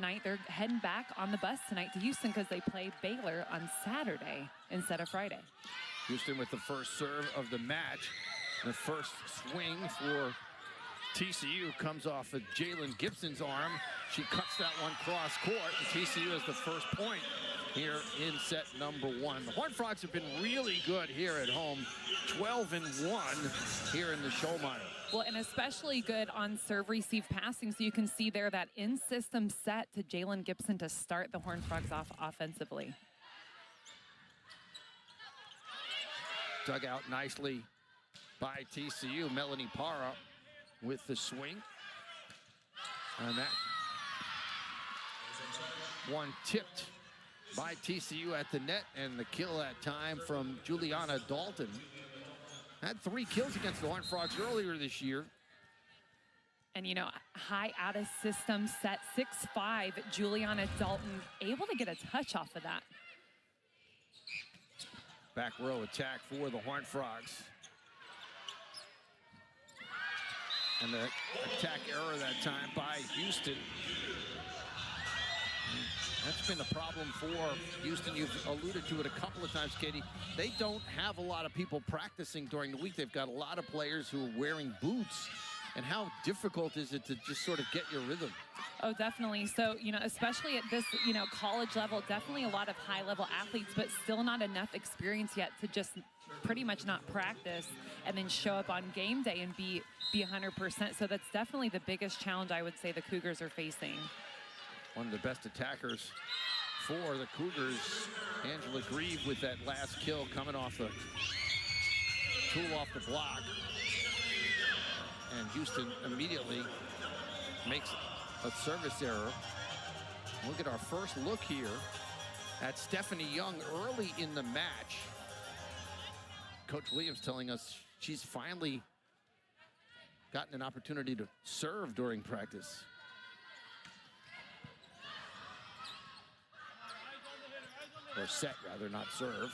tonight. They're heading back on the bus tonight to Houston because they play Baylor on Saturday instead of Friday. Houston with the first serve of the match. The first swing for TCU comes off of Jalen Gibson's arm. She cuts that one cross court, and TCU has the first point here in set number 1. The Horned Frogs have been really good here at home, 12-1 here in the Schollmeyer. Well, and especially good on serve, receive, passing. So you can see there that in-system set to Jalen Gibson to start the Horned Frogs off offensively. Dug out nicely by TCU. Melanie Parra with the swing. And that one tipped by TCU at the net, and the kill that time from Juliana Dalton. Had 3 kills against the Horned Frogs earlier this year. And, you know, high out of system set, 6'5", Juliana Dalton able to get a touch off of that. Back row attack for the Horned Frogs. And the attack error that time by Houston. That's been the problem for Houston. You've alluded to it a couple of times, Katie. They don't have a lot of people practicing during the week. They've got a lot of players who are wearing boots. And how difficult is it to just sort of get your rhythm? Oh, definitely. So, you know, especially at this, you know, college level, definitely a lot of high-level athletes, but still not enough experience yet to just pretty much not practice and then show up on game day and be 100%. So that's definitely the biggest challenge I would say the Cougars are facing. One of the best attackers for the Cougars, Angela Grieve, with that last kill coming off the tool off the block. And Houston immediately makes a service error. Look at our first look here at Stephanie Young early in the match. Coach Williams telling us she's finally gotten an opportunity to serve during practice. Or set, rather, not serve.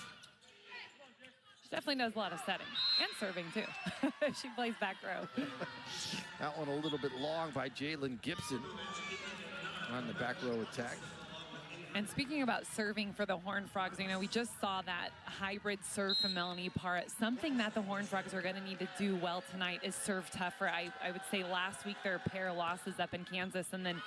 She definitely does a lot of setting and serving, too. She plays back row. That one a little bit long by Jalen Gibson on the back row attack. And speaking about serving for the Horned Frogs, you know, we just saw that hybrid serve from Melanie Parra. Something that the Horned Frogs are going to need to do well tonight is serve tougher. I would say last week there were a pair of losses up in Kansas, and then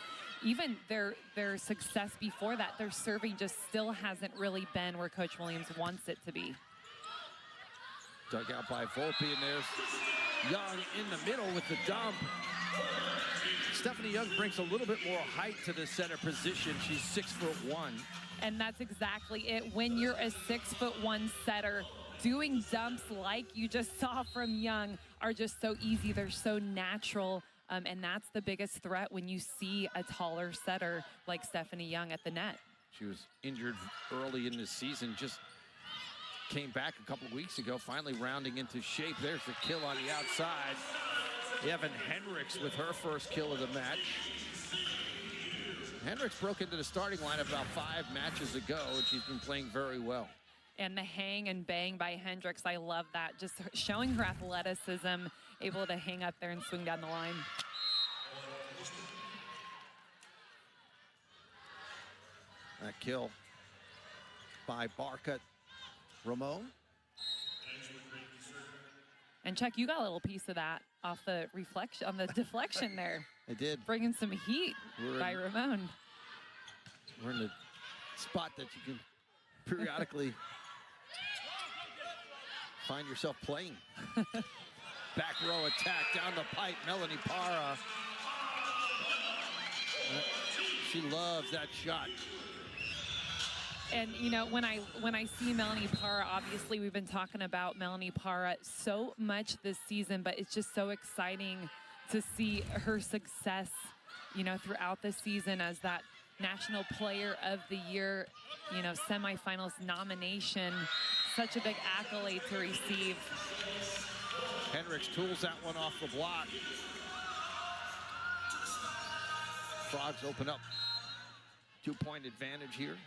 even their success before that, their serving just still hasn't really been where Coach Williams wants it to be. Dug out by Volpe, and there's Young in the middle with the dump. Stephanie Young brings a little bit more height to the center position. She's 6'1". And that's exactly it. When you're a 6'1" setter, doing dumps like you just saw from Young are just so easy. They're so natural. And that's the biggest threat when you see a taller setter like Stephanie Young at the net. She was injured early in the season, just came back a couple of weeks ago, finally rounding into shape. There's the kill on the outside. Evan Hendricks with her first kill of the match. Hendricks broke into the starting lineup about 5 matches ago, and she's been playing very well. And the hang and bang by Hendricks, I love that. Just showing her athleticism, able to hang up there and swing down the line. That kill by Barca Ramon. And Chuck, you got a little piece of that off the reflection, on the deflection there. I did. Bringing some heat by Ramon. We're in the spot that you can periodically find yourself playing. Back row attack down the pipe, Melanie Parra. She loves that shot. And, you know, when I see Melanie Parra, obviously we've been talking about Melanie Parra so much this season, but it's just so exciting to see her success, you know, throughout the season as that National Player of the Year, you know, semifinals nomination. Such a big accolade to receive. Hendricks tools that one off the block. Frogs open up. 2-point advantage here.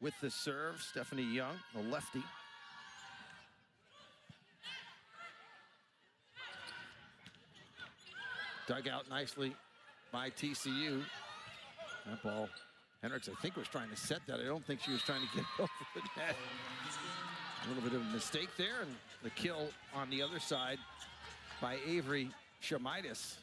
With the serve, Stephanie Young, the lefty. Dug out nicely by TCU. That ball, Hendricks, I think, was trying to set that. I don't think she was trying to get over the net. A little bit of a mistake there, and the kill on the other side by Avery Shamitis.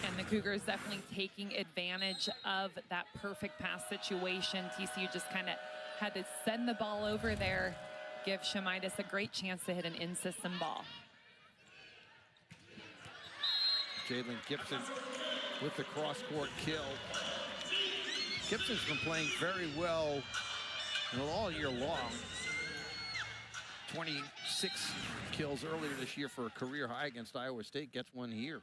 And the Cougars definitely taking advantage of that perfect pass situation. TCU just kind of had to send the ball over there, give Shamitis a great chance to hit an in-system ball. Jalen Gibson with the cross-court kill. Gibson's been playing very well all year long. 26 kills earlier this year for a career high against Iowa State, gets one here.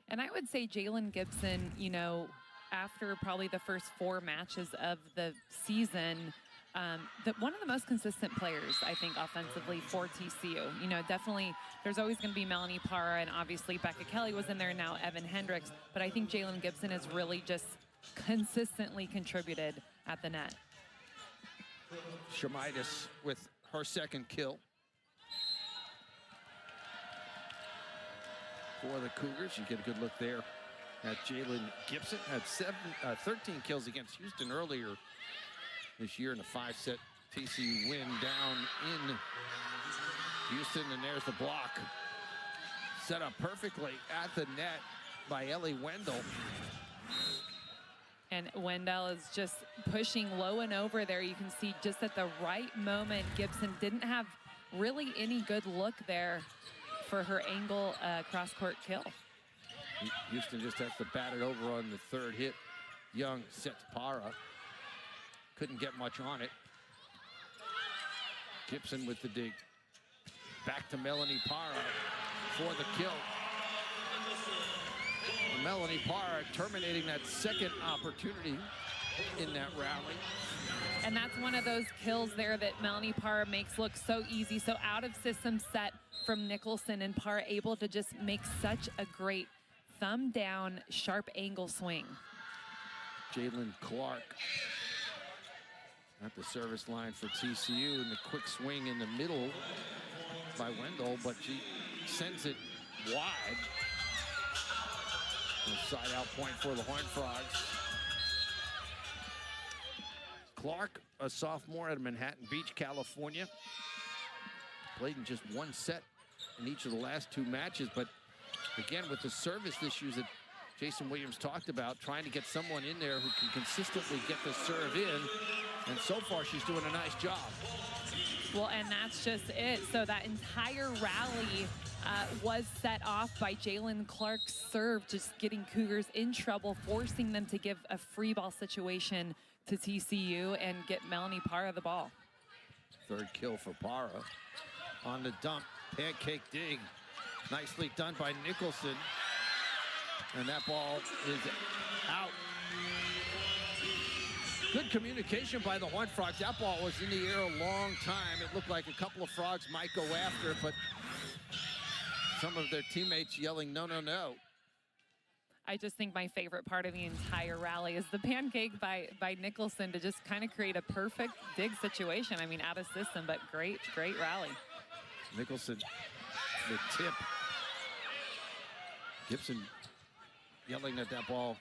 And I would say Jalen Gibson, you know, after probably the first 4 matches of the season, one of the most consistent players, I think, offensively for TCU. You know, definitely there's always going to be Melanie Parra, and obviously Becca Kelly was in there, now Evan Hendricks. But I think Jalen Gibson has really just consistently contributed at the net. Shamitis with her second kill for the Cougars. You get a good look there at Jalen Gibson. Had 13 kills against Houston earlier this year in a 5-set TCU win down in Houston. And there's the block. Set up perfectly at the net by Ellie Wendell. And Wendell is just pushing low and over there. You can see just at the right moment, Gibson didn't have really any good look there for her angle cross-court kill. Houston just has to bat it over on the third hit. Young sets Parra. Couldn't get much on it. Gibson with the dig. Back to Melanie Parra for the kill. Melanie Parra terminating that second opportunity in that rally. And that's one of those kills there that Melanie Parra makes look so easy. So out of system set from Nicholson, and Parra able to just make such a great thumb down, sharp angle swing. Jalen Clark at the service line for TCU, and the quick swing in the middle by Wendell, but she sends it wide. Side out point for the Horned Frogs. Clark, a sophomore out of Manhattan Beach, California. Played in just 1 set in each of the last 2 matches, but again, with the service issues that Jason Williams talked about, trying to get someone in there who can consistently get the serve in, and so far she's doing a nice job. Well, and that's just it. So that entire rally was set off by Jalen Clark's serve, just getting Cougars in trouble, forcing them to give a free ball situation to TCU and get Melanie Parra the ball. Third kill for Parra. On the dump, pancake dig. Nicely done by Nicholson. And that ball is out. Good communication by the Horned Frogs. That ball was in the air a long time. It looked like a couple of Frogs might go after it, but some of their teammates yelling, no, no, no. I just think my favorite part of the entire rally is the pancake by Nicholson to just kind of create a perfect dig situation. I mean, out of system, but great rally. Nicholson, the tip. Gibson yelling that that ball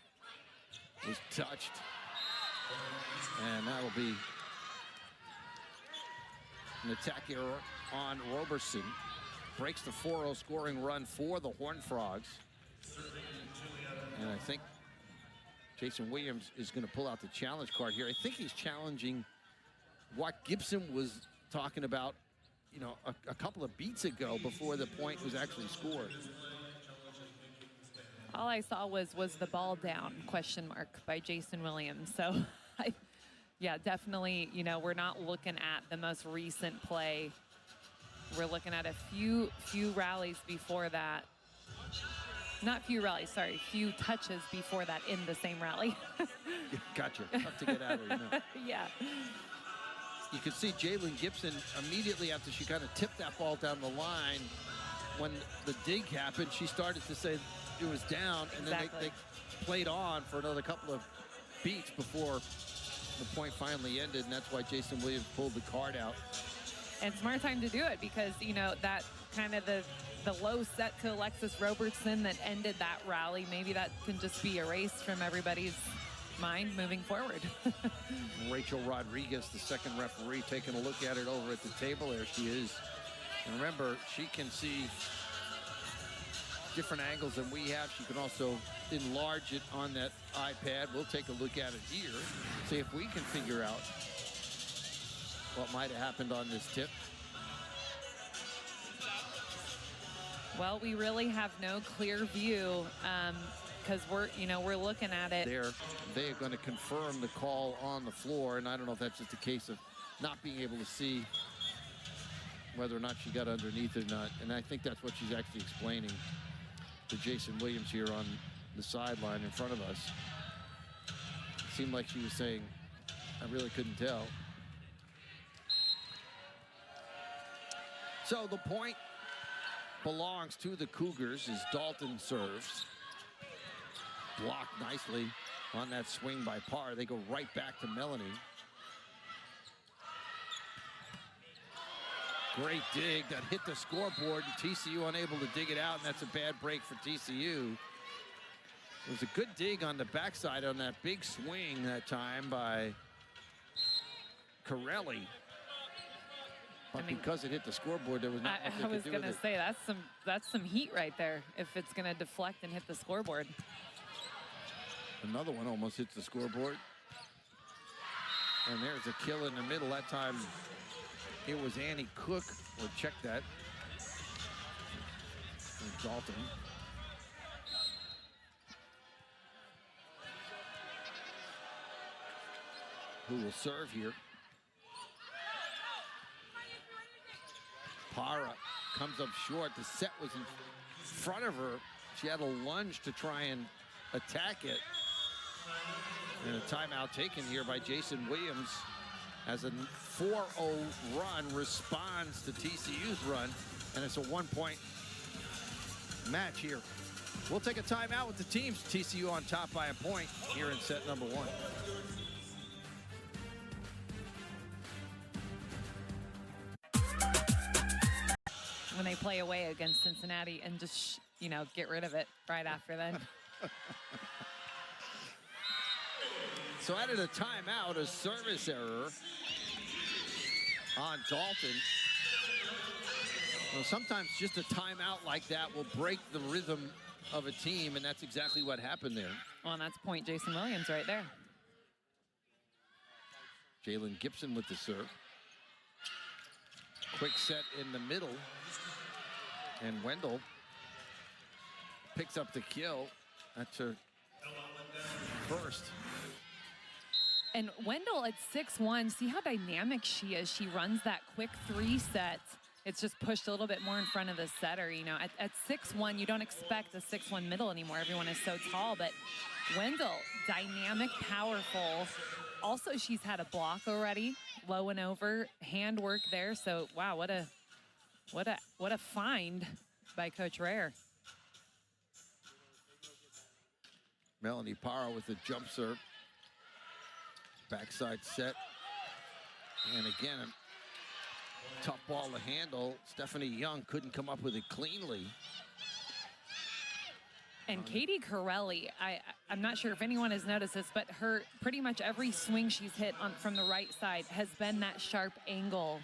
was touched. And that'll be an attack error on Roberson. Breaks the 4-0 scoring run for the Horned Frogs. And I think Jason Williams is going to pull out the challenge card here. I think he's challenging what Gibson was talking about, you know, a couple of beats ago before the point was actually scored. All I saw was the ball down, question mark, by Jason Williams. So, yeah, definitely, you know, we're not looking at the most recent play. We're looking at a few rallies before that. Not few rallies, sorry, few touches before that in the same rally. Gotcha. Tough to get out of, you know. Yeah. You can see Jalen Gibson immediately after she kind of tipped that ball down the line. When the dig happened, she started to say it was down, and then they played on for another couple of beats before the point finally ended, and that's why Jason Williams pulled the card out. And smart time to do it because, you know, that kind of the the low set to Alexis Robertson that ended that rally. Maybe that can just be erased from everybody's mind moving forward. Rachel Rodriguez, the second referee, taking a look at it over at the table. There she is. And remember, she can see different angles than we have. She can also enlarge it on that iPad. We'll take a look at it here, see if we can figure out what might have happened on this tip. Well, we really have no clear view because we're looking at it. They are going to confirm the call on the floor, and I don't know if that's just a case of not being able to see whether or not she got underneath or not. And I think that's what she's actually explaining to Jason Williams here on the sideline in front of us. It seemed like she was saying, I really couldn't tell. So the point belongs to the Cougars as Dalton serves. Blocked nicely on that swing by Parr. They go right back to Melanie. Great dig that hit the scoreboard, and TCU unable to dig it out, and that's a bad break for TCU. It was a good dig on the backside on that big swing that time by Corelli. But because it hit the scoreboard, there was not much they could do with it. I was going to say, that's some heat right there if it's going to deflect and hit the scoreboard. Another one almost hits the scoreboard. And there's a kill in the middle. That time it was Annie Cook. We'll check that. And Dalton. Who will serve here. Parra comes up short. The set was in front of her. She had a lunge to try and attack it. And a timeout taken here by Jason Williams as a 4-0 run responds to TCU's run. And it's a one-point match here. We'll take a timeout with the teams. TCU on top by a point here in set number one. When they play away against Cincinnati and just, get rid of it right after then. So added a timeout, a service error on Dalton. Well, sometimes just a timeout like that will break the rhythm of a team, and that's exactly what happened there. Well, and that's point Jason Williams right there. Jalen Gibson with the serve. Quick set in the middle. And Wendell picks up the kill. That's her first. And Wendell at 6'1", see how dynamic she is. She runs that quick 3 set. It's just pushed a little bit more in front of the setter. At 6'1", you don't expect a 6'1" middle anymore. Everyone is so tall, but Wendell, dynamic, powerful. Also, she's had a block already, low and over, handwork there. So, wow, what a find by Coach Rare. Melanie Parra with the jump serve. Backside set. And again, a tough ball to handle. Stephanie Young couldn't come up with it cleanly. And Katie Corelli, I'm not sure if anyone has noticed this, but her pretty much every swing she's hit from the right side has been that sharp angle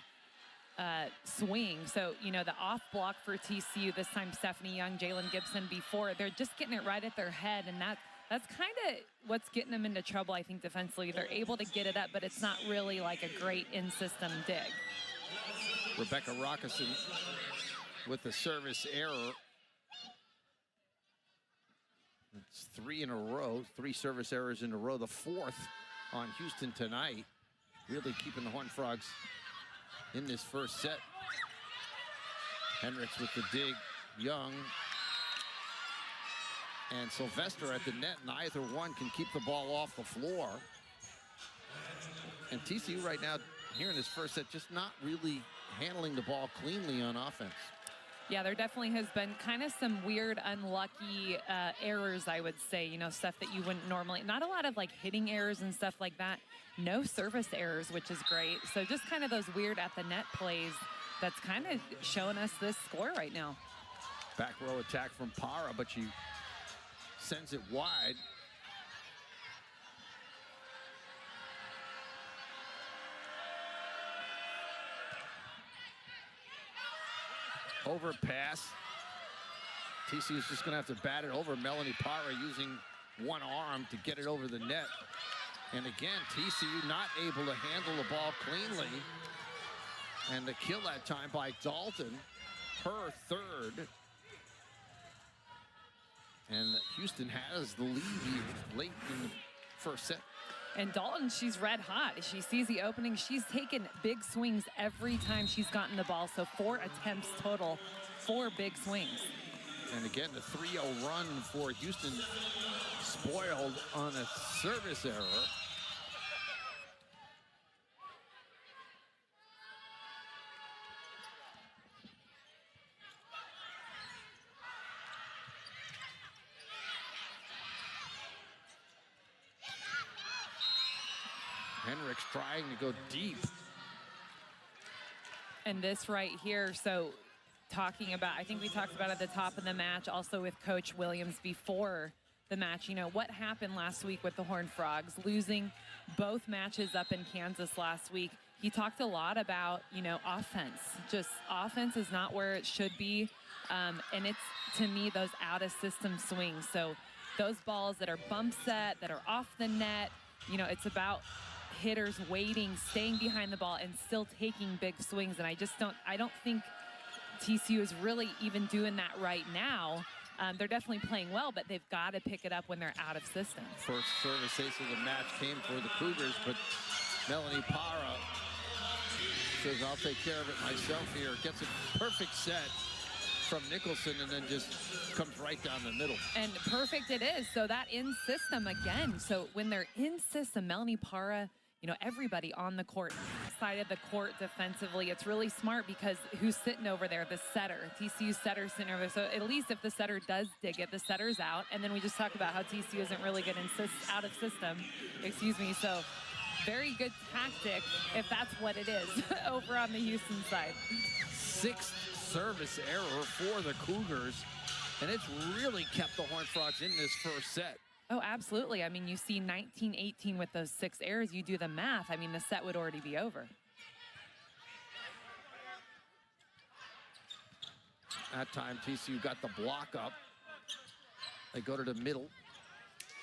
swing. So, the off block for TCU, this time Stephanie Young, Jalen Gibson before, they're just getting it right at their head, and that's kind of what's getting them into trouble, I think, defensively. They're able to get it up, but it's not really like a great in-system dig. Rebecca Rockison with the service error. It's 3 in a row, 3 service errors in a row. The 4th on Houston tonight. Really keeping the Horned Frogs in this first set. Hendricks with the dig. Young and Sylvester at the net. Neither one can keep the ball off the floor. And TCU right now, here in this first set, just not really handling the ball cleanly on offense. Yeah, there definitely has been kind of some weird, unlucky errors, I would say, stuff that you wouldn't normally, not a lot of like hitting errors and stuff like that. No service errors, which is great. So just kind of those weird at the net plays that's kind of showing us this score right now. Back row attack from Para, but she sends it wide. Overpass. TCU is just going to have to bat it over. Melanie Para using one arm to get it over the net. And again, TCU not able to handle the ball cleanly. And the kill that time by Dalton, her third. And Houston has the lead late in the first set. And Dalton, she's red hot. She sees the opening. She's taken big swings every time she's gotten the ball. So 4 attempts total, 4 big swings. And again, the 3-0 run for Houston spoiled on a service error. Henrik's trying to go deep. And this right here, so talking about, I think we talked about at the top of the match, also with Coach Williams before the match, you know, what happened last week with the Horned Frogs, losing both matches up in Kansas last week. He talked a lot about, you know, offense. Just offense is not where it should be. And it's, to me, those out-of-system swings. So those balls that are bump set, that are off the net, you know, it's about hitters waiting, staying behind the ball, and still taking big swings. And I don't think TCU is really even doing that right now. They're definitely playing well, but they've got to pick it up when they're out of system. First service ace of the match came for the Cougars, but Melanie Para says, I'll take care of it myself here. Gets a perfect set from Nicholson and then just comes right down the middle. And perfect it is. So that in system again. So when they're in system, Melanie Para, you know, everybody on the court, side of the court defensively, it's really smart because who's sitting over there? The setter. TCU setter sitting over there. So at least if the setter does dig it, the setter's out. And then we just talked about how TCU isn't really good out of system. Excuse me. So very good tactic, if that's what it is, over on the Houston side. 6th service error for the Cougars, and it's really kept the Horned Frogs in this first set. Oh, absolutely. I mean, you see 19-18 with those 6 errors. You do the math. I mean, the set would already be over. That time, TCU got the block up. They go to the middle.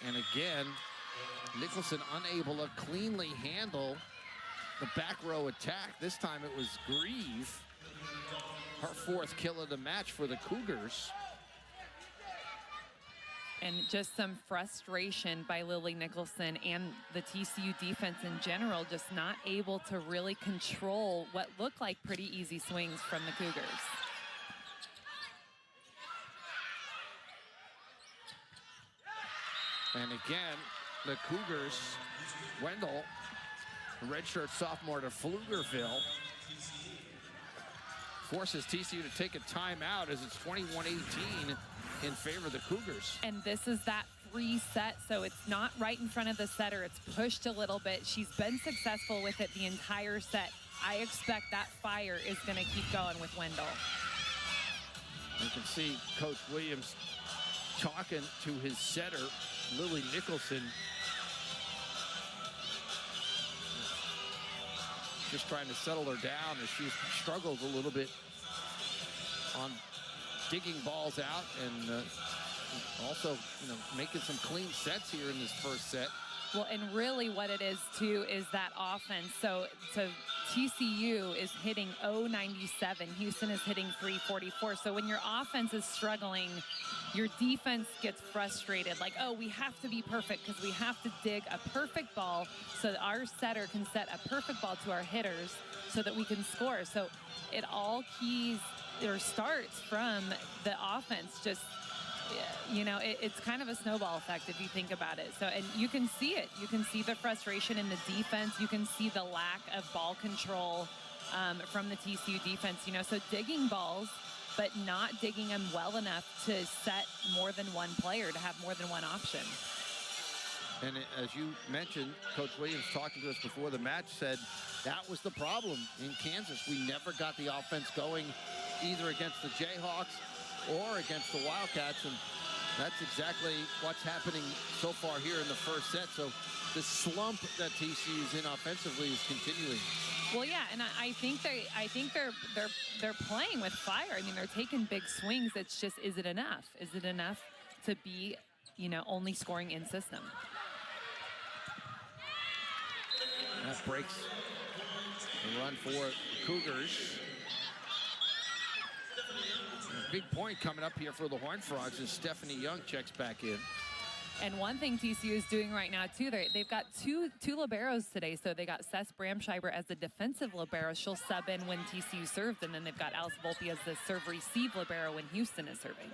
And again, Nicholson unable to cleanly handle the back row attack. This time it was Grieve. Her 4th kill of the match for the Cougars. And just some frustration by Lily Nicholson and the TCU defense in general, just not able to really control what looked like pretty easy swings from the Cougars. And again, the Cougars, Wendell, redshirt sophomore to Pflugerville, forces TCU to take a timeout as it's 21-18 in favor of the Cougars. And this is that free set, so it's not right in front of the setter. It's pushed a little bit. She's been successful with it the entire set. I expect that fire is going to keep going with Wendell. You can see Coach Williams talking to his setter, Lily Nicholson. Just trying to settle her down as she struggles a little bit on digging balls out and also, you know, making some clean sets here in this first set. Well, and really what it is, too, is that offense. So TCU is hitting 097. Houston is hitting 344. So when your offense is struggling, your defense gets frustrated. Like, oh, we have to be perfect because we have to dig a perfect ball so that our setter can set a perfect ball to our hitters so that we can score. So it all starts from the offense. Just, you know, it's kind of a snowball effect if you think about it. So, and you can see it. You can see the frustration in the defense. You can see the lack of ball control from the TCU defense. You know, so digging balls, but not digging them well enough to set more than one player, to have more than one option. And as you mentioned, Coach Williams talking to us before the match said that was the problem in Kansas. We never got the offense going either against the Jayhawks or against the Wildcats, and that's exactly what's happening so far here in the first set. So the slump that TCU is in offensively is continuing. Well, yeah, and I think they're playing with fire. I mean, they're taking big swings. It's just, is it enough? Is it enough to be, you know, only scoring in system? That breaks the run for the Cougars. A big point coming up here for the Horned Frogs as Stephanie Young checks back in. And one thing TCU is doing right now, too, they've got two liberos today. So they got Seth Bramscheiber as the defensive libero. She'll sub in when TCU serves. And then they've got Alice Volpe as the serve-receive libero when Houston is serving.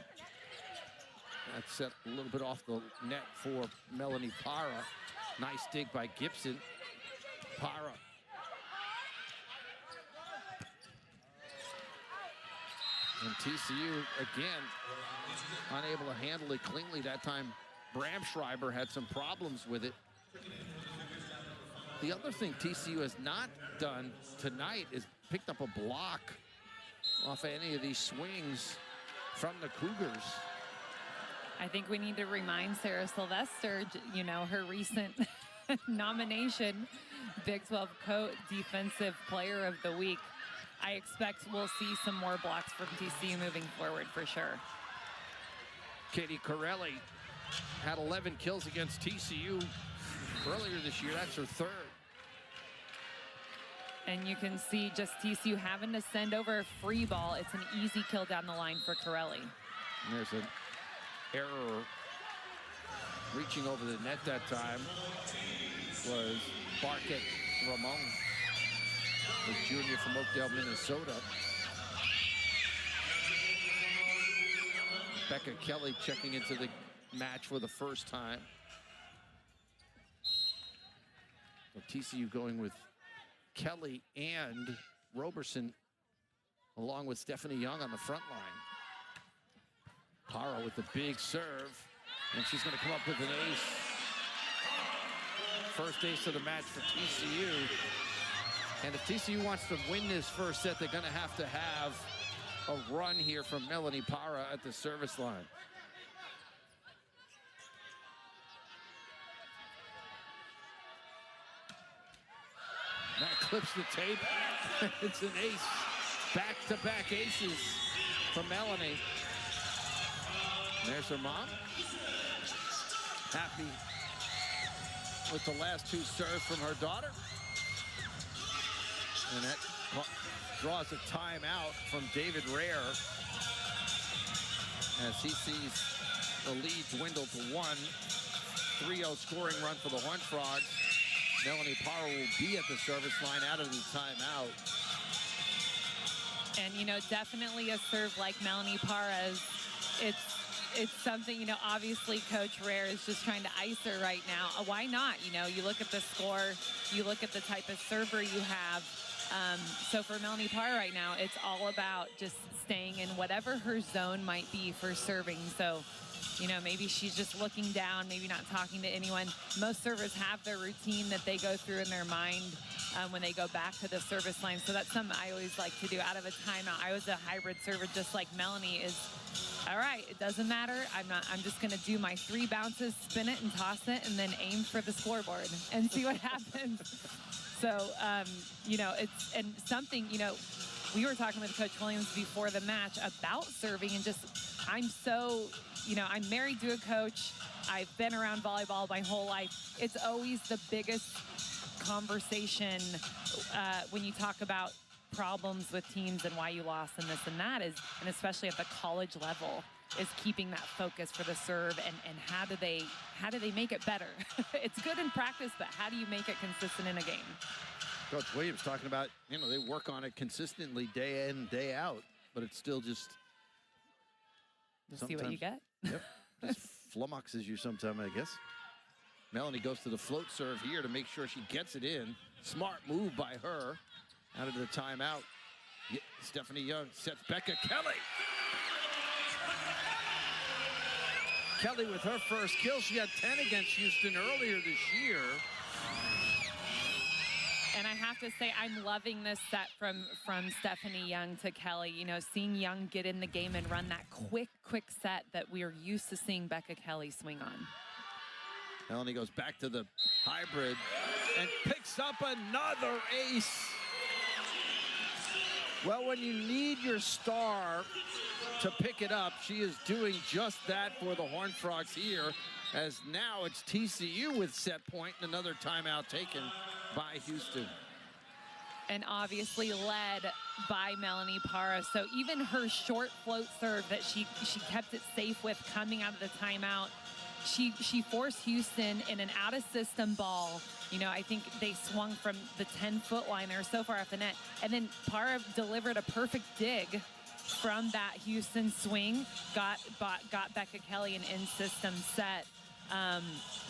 That's set a little bit off the net for Melanie Parra. Nice dig by Gibson. Parra. And TCU, again, unable to handle it cleanly. That time, Bramschreiber had some problems with it. The other thing TCU has not done tonight is picked up a block off of any of these swings from the Cougars. I think we need to remind Sarah Sylvester, you know, her recent nomination, Big 12 Defensive Player of the Week. I expect we'll see some more blocks from TCU moving forward for sure. Katie Corelli had 11 kills against TCU earlier this year. That's her third. And you can see just TCU having to send over a free ball. It's an easy kill down the line for Corelli. And there's an error. Reaching over the net that time was Barkett Ramon, the junior from Oakdale, Minnesota. Becca Kelly checking into the match for the first time. So TCU going with Kelly and Roberson, along with Stephanie Young on the front line. Parra with the big serve, and she's going to come up with an ace. First ace of the match for TCU. And if TCU wants to win this first set, they're going to have a run here from Melanie Parra at the service line. That clips the tape. It's an ace. Back-to-back aces from Melanie. There's her mom. Happy with the last two serves from her daughter. And that draws a timeout from David Rare as he sees the lead dwindle to 1. 3-0 scoring run for the Horned Frogs. Melanie Parra will be at the service line out of the timeout. And, you know, definitely a serve like Melanie Parra's. It's something, you know, obviously Coach Rare is just trying to ice her right now. Why not? You know, you look at the score, you look at the type of server you have. So for Melanie Parra right now, it's all about just staying in whatever her zone might be for serving. So, you know, maybe she's just looking down, maybe not talking to anyone. Most servers have their routine that they go through in their mind when they go back to the service line. So that's something I always like to do out of a timeout. I was a hybrid server just like Melanie is. All right, it doesn't matter. I'm just going to do my 3 bounces, spin it and toss it, and then aim for the scoreboard and see what happens. So, you know, it's and something, you know, we were talking with Coach Williams before the match about serving and just I'm so, you know, I'm married to a coach. I've been around volleyball my whole life. It's always the biggest conversation when you talk about problems with teams and why you lost and this and that is, and especially at the college level, is keeping that focus for the serve and how do they make it better? It's good in practice, but how do you make it consistent in a game? Coach Williams talking about, you know, they work on it consistently day in, day out, but it's still just see what you get. Yep, just flummoxes you sometime, I guess. Melanie goes to the float serve here to make sure she gets it in. Smart move by her. Out of the timeout. Stephanie Young sets Becca Kelly. Kelly with her first kill. She had 10 against Houston earlier this year. And I have to say I'm loving this set from Stephanie Young to Kelly. You know, seeing Young get in the game and run that quick set that we're used to seeing Becca Kelly swing on. Melanie goes back to the hybrid and picks up another ace. Well, when you need your star to pick it up, she is doing just that for the Horned Frogs here, as now it's TCU with set point and another timeout taken by Houston. And obviously led by Melanie Parra. So even her short float serve that she kept it safe with coming out of the timeout, she forced Houston in an out-of-system ball. You know, I think they swung from the 10-foot line. They were so far off the net. And then Parra delivered a perfect dig from that Houston swing, got Becca Kelly an in-system set.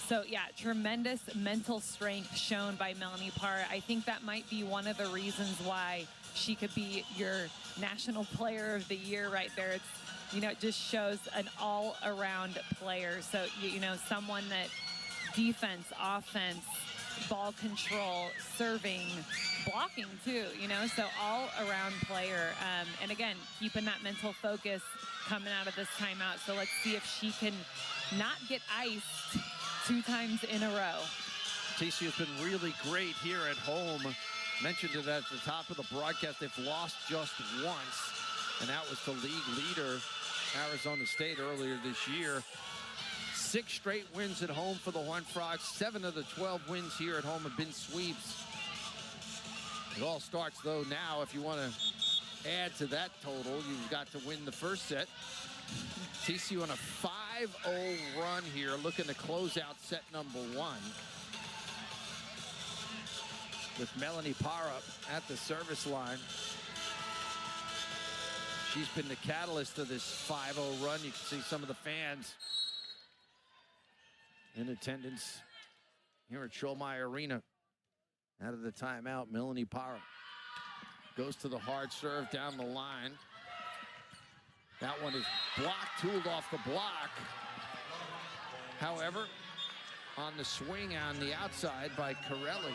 So yeah, tremendous mental strength shown by Melanie Parra. I think that might be one of the reasons why she could be your National Player of the Year right there. It's, you know, it just shows an all-around player. So, you know, someone that defense, offense, ball control, serving, blocking too, you know, so all-around player. And again, keeping that mental focus coming out of this timeout. So let's see if she can not get iced 2 times in a row. TCU has been really great here at home. Mentioned it at the top of the broadcast. They've lost just once, and that was the league leader, Arizona State, earlier this year. 6 straight wins at home for the Horned Frogs. 7 of the 12 wins here at home have been sweeps. It all starts, though, now. If you want to add to that total, you've got to win the first set. TCU on a 5-0 run here, looking to close out set number 1. With Melanie Parra at the service line. She's been the catalyst of this 5-0 run. You can see some of the fans in attendance here at Schulmeyer Arena. Out of the timeout, Melanie Parra goes to the hard serve down the line. That one is blocked, tooled off the block. However, on the swing on the outside by Corelli.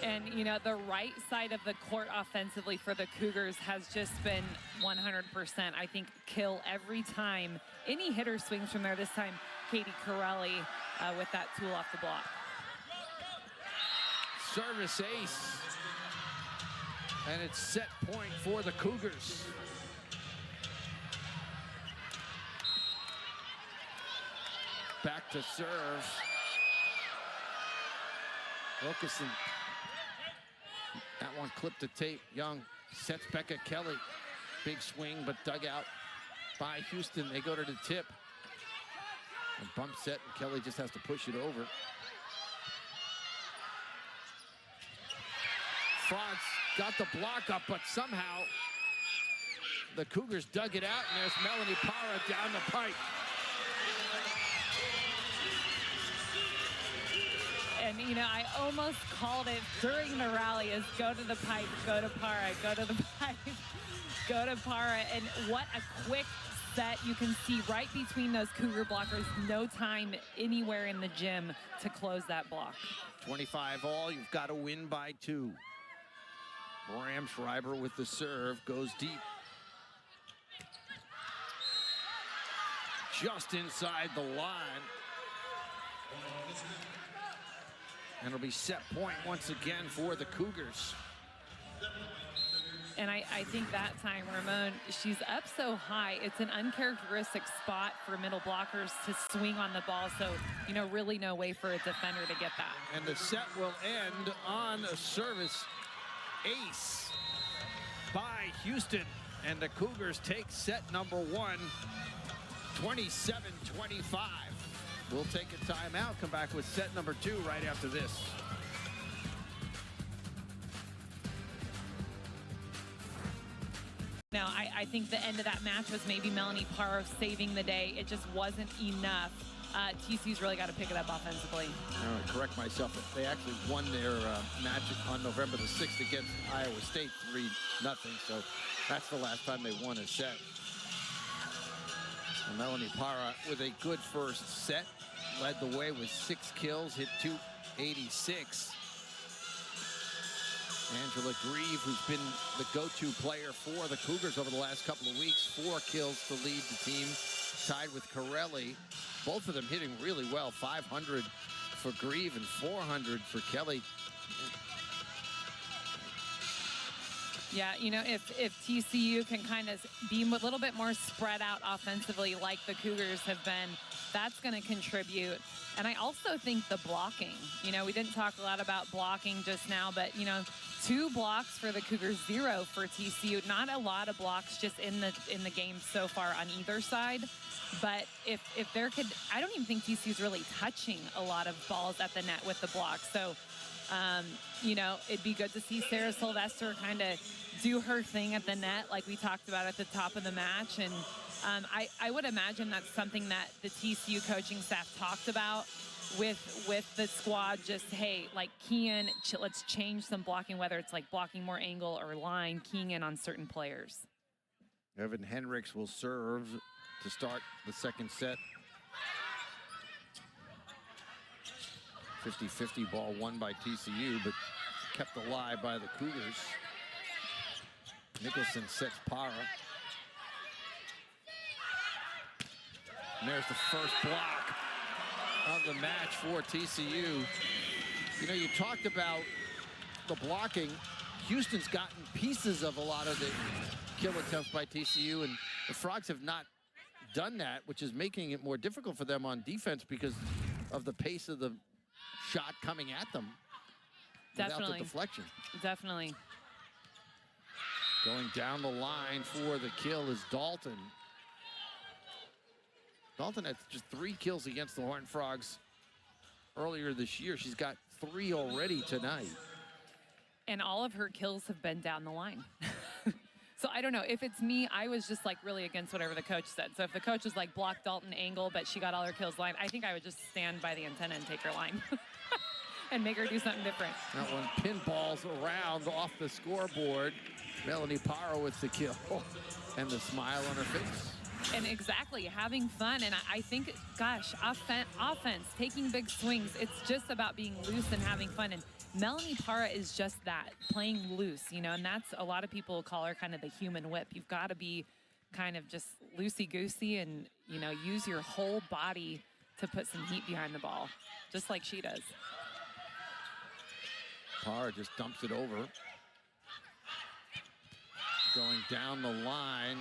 And, you know, the right side of the court offensively for the Cougars has just been 100%. I think kill every time any hitter swings from there. This time, Katie Corelli with that tool off the block. Service ace. And it's set point for the Cougars. Back to serve. Wilkinson. That one clipped the tape. Young sets Becca Kelly. Big swing, but dug out by Houston. They go to the tip. And bump set, and Kelly just has to push it over. Frogs got the block up, but somehow the Cougars dug it out, and there's Melanie Parra down the pipe. And, you know, I almost called it during the rally as go to the pipe, go to Parra, go to the pipe, go to Parra. And what a quick set. You can see right between those Cougar blockers, no time anywhere in the gym to close that block. 25 all, you've got to win by 2. Bram Schreiber with the serve, goes deep. Just inside the line. And it'll be set point once again for the Cougars. And I think that time, Ramon, she's up so high. It's an uncharacteristic spot for middle blockers to swing on the ball. So, you know, really no way for a defender to get that. And the set will end on a service ace by Houston. And the Cougars take set number 1, 27-25. We'll take a timeout, come back with set number 2 right after this. Now, I think the end of that match was maybe Melanie Parra saving the day. It just wasn't enough. TCU's really got to pick it up offensively. I want to correct myself. They actually won their match on November the 6th against Iowa State 3-0. So that's the last time they won a set. Melanie Parra with a good first set. Led the way with 6 kills, hit 2 86. Angela Grieve, who's been the go-to player for the Cougars over the last couple of weeks, 4 kills to lead the team, tied with Corelli. Both of them hitting really well, 500 for Grieve and 400 for Kelly. Yeah, you know, if TCU can kind of be a little bit more spread out offensively like the Cougars have been, that's going to contribute. And I also think the blocking, you know, we didn't talk a lot about blocking just now, but, you know, 2 blocks for the Cougars, 0 for TCU. Not a lot of blocks just in the game so far on either side. But if there could, I don't even think TCU's really touching a lot of balls at the net with the block. So, you know, it'd be good to see Sarah Sylvester kind of do her thing at the net like we talked about at the top of the match. And I would imagine that's something that the TCU coaching staff talked about with the squad. Just, hey, like, key in, let's change some blocking, whether it's like blocking more angle or line, keying in on certain players. Evan Henricks will serve to start the second set. 50-50 ball won by TCU, but kept alive by the Cougars. Nicholson sets Para. And there's the first block of the match for TCU. You know, you talked about the blocking. Houston's gotten pieces of a lot of the kill attempts by TCU, and the Frogs have not done that, which is making it more difficult for them on defense because of the pace of the shot coming at them. Definitely. Without the deflection. Definitely. Going down the line for the kill is Dalton. Dalton had just 3 kills against the Horned Frogs earlier this year. She's got 3 already tonight. And all of her kills have been down the line. So I don't know. If it's me, I was just like really against whatever the coach said. So if the coach was like block Dalton angle, but she got all her kills line, I think I would just stand by the antenna and take her line and make her do something different. That one pinballs around off the scoreboard. Melanie Parra with the kill and the smile on her face. And exactly, having fun. And I think, gosh, offense, taking big swings, it's just about being loose and having fun. And Melanie Parra is just that, playing loose, you know, and that's, a lot of people call her kind of the human whip. You've got to be kind of just loosey-goosey and, you know, use your whole body to put some heat behind the ball, just like she does. Parra just dumps it over. Going down the line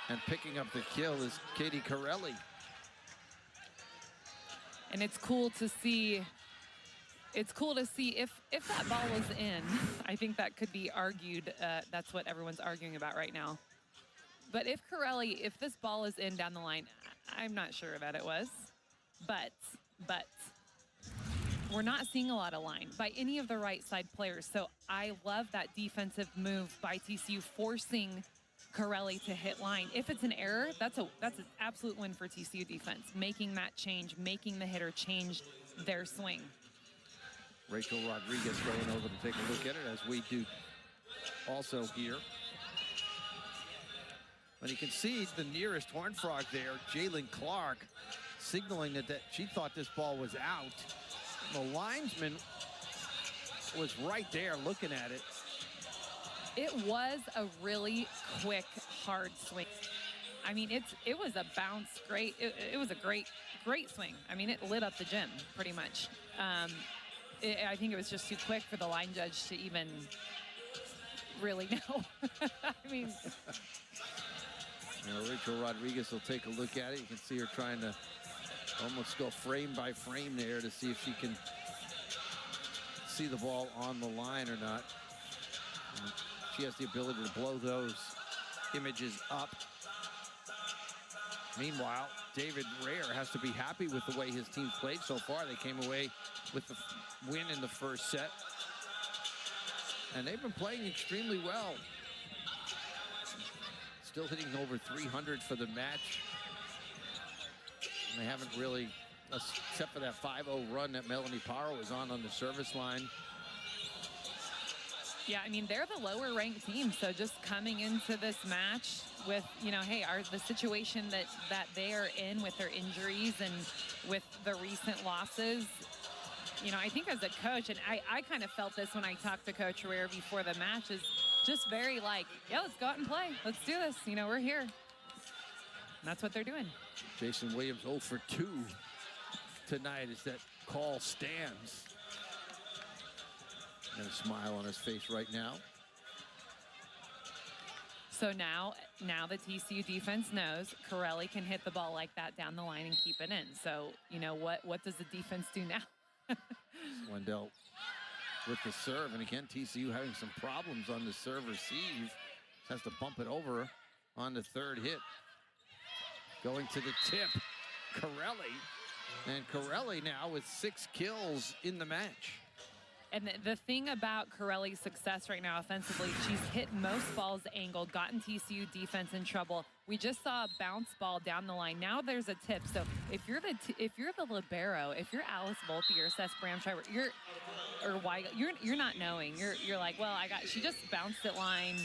and picking up the kill is Katie Corelli. And it's cool to see if that ball was in. I think that could be argued. That's what everyone's arguing about right now. But if this ball is in down the line, I'm not sure that it was. But we're not seeing a lot of line by any of the right side players. So I love that defensive move by TCU, forcing Corelli to hit line. If it's an error, that's an absolute win for TCU defense, making that change, making the hitter change their swing. Rachel Rodriguez going over to take a look at it, as we do also here. But you can see the nearest Horned Frog there, Jalen Clark, signaling that she thought this ball was out. The linesman was right there looking at it. It was a really quick, hard swing. I mean, it was a bounce, great. It was a great swing. I mean, it lit up the gym pretty much. I think it was just too quick for the line judge to even really know. I mean, Rachel Rodriguez will take a look at it. You can see her trying to almost go frame by frame there to see if she can see the ball on the line or not. And she has the ability to blow those images up. Meanwhile, David Rare has to be happy with the way his team's played so far. They came away with the win in the first set. And they've been playing extremely well. Still hitting over 300 for the match. And they haven't really, except for that 5-0 run that Melanie Parra was on the service line. Yeah, I mean, they're the lower ranked team. So just coming into this match with, you know, hey, the situation that they are in with their injuries and with the recent losses, you know, I think as a coach, and I kind of felt this when I talked to Coach Ware before the match, is just very like, yeah, let's go out and play. Let's do this. You know, we're here. And that's what they're doing. Jason Williams 0 for 2 tonight as that call stands. And a smile on his face right now. So now the TCU defense knows Corelli can hit the ball like that down the line and keep it in. So, you know, what does the defense do now? Wendell with the serve. And again, TCU having some problems on the serve receive. Has to bump it over on the third hit. Going to the tip, Corelli. And Corelli now with 6 kills in the match. And the thing about Corelli's success right now offensively, she's hit most balls angled, gotten TCU defense in trouble. We just saw a bounce ball down the line. Now there's a tip. So if you're the libero, if you're Alice Volpe or Seth Bramshire, you're not knowing. You're like, well, she just bounced it line,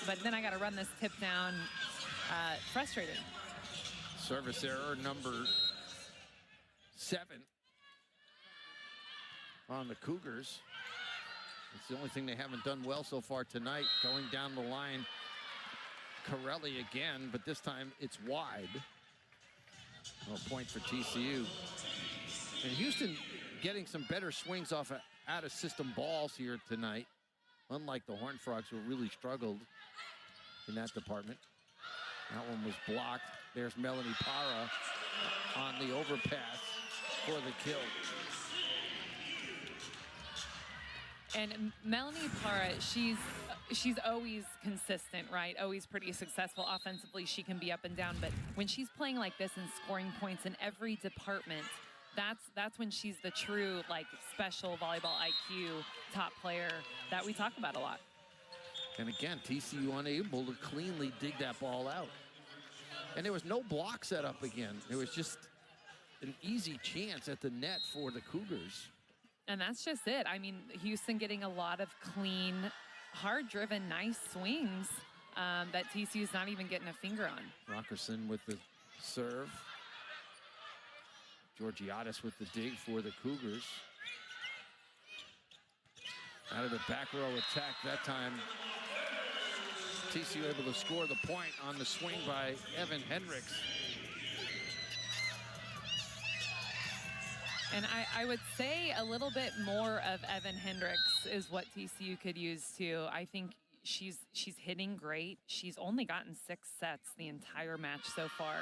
but then I got to run this tip down. Frustrated. Service error number 7 on the Cougars. It's the only thing they haven't done well so far tonight. Going down the line, Corelli again, but this time it's wide. No point for TCU. And Houston getting some better swings off of out-of-system balls here tonight, unlike the Horned Frogs, who really struggled in that department. That one was blocked. There's Melanie Parra on the overpass for the kill. And Melanie Parra, she's always consistent, right? Always pretty successful offensively. She can be up and down, but when she's playing like this and scoring points in every department, that's when she's the true, like, special volleyball IQ top player that we talk about a lot. And again, TCU unable to cleanly dig that ball out. And there was no block set up again. It was just an easy chance at the net for the Cougars. And that's just it. I mean, Houston getting a lot of clean, hard-driven, nice swings that TCU's not even getting a finger on. Rockerson with the serve. Georgiadis with the dig for the Cougars. Out of the back row attack that time. TCU able to score the point on the swing by Evan Hendricks. And I would say a little bit more of Evan Hendricks is what TCU could use too. I think she's hitting great. She's only gotten 6 sets the entire match so far.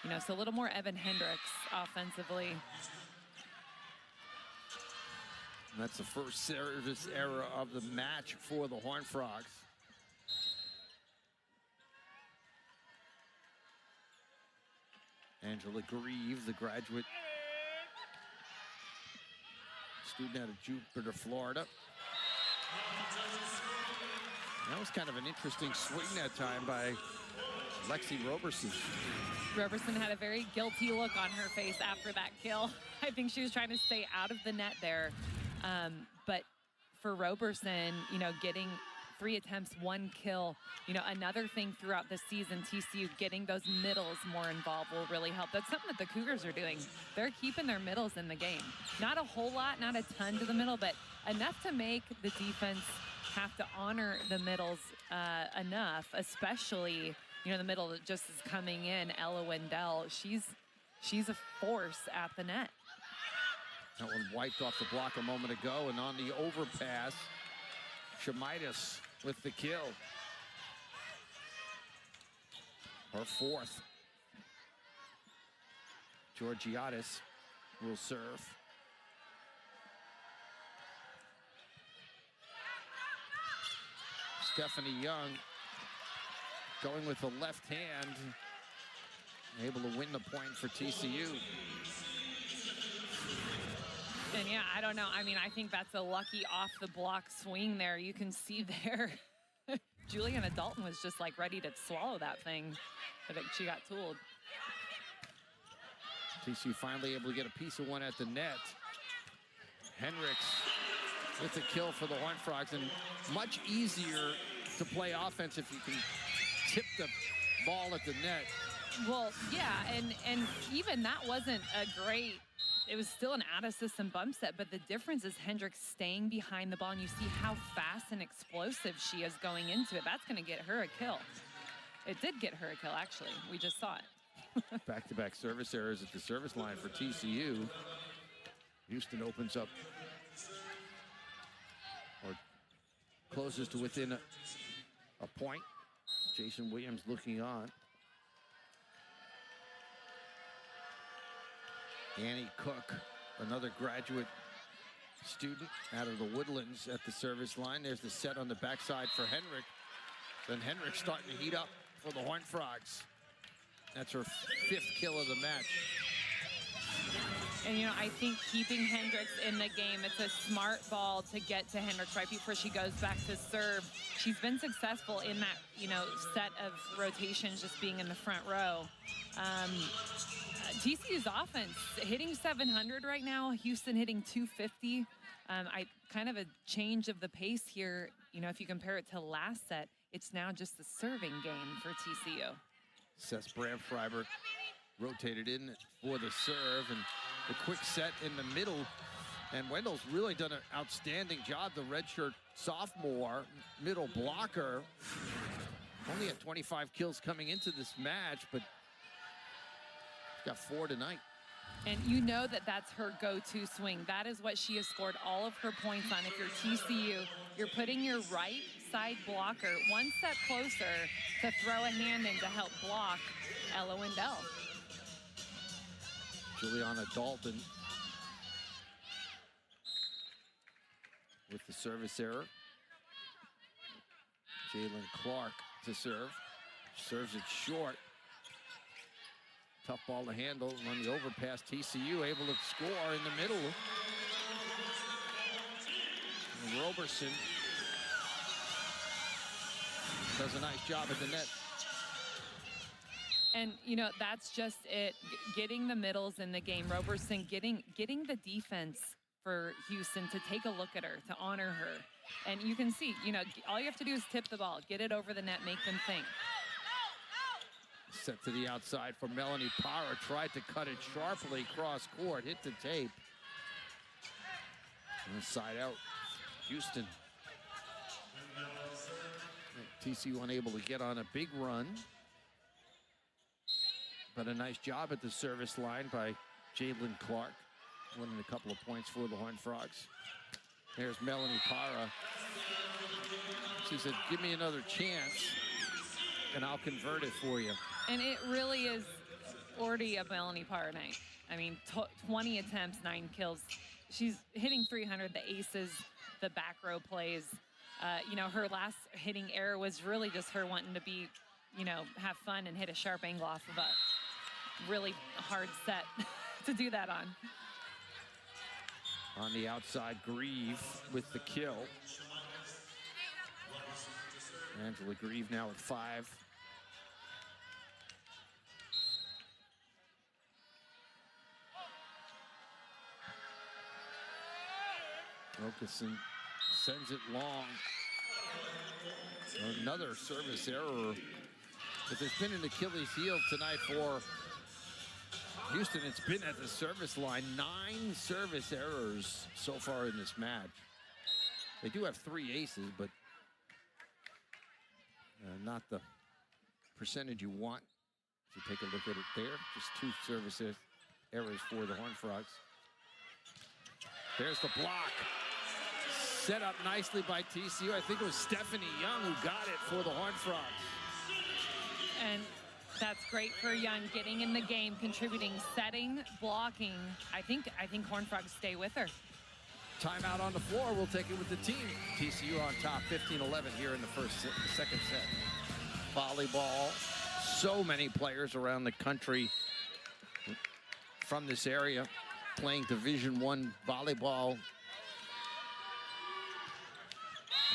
You know, so a little more Evan Hendricks offensively. And that's the first service error of the match for the Horned Frogs. Angela Grieve, the graduate student out of Jupiter, Florida. That was kind of an interesting swing that time by Lexi Roberson. Roberson had a very guilty look on her face after that kill. I think she was trying to stay out of the net there. But for Roberson, you know, getting 3 attempts, 1 kill, you know, another thing throughout the season, TCU getting those middles more involved will really help. That's something that the Cougars are doing. They're keeping their middles in the game. Not a whole lot, not a ton to the middle, but enough to make the defense have to honor the middles enough, especially, you know, the middle that just is coming in. Ella Wendell, she's a force at the net. That one wiped off the block a moment ago, and on the overpass, Shamitis with the kill. Her 4th. Georgiadis will serve. Stephanie Young going with the left hand, able to win the point for TCU. And yeah, I don't know. I mean, I think that's a lucky off the block swing there. You can see there, Juliana Dalton was just like ready to swallow that thing, but she got tooled. TCU finally able to get a piece of one at the net. Hendricks with the kill for the Horned Frogs, and much easier to play offense if you can tip the ball at the net. Well, yeah, and even that wasn't a great it was still an out-of-system bump set, but the difference is Hendricks staying behind the ball, and you see how fast and explosive she is going into it. That's going to get her a kill. It did get her a kill, actually. We just saw it. Back-to-back service errors at the service line for TCU. Houston opens up, or closes to within a point. Jason Williams looking on. Annie Cook, another graduate student out of the Woodlands at the service line. There's the set on the backside for Henrik. Then Henrik starting to heat up for the Horned Frogs. That's her 5th kill of the match. And, you know, I think keeping Hendricks in the game, it's a smart ball to get to Hendricks right before she goes back to serve. She's been successful in that, you know, set of rotations, just being in the front row. TCU's offense hitting 700 right now. Houston hitting 250. Kind of a change of the pace here. You know, if you compare it to last set, it's now just the serving game for TCU. Seth Bramfreiber rotated in for the serve, and the quick set in the middle. And Wendell's really done an outstanding job, the redshirt sophomore, middle blocker. Only at 25 kills coming into this match, but got 4 tonight. And you know that that's her go-to swing. That is what she has scored all of her points on. If you're TCU, you're putting your right side blocker one step closer to throw a hand in to help block Ella Wendell. Juliana Dalton with the service error. Jalen Clark to serve. Serves it short. Tough ball to handle on the overpass. TCU able to score in the middle. And Roberson does a nice job at the net. And, you know, that's just it, getting the middles in the game. Roberson getting the defense for Houston to take a look at her, to honor her. And you can see, you know, all you have to do is tip the ball, get it over the net, make them think. Set to the outside for Melanie Parra. Tried to cut it sharply cross court, hit the tape. Inside out, Houston. TCU unable to get on a big run. But a nice job at the service line by Jalen Clark. Winning a couple of points for the Horned Frogs. There's Melanie Parra. She said, give me another chance and I'll convert it for you. And it really is already a Melanie Parra night. I mean, 20 attempts, 9 kills. She's hitting 300, the aces, the back row plays. You know, her last hitting error was really just her wanting to be, you know, have fun and hit a sharp angle off of a really hard set to do that on. On the outside, Grieve with the kill. Angela Grieve now at 5. Wilkinson sends it long. Another service error. But there's been an Achilles heel tonight for Houston. It's been at the service line. 9 service errors so far in this match. They do have 3 aces, but not the percentage you want. If you take a look at it there, just 2 service errors for the Horned Frogs. There's the block. Set up nicely by TCU. I think it was Stephanie Young who got it for the Horned Frogs. And that's great for Young, getting in the game, contributing, setting, blocking. I think Horned Frogs stay with her. Timeout on the floor. We'll take it with the team. TCU on top, 15-11 here in the second set. Volleyball. So many players around the country from this area playing Division I volleyball.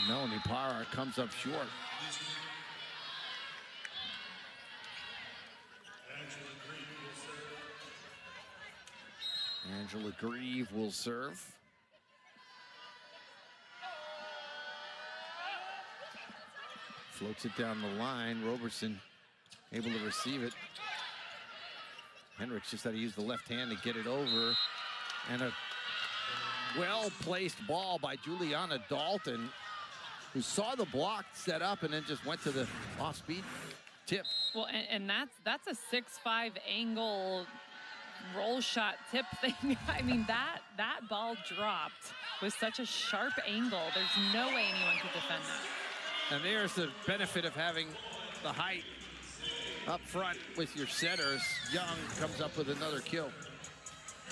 Melanie Parra comes up short. Angela Grieve will serve. Floats it down the line. Roberson able to receive it. Hendricks just had to use the left hand to get it over. And a well-placed ball by Juliana Dalton, who saw the block set up and then just went to the off-speed tip. Well, and that's a 6'5" angle roll shot tip thing. I mean, that ball dropped with such a sharp angle. There's no way anyone could defend that. And there's the benefit of having the height up front with your setters. Young comes up with another kill.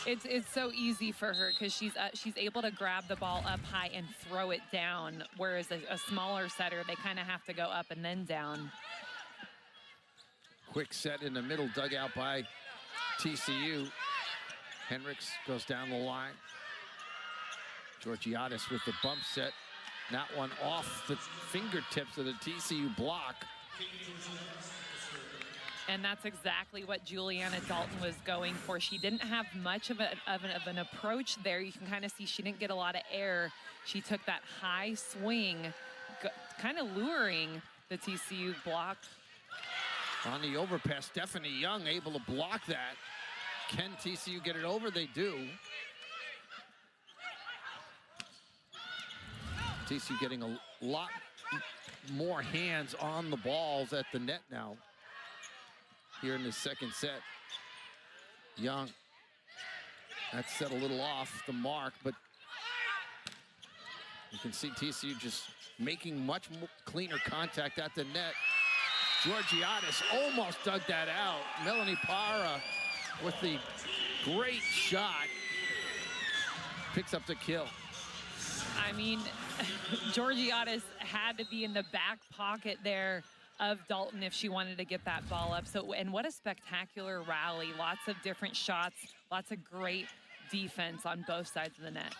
It's so easy for her because she's able to grab the ball up high and throw it down, whereas a smaller setter, they kind of have to go up and then down. Quick set in the middle, dug out by TCU. Henricks goes down the line. Georgiadis with the bump set. That one off the fingertips of the TCU block. And that's exactly what Juliana Dalton was going for. She didn't have much of an approach there. You can kind of see she didn't get a lot of air. She took that high swing, kind of luring the TCU block. On the overpass, Stephanie Young able to block that. Can TCU get it over? They do. TCU getting a lot more hands on the balls at the net now here in the second set. Young, that's set a little off the mark, but you can see TCU just making much more cleaner contact at the net. Georgiadis almost dug that out. Melanie Parra with the great shot. Picks up the kill. I mean, Georgiadis had to be in the back pocket there of Dalton if she wanted to get that ball up. So, and what a spectacular rally. Lots of different shots, lots of great defense on both sides of the net.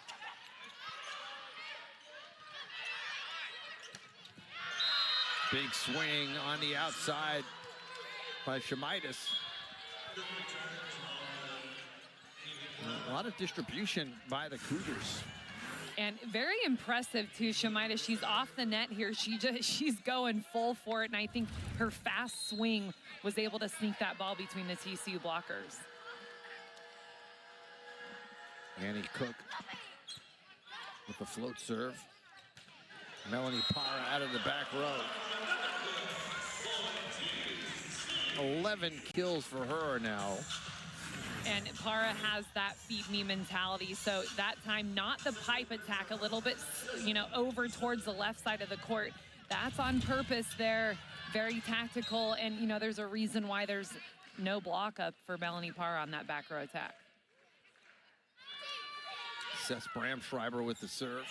Big swing on the outside by Shamitis. A lot of distribution by the Cougars. And very impressive too, Shamitis. She's off the net here. She's going full for it, and I think her fast swing was able to sneak that ball between the TCU blockers. Annie Cook with the float serve. Melanie Parra out of the back row. 11 kills for her now. And Parra has that feed me mentality. So that time, not the pipe attack, a little bit, over towards the left side of the court. That's on purpose there. Very tactical. And, there's a reason why there's no block up for Melanie Parra on that back row attack. Seth Bramschreiber with the serve.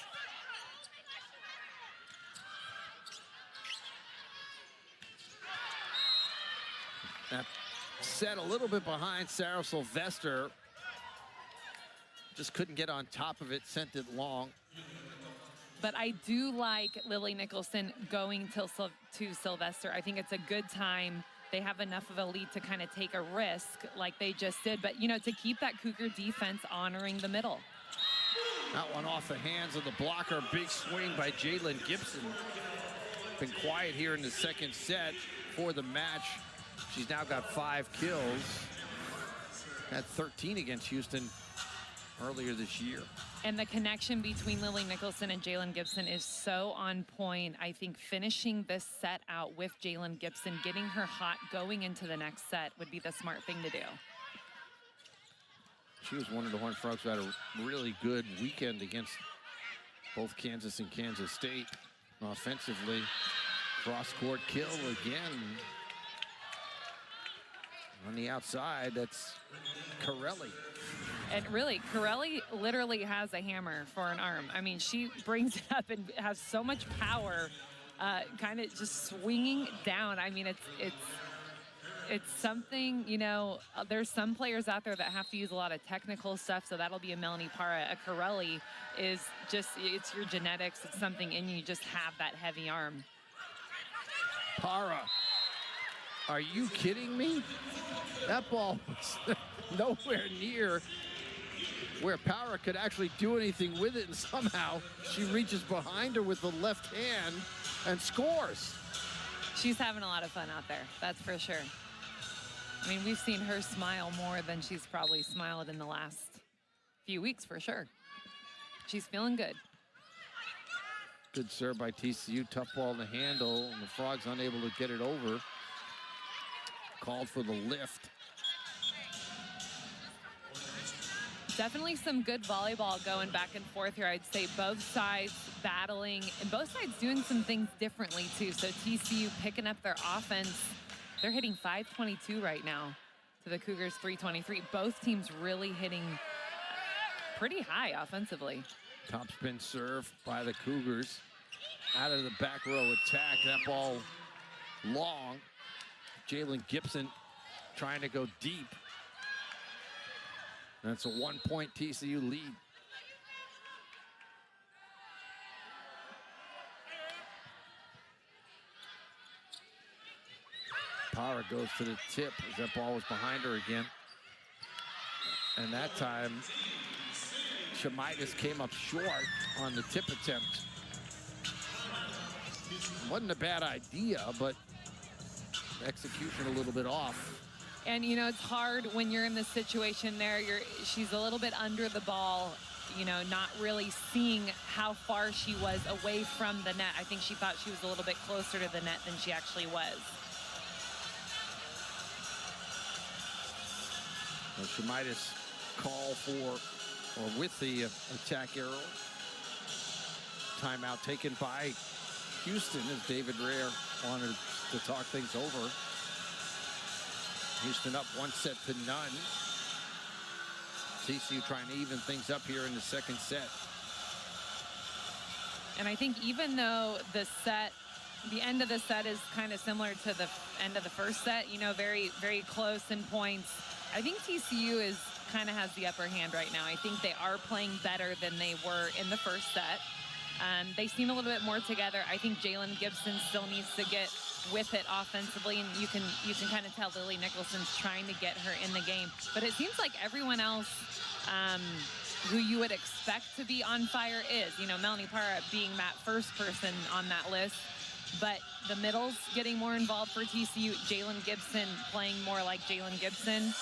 That set a little bit behind Sarah Sylvester. Just couldn't get on top of it, sent it long. But I do like Lily Nicholson going to Sylvester. I think it's a good time. They have enough of a lead to kind of take a risk like they just did. But, to keep that Cougar defense honoring the middle. That one off the hands of the blocker. Big swing by Jalen Gibson. Been quiet here in the second set for the match. She's now got 5 kills. Had 13 against Houston earlier this year. And the connection between Lily Nicholson and Jalen Gibson is so on point. I think finishing this set out with Jalen Gibson, getting her hot going into the next set would be the smart thing to do. She was one of the Horned Frogs who had a really good weekend against both Kansas and Kansas State. Offensively, cross-court kill again. On the outside, that's Corelli. And really, Corelli literally has a hammer for an arm. I mean, she brings it up and has so much power, kind of just swinging down. I mean, it's something, there's some players out there that have to use a lot of technical stuff, so that'll be a Melanie Parra. A Corelli is just, it's your genetics. It's something in you. You just have that heavy arm. Parra. Are you kidding me? That ball was nowhere near where Parra could actually do anything with it, and somehow she reaches behind her with the left hand and scores. She's having a lot of fun out there, that's for sure. I mean, we've seen her smile more than she's probably smiled in the last few weeks for sure. She's feeling good. Good serve by TCU, tough ball to handle, and the Frogs unable to get it over. Called for the lift. Definitely some good volleyball going back and forth here. I'd say both sides battling and both sides doing some things differently too. So TCU picking up their offense. They're hitting 522 right now to the Cougars 323. Both teams really hitting pretty high offensively. Topspin serve by the Cougars. Out of the back row attack. That ball long. Jalen Gibson trying to go deep. That's a 1-point TCU lead. Parra goes to the tip as that ball was behind her again. And that time, Shamitis came up short on the tip attempt. Wasn't a bad idea, but execution a little bit off. And, you know, it's hard when you're in this situation there. She's a little bit under the ball, you know, not really seeing how far she was away from the net. I think she thought she was a little bit closer to the net than she actually was. Well, Shamitis call for, or with the attack arrow. Timeout taken by Houston as David Rare wanted to talk things over. Houston up 1-0. TCU trying to even things up here in the second set. And I think even though the end of the set is kind of similar to the end of the first set, you know, very, very close in points, I think TCU kind of has the upper hand right now. I think they are playing better than they were in the first set. They seem a little bit more together. I think Jalen Gibson still needs to get with it offensively, and you can kind of tell Lily Nicholson's trying to get her in the game. But it seems like everyone else who you would expect to be on fire is. You know, Melanie Parra being that first person on that list. But the middle's getting more involved for TCU. Jalen Gibson playing more like Jalen Gibson.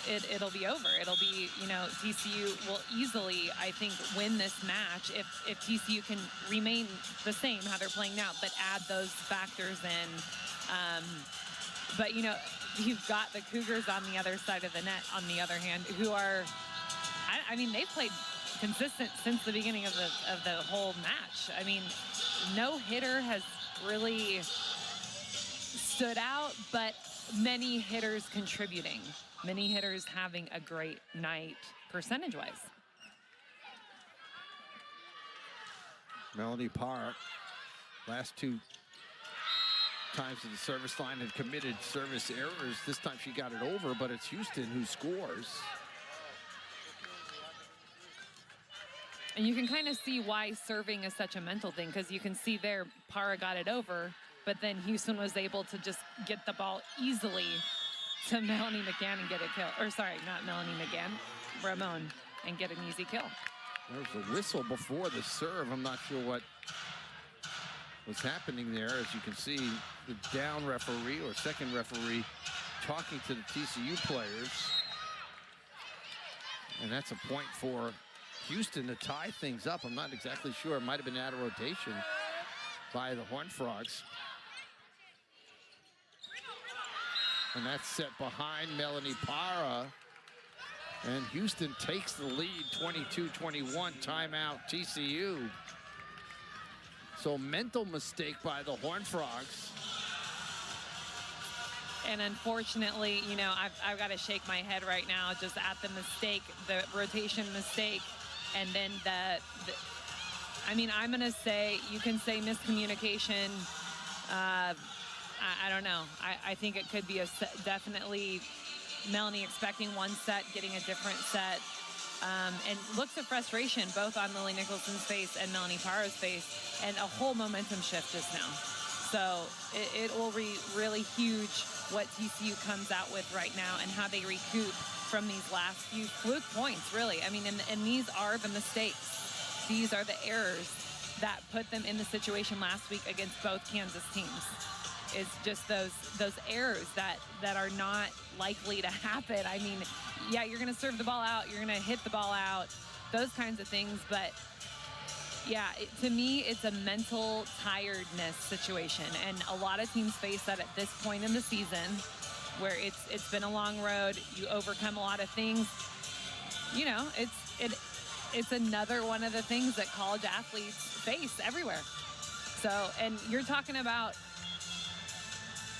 It'll be over. It'll be, you know, TCU will easily, I think, win this match if TCU can remain the same how they're playing now, but add those factors in. But, you know, you've got the Cougars on the other side of the net, on the other hand, who are, I mean, they've played consistent since the beginning of the whole match. I mean, no hitter has really stood out, but many hitters contributing. Many hitters having a great night percentage-wise. Melanie Parra, last two times at the service line had committed service errors. This time she got it over, but it's Houston who scores. And you can kind of see why serving is such a mental thing, because you can see there Parra got it over, but then Houston was able to just get the ball easily to Melanie McGann and get a kill. Or sorry, not Melanie McGann, Ramon, and get an easy kill. There's a whistle before the serve. I'm not sure what was happening there. As you can see, the down referee or second referee talking to the TCU players. And that's a point for Houston to tie things up. I'm not exactly sure. It might have been out of rotation by the Horned Frogs. And that's set behind Melanie Parra. And Houston takes the lead, 22-21, timeout TCU. So mental mistake by the Horned Frogs. And unfortunately, you know, I've got to shake my head right now just at the mistake, the rotation mistake. And then I mean, I'm going to say, you can say miscommunication. I don't know. I think it could be definitely Melanie expecting one set, getting a different set. And looks of frustration both on Lily Nicholson's face and Melanie Parra's face, and a whole momentum shift just now. So it will be really huge what TCU comes out with right now and how they recoup from these last few fluke points, really. I mean, and these are the mistakes. These are the errors that put them in the situation last week against both Kansas teams. It's just those errors that are not likely to happen. I mean, yeah, you're going to serve the ball out, you're going to hit the ball out, those kinds of things. But yeah, to me, it's a mental tiredness situation. And a lot of teams face that at this point in the season, where it's been a long road. You overcome a lot of things. You know, it's another one of the things that college athletes face everywhere. So, and you're talking about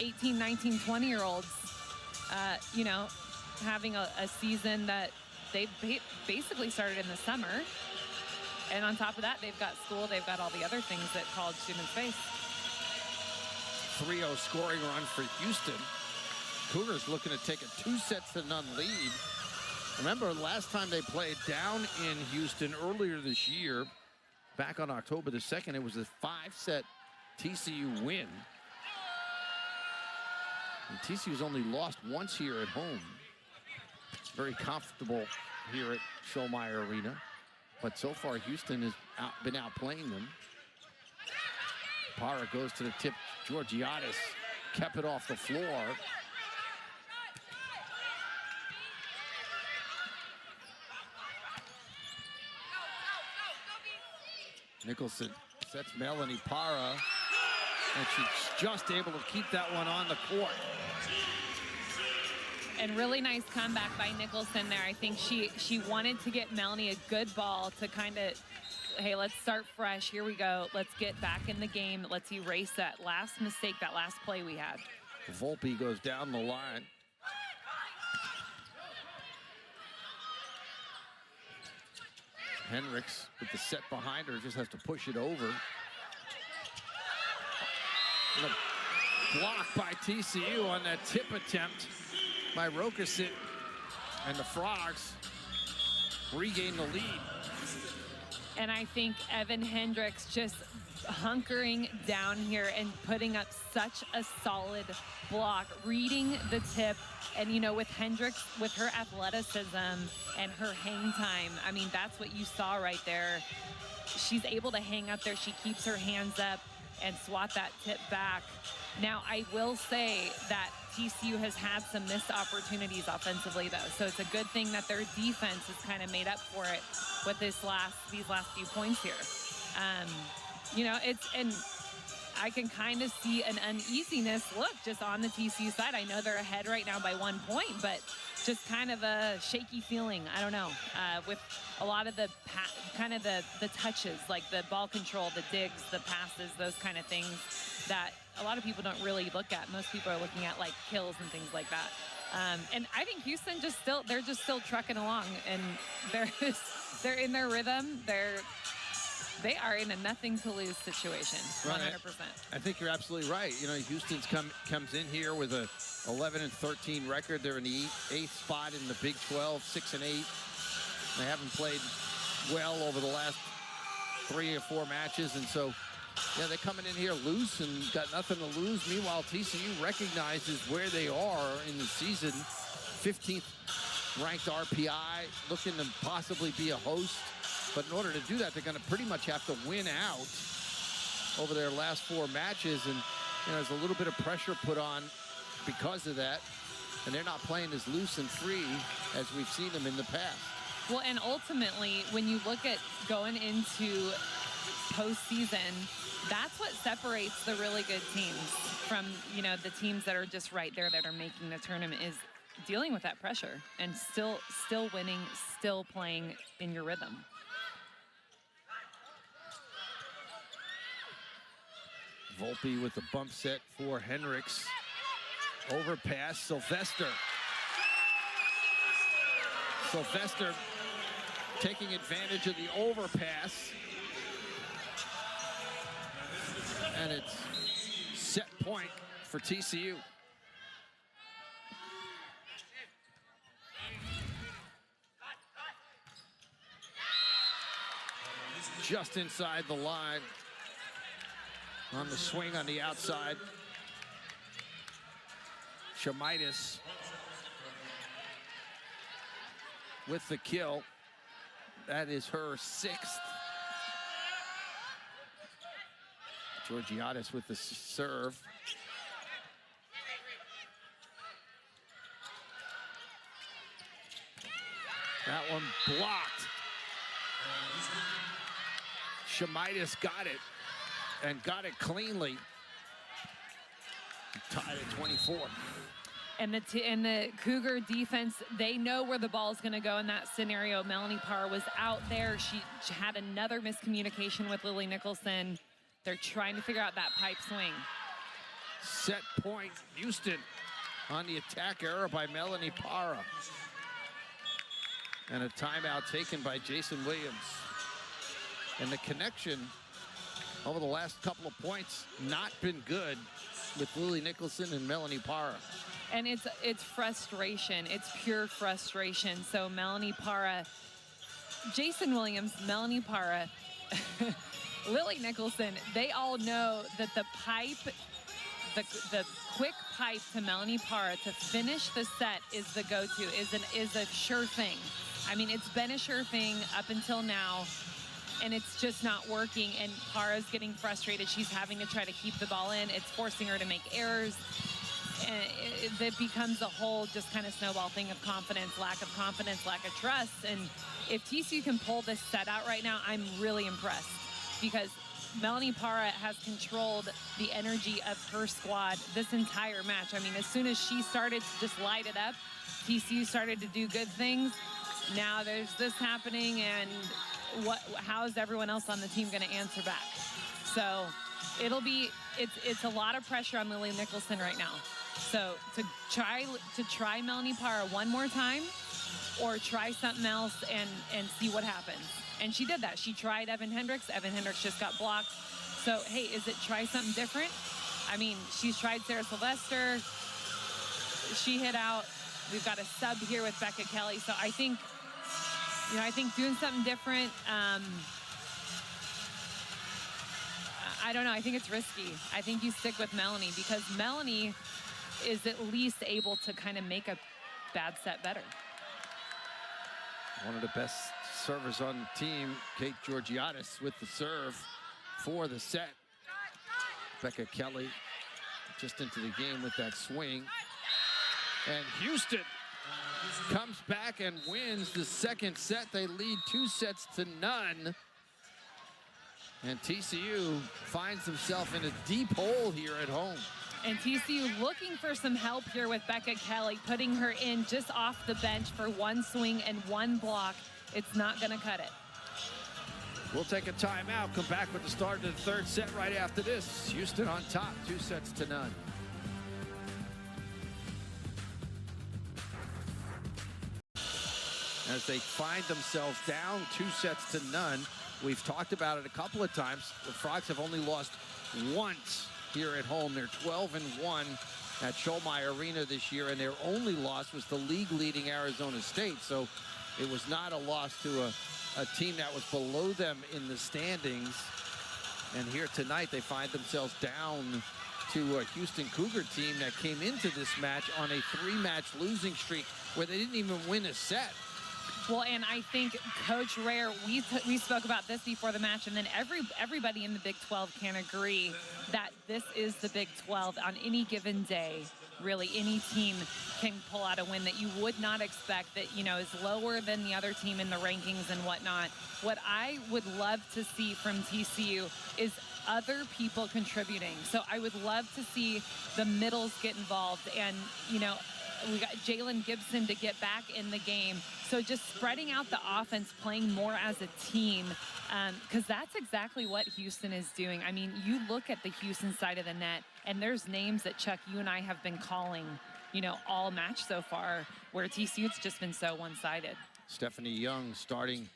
18, 19, 20-year-olds, you know, having a season that they basically started in the summer. And on top of that, they've got school, they've got all the other things that college students face. 3-0 scoring run for Houston. Cougars looking to take a 2-0 lead. Remember, last time they played down in Houston earlier this year, back on October the 2nd, it was a 5-set TCU win. And TCU's only lost once here at home. Very comfortable here at Schollmeyer Arena. But so far, Houston has been outplaying them. Parra goes to the tip. Georgiadis kept it off the floor. Nicholson sets Melanie Parra, and she's just able to keep that one on the court. And really nice comeback by Nicholson there. I think she wanted to get Melanie a good ball to kind of, hey, let's start fresh. Here we go. Let's get back in the game. Let's erase that last mistake, that last play we had. Volpe goes down the line. Hendricks with the set behind her, just has to push it over. And a block by TCU on that tip attempt by Rokasit, and the Frogs regain the lead. And I think Evan Hendricks just hunkering down here and putting up such a solid block, reading the tip. And, you know, with Hendricks, with her athleticism and her hang time, I mean, that's what you saw right there. She's able to hang up there. She keeps her hands up and swat that tip back. Now, I will say that TCU has had some missed opportunities offensively, though. So it's a good thing that their defense has kind of made up for it with these last few points here. You know, and I can kind of see an uneasiness look just on the TCU side. I know they're ahead right now by 1 point, but just kind of a shaky feeling. I don't know, with a lot of the kind of the touches, like the ball control, the digs, the passes, those kind of things that a lot of people don't really look at. Most people are looking at like kills and things like that. And I think Houston they're just still trucking along, and they're in their rhythm. They are in a nothing to lose situation, 100%. I think you're absolutely right. You know, Houston's comes in here with a 11-13 record. They're in the 8th spot in the Big 12, 6-8. They haven't played well over the last 3 or 4 matches, and so yeah, they're coming in here loose and got nothing to lose. Meanwhile, TCU recognizes where they are in the season. 15th ranked RPI, looking to possibly be a host. But in order to do that, they're going to pretty much have to win out over their last 4 matches. And you know, there's a little bit of pressure put on because of that. And they're not playing as loose and free as we've seen them in the past. Well, and ultimately, when you look at going into postseason, that's what separates the really good teams from, you know, the teams that are just right there that are making the tournament, is dealing with that pressure and still winning, still playing in your rhythm. Volpe with the bump set for Hendricks. Overpass, Sylvester. Sylvester taking advantage of the overpass. And it's set point for TCU. Just inside the line. On the swing on the outside. Shamaitis with the kill. That is her 6th. Georgiadis with the serve. That one blocked Shamitis got it, and got it cleanly. Tied at 24. And the Cougar defense, they know where the ball is going to go in that scenario. Melanie Parr was out there. She had another miscommunication with Lily Nicholson. They're trying to figure out that pipe swing. Set point, Houston on the attack error by Melanie Parra. And a timeout taken by Jason Williams. And the connection over the last couple of points not been good with Lily Nicholson and Melanie Parra. And it's frustration. It's pure frustration. So Melanie Parra, Jason Williams, Melanie Parra, Lily Nicholson, they all know that the pipe, the quick pipe to Melanie Parra to finish the set is the go-to, is a sure thing. I mean, it's been a sure thing up until now, and it's just not working, and Parra's getting frustrated. She's having to try to keep the ball in. It's forcing her to make errors. And it becomes a whole just kind of snowball thing of confidence, lack of trust. And if TCU can pull this set out right now, I'm really impressed, because Melanie Parra has controlled the energy of her squad this entire match. I mean, as soon as she started to just light it up, TCU started to do good things. Now there's this happening, and how is everyone else on the team going to answer back? So it's a lot of pressure on Lily Nicholson right now. So to try Melanie Parra one more time, or try something else and see what happens. And she did that. She tried Evan Hendricks. Evan Hendricks just got blocked. So, hey, is it try something different? I mean, she's tried Sarah Sylvester. She hit out. We've got a sub here with Becca Kelly. So I think, doing something different, I don't know. I think it's risky. I think you stick with Melanie, because Melanie is at least able to kind of make a bad set better. One of the best servers on the team, Kate Georgiadis, with the serve for the set. Becca Kelly just into the game with that swing. And Houston comes back and wins the second set. They lead 2-0. And TCU finds himself in a deep hole here at home. And TCU looking for some help here with Becca Kelly, putting her in just off the bench for one swing and one block. It's not going to cut it. We'll take a timeout, come back with the start of the third set right after this. Houston on top, 2-0. As they find themselves down 2-0, we've talked about it a couple of times. The Frogs have only lost once here at home. They're 12-1 at Schollmeyer Arena this year, and their only loss was the league-leading Arizona State. So it was not a loss to a team that was below them in the standings. And here tonight, they find themselves down to a Houston Cougar team that came into this match on a 3-match losing streak where they didn't even win a set. Well, and I think Coach Rare, we spoke about this before the match, and then everybody in the Big 12 can agree that this is the Big 12. On any given day, really, any team can pull out a win that you would not expect, that, is lower than the other team in the rankings and whatnot. What I would love to see from TCU is other people contributing. So I would love to see the middles get involved, and, we got Jalen Gibson to get back in the game. So just spreading out the offense, playing more as a team, because that's exactly what Houston is doing. I mean, you look at the Houston side of the net, and there's names that, Chuck, you and I have been calling, all match so far, where TCU's just been so one-sided. Stephanie Young starting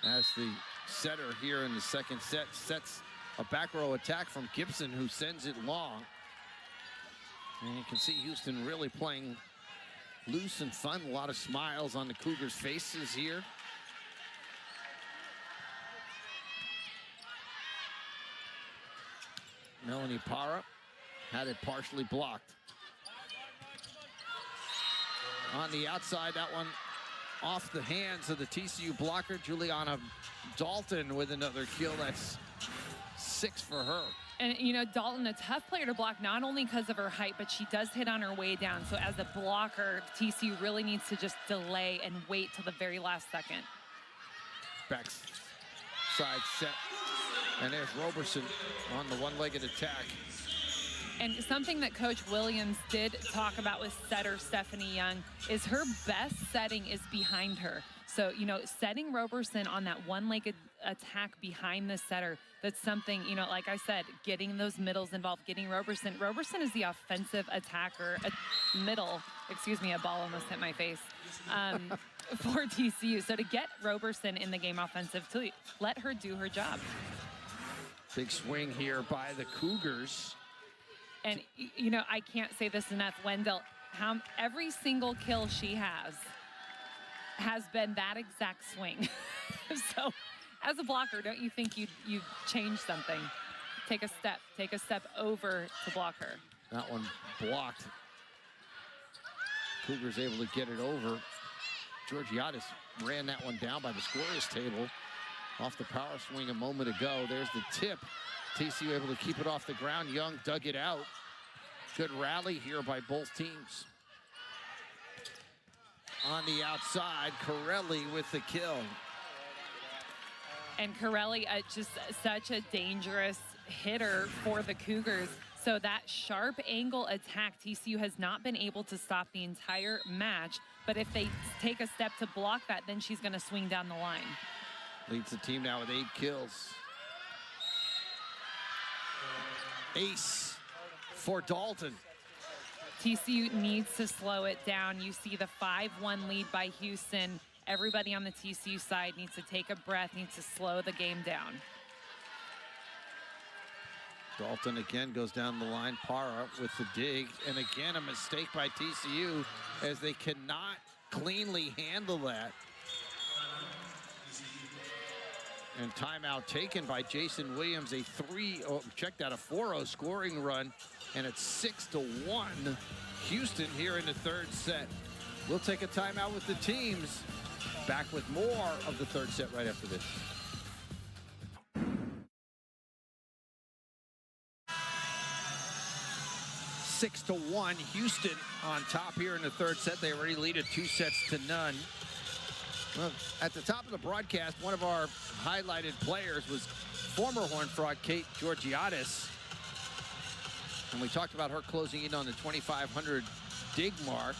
as the setter here in the second set, sets a back row attack from Gibson, who sends it long. And you can see Houston really playing loose and fun. A lot of smiles on the Cougars' faces here. Melanie Parra had it partially blocked. On the outside, that one off the hands of the TCU blocker, Juliana Dalton, with another kill. That's 6 for her. And, Dalton, a tough player to block, not only because of her height, but she does hit on her way down. So as a blocker, TCU really needs to just delay and wait till the very last second. Back side set And there's Roberson on the one-legged attack. And something that Coach Williams did talk about with setter Stephanie Young is her best setting is behind her. So, you know, setting Roberson on that one-legged attack behind the setter, that's something, you know, like I said, getting those middles involved, getting Roberson. Roberson is the offensive attacker, excuse me, a ball almost hit my face, for TCU. So to get Roberson in the game offensive, to let her do her job. Big swing here by the Cougars. And, you know, I can't say this enough, Wendell, every single kill she has been that exact swing. So as a blocker, don't you think you'd change something? Take a step over to block her. That one blocked. Cougars able to get it over. Georgiadis ran that one down by the scorer's table off the power swing a moment ago. There's the tip. TCU able to keep it off the ground. Young dug it out. Good rally here by both teams. On the outside, Corelli with the kill. And Corelli, just such a dangerous hitter for the Cougars. So that sharp angle attack, TCU has not been able to stop the entire match. But if they take a step to block that, then she's going to swing down the line. Leads the team now with 8 kills. Ace for Dalton. TCU needs to slow it down. You see the 5-1 lead by Houston. Everybody on the TCU side needs to take a breath, needs to slow the game down. Dalton again goes down the line. Para with the dig. And again, a mistake by TCU as they cannot cleanly handle that. And timeout taken by Jason Williams. A 4-0 scoring run. And it's 6-1 Houston here in the third set. We'll take a timeout with the teams. Back with more of the third set right after this. Six to 1, Houston on top here in the third set. They already lead it 2-0. Well, at the top of the broadcast, one of our highlighted players was former Horned Frog Kate Georgiadis. And we talked about her closing in on the 2,500 dig mark.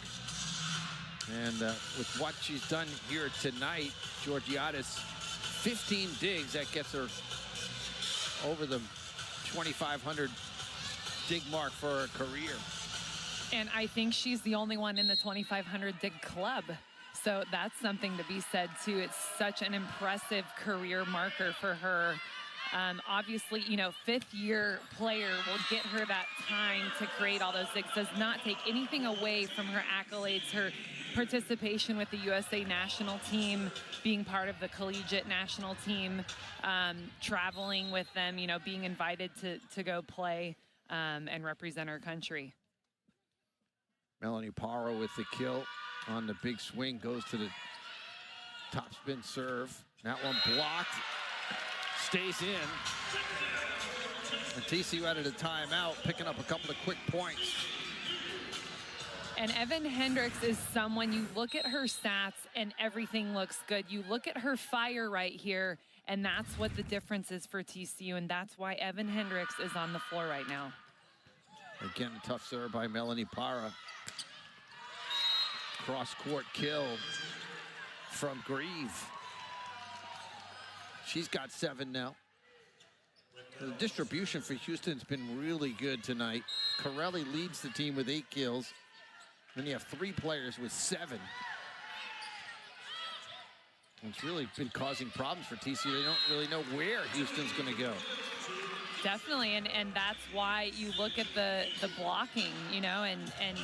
And with what she's done here tonight, Georgiadis, 15 digs, that gets her over the 2,500 dig mark for her career. And I think she's the only one in the 2,500 dig club. So that's something to be said too. It's such an impressive career marker for her. Obviously, you know, fifth-year player will get her that time to create all those digs. Does not take anything away from her accolades, her participation with the USA national team, being part of the collegiate national team, traveling with them, you know, being invited to go play and represent our country. Melanie Parra with the kill on the big swing, goes to the topspin serve. That one blocked. Stays in. And TCU out of the timeout, picking up a couple of quick points. And Evan Hendricks is someone, you look at her stats and everything looks good. You look at her fire right here, and that's what the difference is for TCU, and that's why Evan Hendricks is on the floor right now. Again, a tough serve by Melanie Parra. Cross-court kill from Grieve. She's got 7 now. The distribution for Houston's been really good tonight. Corelli leads the team with 8 kills. Then you have 3 players with 7. It's really been causing problems for TCU. They don't really know where Houston's going to go. Definitely, and that's why you look at the blocking, you know, and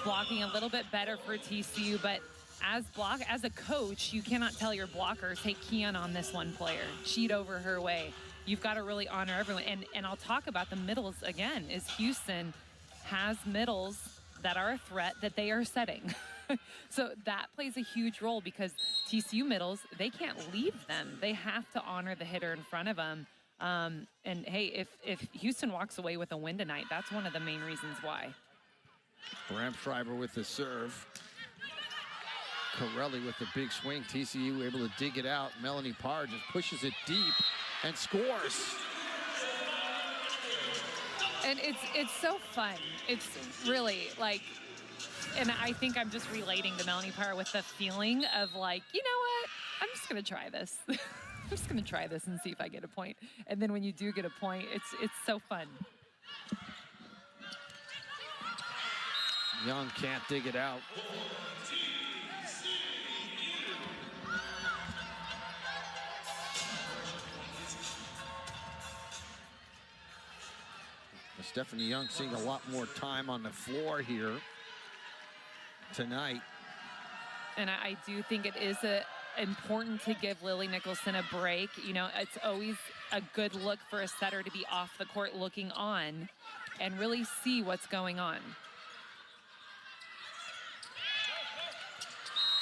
blocking a little bit better for TCU, but as a coach, you cannot tell your blockers, hey, key on this one player, cheat over her way. You've got to really honor everyone. And I'll talk about the middles again, is Houston has middles that are a threat that they are setting. So that plays a huge role because TCU middles, they can't leave them. They have to honor the hitter in front of them. And hey, if Houston walks away with a win tonight, that's one of the main reasons why. Bramschreiber with the serve. Corelli with the big swing. TCU able to dig it out. Melanie Parr just pushes it deep. and scores. And it's so fun. It's really like, and I think I'm just relating to Melanie Parra with the feeling of like, you know what? I'm just gonna try this. I'm just gonna try this and see if I get a point. And then when you do get a point, it's so fun. Young can't dig it out. Stephanie Young seeing a lot more time on the floor here tonight. And I do think it is important to give Lily Nicholson a break. You know, it's always a good look for a setter to be off the court looking on and really see what's going on.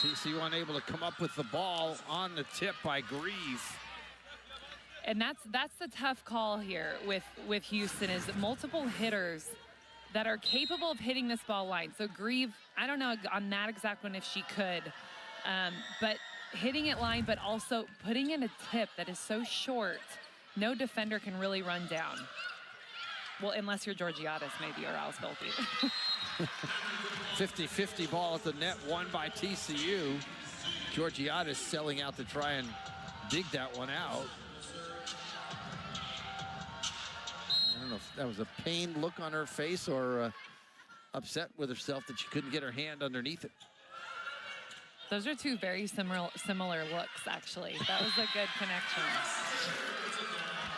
TCU unable to come up with the ball on the tip by Grieve. And that's the tough call here with Houston, is multiple hitters that are capable of hitting this ball line. So Grieve, I don't know on that exact one if she could, but hitting it line, but also putting in a tip that is so short, no defender can really run down. Well, unless you're Georgiadis maybe, or Alice Velpe. 50-50 ball at the net, won by TCU. Georgiadis selling out to try and dig that one out. I don't know if that was a pained look on her face or upset with herself that she couldn't get her hand underneath it. Those are two very similar looks, actually. That was a good connection.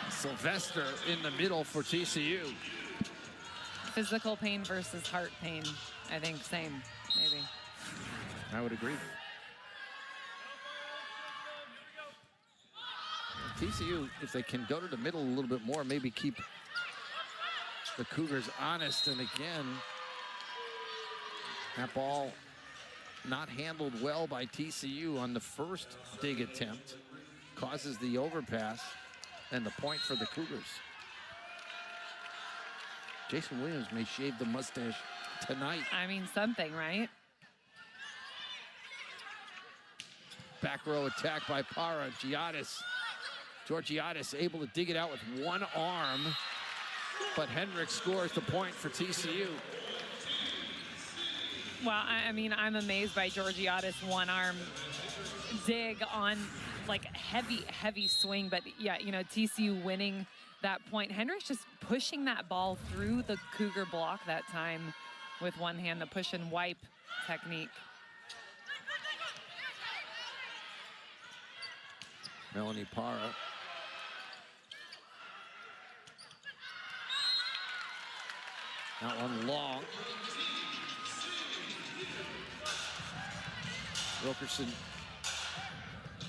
Sylvester in the middle for TCU. Physical pain versus heart pain, I think, same, maybe. I would agree. TCU, if they can go to the middle a little bit more, maybe keep the Cougars honest. And again, that ball not handled well by TCU on the first dig attempt, causes the overpass and the point for the Cougars. Jason Williams may shave the mustache tonight. I mean, something, right? Back row attack by Parra. Georgiadis able to dig it out with one arm, but Hendricks scores the point for TCU. Well, I mean, I'm amazed by Georgiadis' one-arm dig on, like, heavy swing. But, yeah, you know, TCU winning that point. Hendricks just pushing that ball through the Cougar block that time with one hand, the push and wipe technique. Melanie Parra. That one long. Wilkerson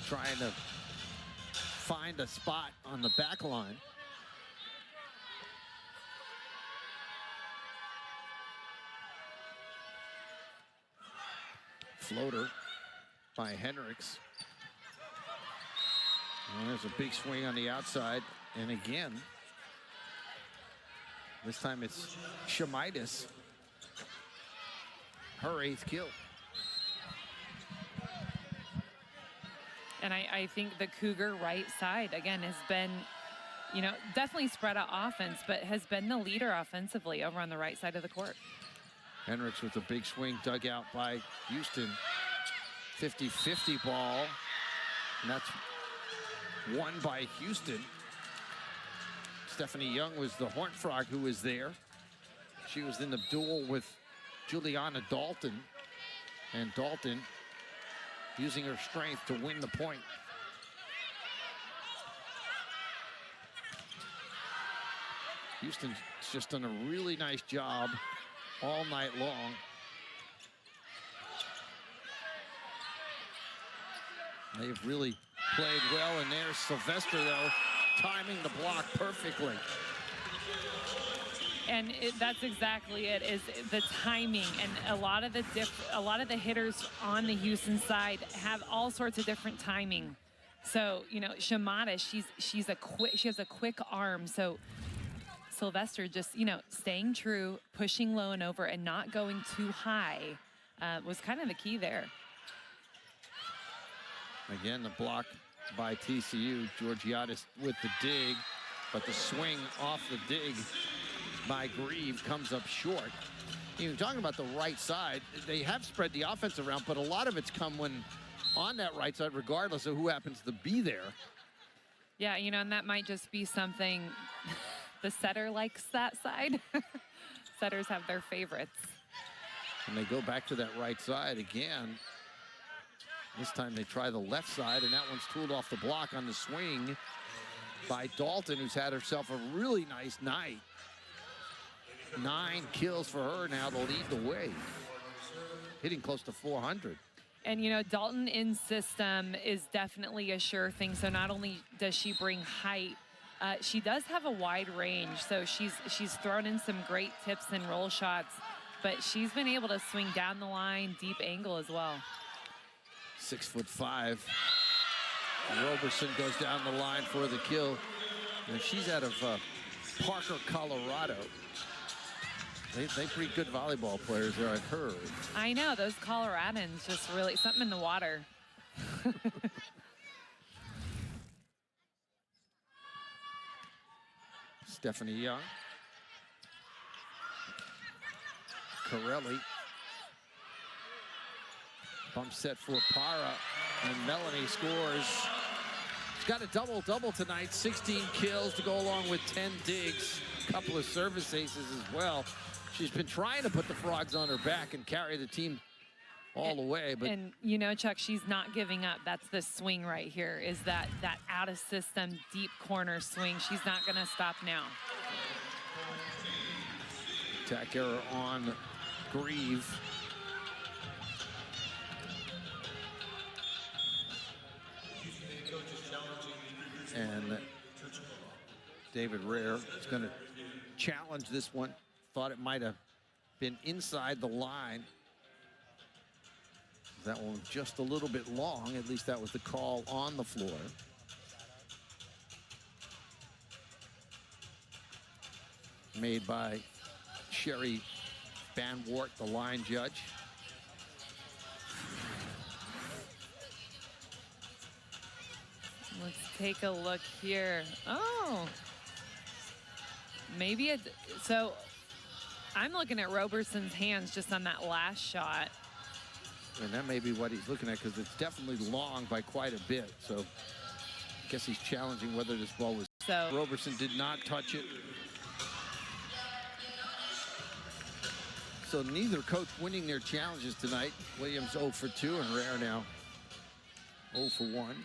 trying to find a spot on the back line. Floater by Hendricks. And there's a big swing on the outside. And again, this time it's Shamitis. Her 8th kill. And I think the Cougar right side, again, has been, you know, definitely spread out offense, but has been the leader offensively over on the right side of the court. Hendricks with a big swing dug out by Houston. 50-50 ball. And that's won by Houston. Stephanie Young was the Horned Frog who was there. She was in the duel with Juliana Dalton. And Dalton using her strength to win the point. Houston's just done a really nice job all night long. They've really played well, and there's Sylvester, though, timing the block perfectly. And that's exactly it, is the timing. And a lot of the hitters on the Houston side have all sorts of different timing. So, you know, Shamata, she has a quick arm. So Sylvester just, you know, staying true, pushing low and over, and not going too high was kind of the key there. Again, the block by TCU. Georgiadis with the dig, but the swing off the dig by Grieve comes up short. You're talking about the right side. They have spread the offense around, but a lot of it's come when on that right side, regardless of who happens to be there. Yeah, you know, and that might just be something the setter likes that side. Setters have their favorites. And they go back to that right side again. This time they try the left side, and that one's tooled off the block on the swing by Dalton, who's had herself a really nice night. 9 kills for her now to lead the way. Hitting close to 400. And, you know, Dalton in system is definitely a sure thing. So not only does she bring height, she does have a wide range. So she's thrown in some great tips and roll shots, but she's been able to swing down the line, deep angle as well. 6'5". Roberson goes down the line for the kill. And she's out of Parker, Colorado. They pretty good volleyball players there, I've heard. I know, those Coloradans, just really something in the water. Stephanie Young. Corelli. Bump set for Para, and Melanie scores. She's got a double-double tonight, 16 kills to go along with 10 digs, a couple of service aces as well. She's been trying to put the Frogs on her back and carry the team all the way. But and you know, Chuck, she's not giving up. That's the swing right here, is that out of system, deep corner swing. She's not gonna stop now. Attack error on Grieve. And David Rare is gonna challenge this one. Thought it might have been inside the line. That one was just a little bit long. At least that was the call on the floor. Made by Sherry Van Wart, the line judge. Let's take a look here. Oh, maybe it. So I'm looking at Roberson's hands just on that last shot. And that may be what he's looking at, because it's definitely long by quite a bit. So I guess he's challenging whether this ball was. So Roberson did not touch it. So neither coach winning their challenges tonight. Williams 0 for 2 and Rare now 0 for 1.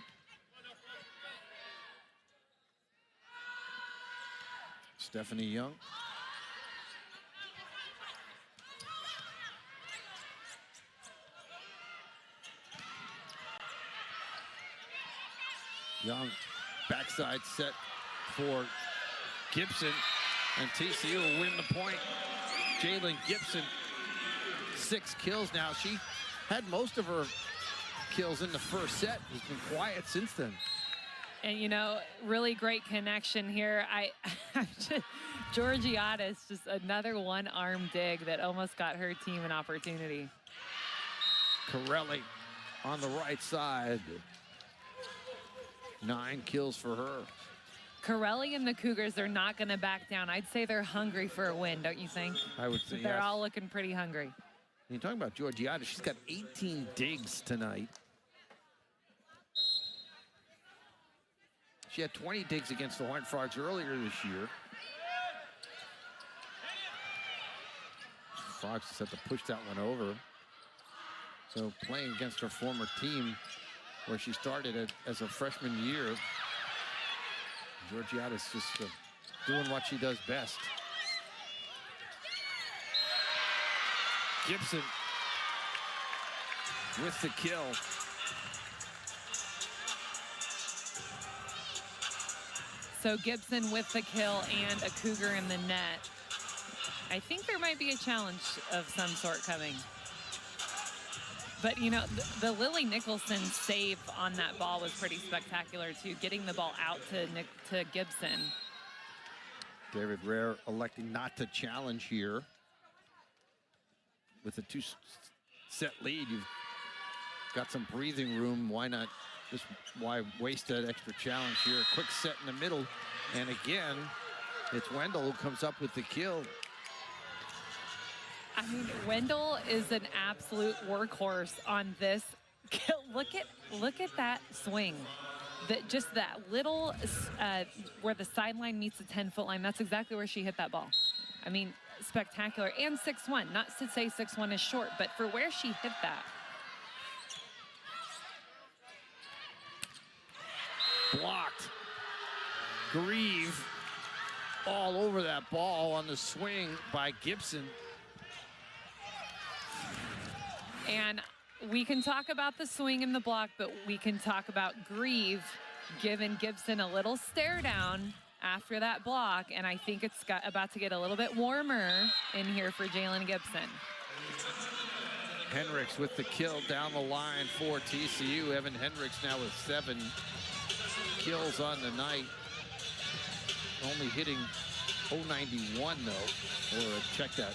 Stephanie Young. Young backside set for Gibson, and TCU will win the point. Jalen Gibson, 6 kills now. She had most of her kills in the first set. Has been quiet since then. And, you know, really great connection here. Georgiadis, just another one-arm dig that almost got her team an opportunity. Corelli on the right side. 9 kills for her. Corelli and the Cougars, they're not going to back down. I'd say they're hungry for a win, don't you think? I would say they're yes. all looking pretty hungry. You're talking about Georgiadis. She's got 18 digs tonight. She had 20 digs against the Horned Frogs earlier this year. Frogs just had to push that one over. So playing against her former team, where she started as a freshman year, Georgiadis just doing what she does best. Gibson with the kill. So Gibson with the kill and a Cougar in the net. I think there might be a challenge of some sort coming. But, you know, the Lily Nicholson save on that ball was pretty spectacular, too, getting the ball out to Gibson. David Rare electing not to challenge here. With a 2-set lead, you've got some breathing room. Why not Just why waste that extra challenge here? A quick set in the middle. And again, it's Wendell who comes up with the kill. I mean, Wendell is an absolute workhorse on this kill. Look at that swing. Just that little, where the sideline meets the 10-foot line, that's exactly where she hit that ball. I mean, spectacular. And 6'1", not to say 6'1" is short, but for where she hit that. Blocked. Grieve all over that ball on the swing by Gibson. And we can talk about the swing and the block, but we can talk about Grieve giving Gibson a little stare down after that block, and I think it's about to get a little bit warmer in here for Jalen Gibson. Hendricks with the kill down the line for TCU. Evan Hendricks now with 7 kills on the night. Only hitting 091 though, or check that,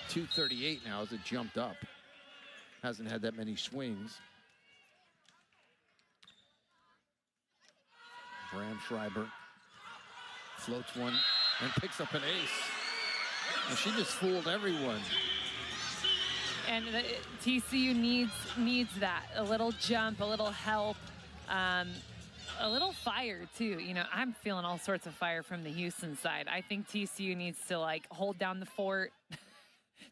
238 now as it jumped up. Hasn't had that many swings. Bramschreiber floats one and picks up an ace. And she just fooled everyone. And the TCU needs that, a little jump, a little help, a little fire too. You know, I'm feeling all sorts of fire from the Houston side. I think TCU needs to like hold down the fort,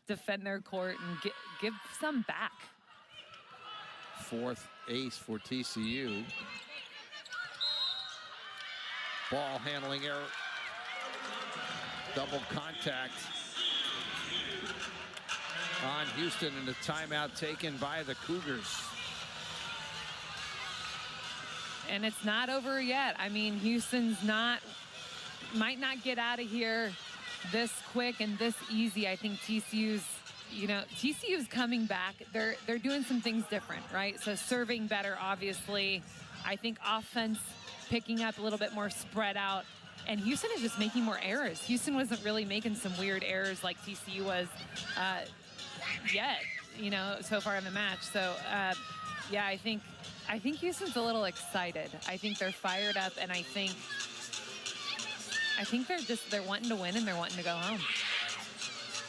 defend their court, and give some back. 4th ace for TCU. Ball handling error. Double contact on Houston, and a timeout taken by the Cougars. And it's not over yet. I mean, Houston's might not get out of here this quick and this easy. I think TCU's coming back. They're doing some things different, right? So serving better, obviously. I think offense picking up a little bit more spread out. And Houston is just making more errors. Houston wasn't really making some weird errors like TCU was yet, you know, so far in the match. So, yeah, I think Houston's a little excited. I think they're fired up, and I think they're wanting to win and they're wanting to go home.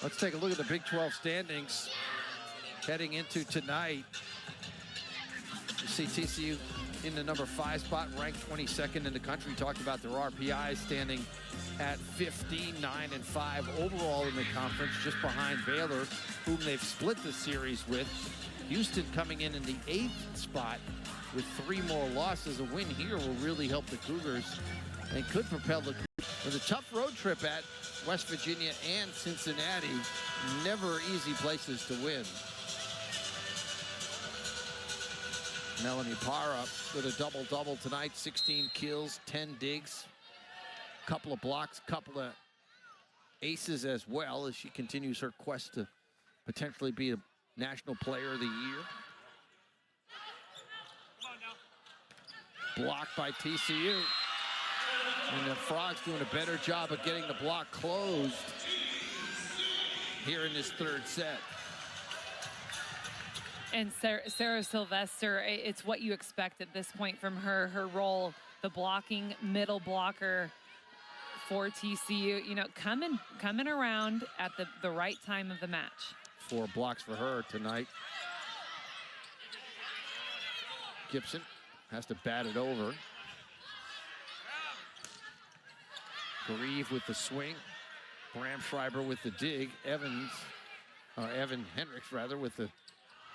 Let's take a look at the Big 12 standings heading into tonight. You see TCU in the number 5 spot, ranked 22nd in the country. We talked about their RPI standing at 15, 9-5 overall in the conference, just behind Baylor, whom they've split the series with. Houston coming in the 8th spot with 3 more losses. A win here will really help the Cougars and could propel the Cougars with a tough road trip at West Virginia and Cincinnati. Never easy places to win. Melanie Parra with a double-double tonight, 16 kills, 10 digs, couple of blocks, couple of aces as well as she continues her quest to potentially be a National Player of the Year. Blocked by TCU. And the Frogs doing a better job of getting the block closed here in this 3rd set. And Sarah Sylvester, it's what you expect at this point from her. Her role, the blocking middle blocker for TCU, you know, coming around at the right time of the match. 4 blocks for her tonight. Gibson has to bat it over. Grieve with the swing. Bramschreiber with the dig. Evan Hendricks, rather, with the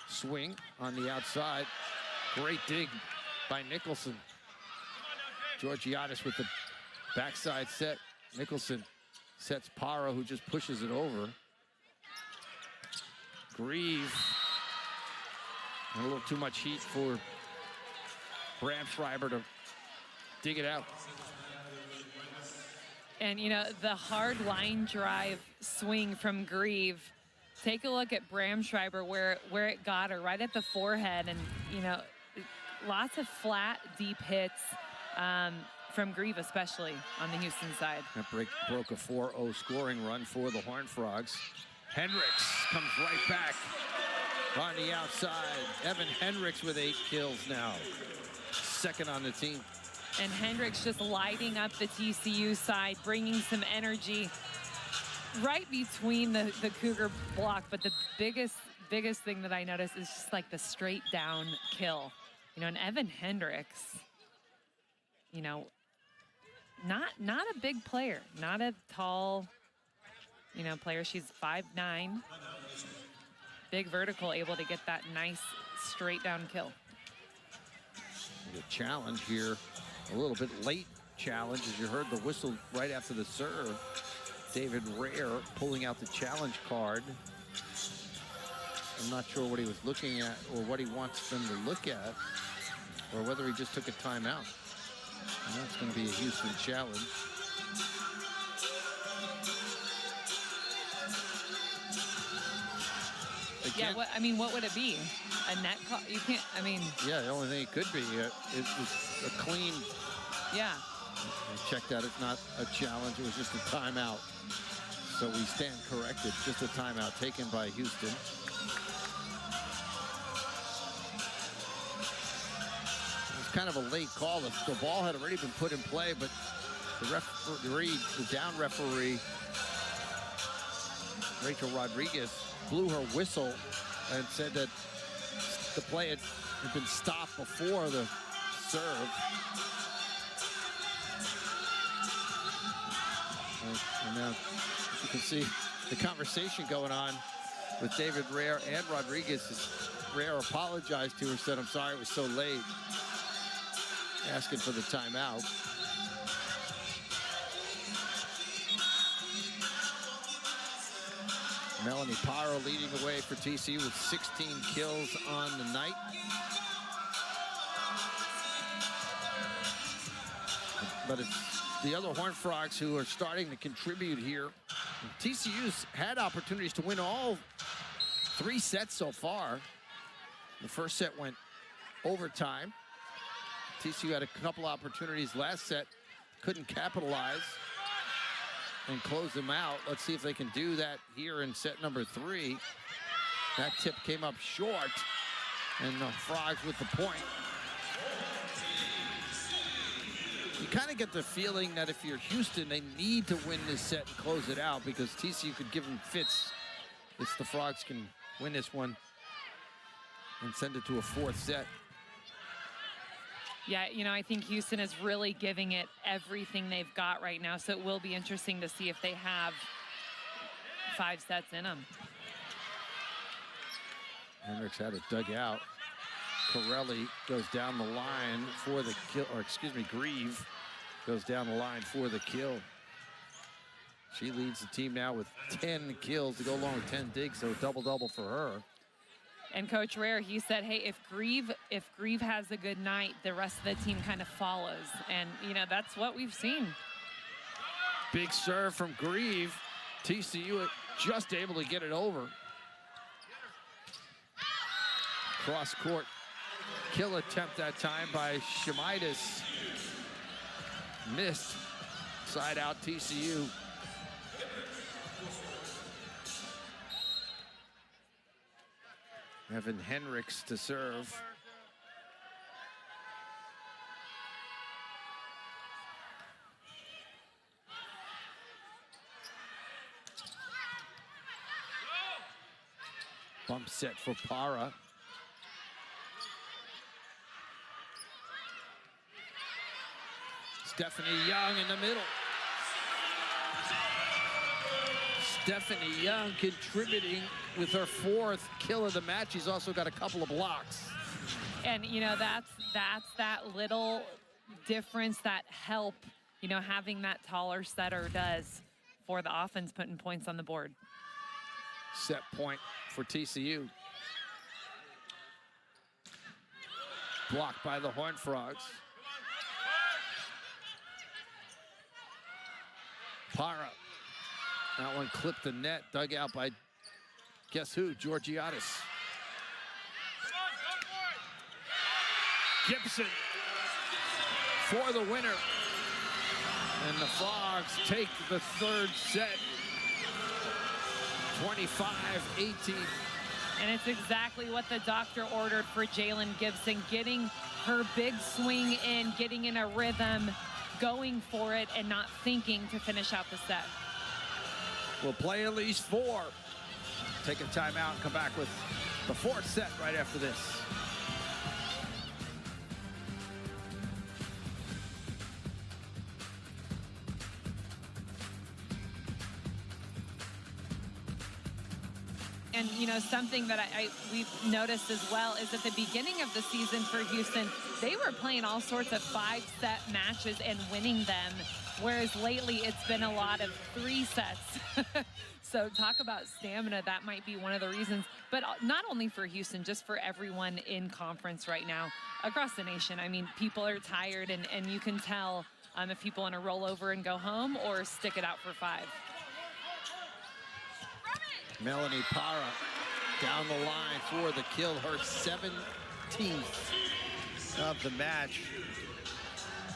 swing on the outside. Great dig by Nicholson. Georgiadis with the backside set. Nicholson sets Parra, who just pushes it over. Grieve. A little too much heat for Bramschreiber to dig it out. And, you know, the hard line drive swing from Grieve. Take a look at Bramschreiber, where it got her, right at the forehead. And, you know, lots of flat, deep hits from Grieve, especially on the Houston side. That broke a 4-0 scoring run for the Horned Frogs. Hendricks comes right back on the outside. Evan Hendricks with 8 kills now. second on the team. And Hendricks just lighting up the TCU side, bringing some energy right between the Cougar block. But the biggest thing that I noticed is just like the straight down kill. You know, and Evan Hendricks, you know, not a big player, not a tall, you know, player. She's 5'9", big vertical, able to get that nice straight down kill. The challenge here, a little bit late challenge, as you heard the whistle right after the serve. David Rare pulling out the challenge card. I'm not sure what he was looking at or what he wants them to look at, or whether he just took a timeout. And that's going to be a Houston challenge. Again, yeah, what would it be? A net call? You can't, Yeah, the only thing it could be is a clean. Yeah. I checked that it's not a challenge, it was just a timeout. So we stand corrected, just a timeout taken by Houston. It was kind of a late call. The ball had already been put in play, but the referee, the down referee, Rachel Rodriguez, blew her whistle and said that the play had been stopped before the serve. And now you can see the conversation going on with David Rare and Rodriguez. Rare apologized to her, said, "I'm sorry it was so late," asking for the timeout. Melanie Parra leading the way for TCU with 16 kills on the night. But it's the other Horned Frogs who are starting to contribute here. TCU's had opportunities to win all 3 sets so far. The first set went overtime. TCU had a couple opportunities last set, couldn't capitalize and close them out. Let's see if they can do that here in set number 3. That tip came up short, and the Frogs with the point. You kind of get the feeling that if you're Houston, they need to win this set and close it out, because TCU could give them fits if the Frogs can win this one and send it to a 4th set. Yeah, you know, I think Houston is really giving it everything they've got right now, so it will be interesting to see if they have 5 sets in them. Hendricks had it dug out. Corelli goes down the line for the kill, or excuse me, Grieve goes down the line for the kill. She leads the team now with 10 kills to go along with 10 digs, so double-double for her. And Coach Rare, he said, hey, if Grieve has a good night, the rest of the team kind of follows. And, you know, that's what we've seen. Big serve from Grieve. TCU just able to get it over. Cross court kill attempt that time by Shemaitis. Missed. Side out TCU. Evan Hendricks to serve. Bump set for Parra. Stephanie Young in the middle. Stephanie Young contributing with her 4th kill of the match. She's also got a couple of blocks. And, you know, that's that little difference, that help, you know, having that taller setter does for the offense, putting points on the board. Set point for TCU. Blocked by the Horned Frogs. Parra. That one clipped the net, dug out by, guess who? Georgiadis. Gibson for the winner. And the Frogs take the 3rd set, 25-18. And it's exactly what the doctor ordered for Jalen Gibson, getting her big swing in, getting in a rhythm, going for it, and not thinking to finish out the set. We'll play at least 4. Take a timeout and come back with the 4th set right after this. And, you know, something that we've noticed as well is at the beginning of the season for Houston, they were playing all sorts of 5-set matches and winning them, whereas lately it's been a lot of 3 sets. So talk about stamina, that might be one of the reasons. But not only for Houston, just for everyone in conference right now, across the nation. I mean, people are tired, and you can tell if people want to roll over and go home or stick it out for 5. Melanie Parra down the line for the kill, her 17th of the match.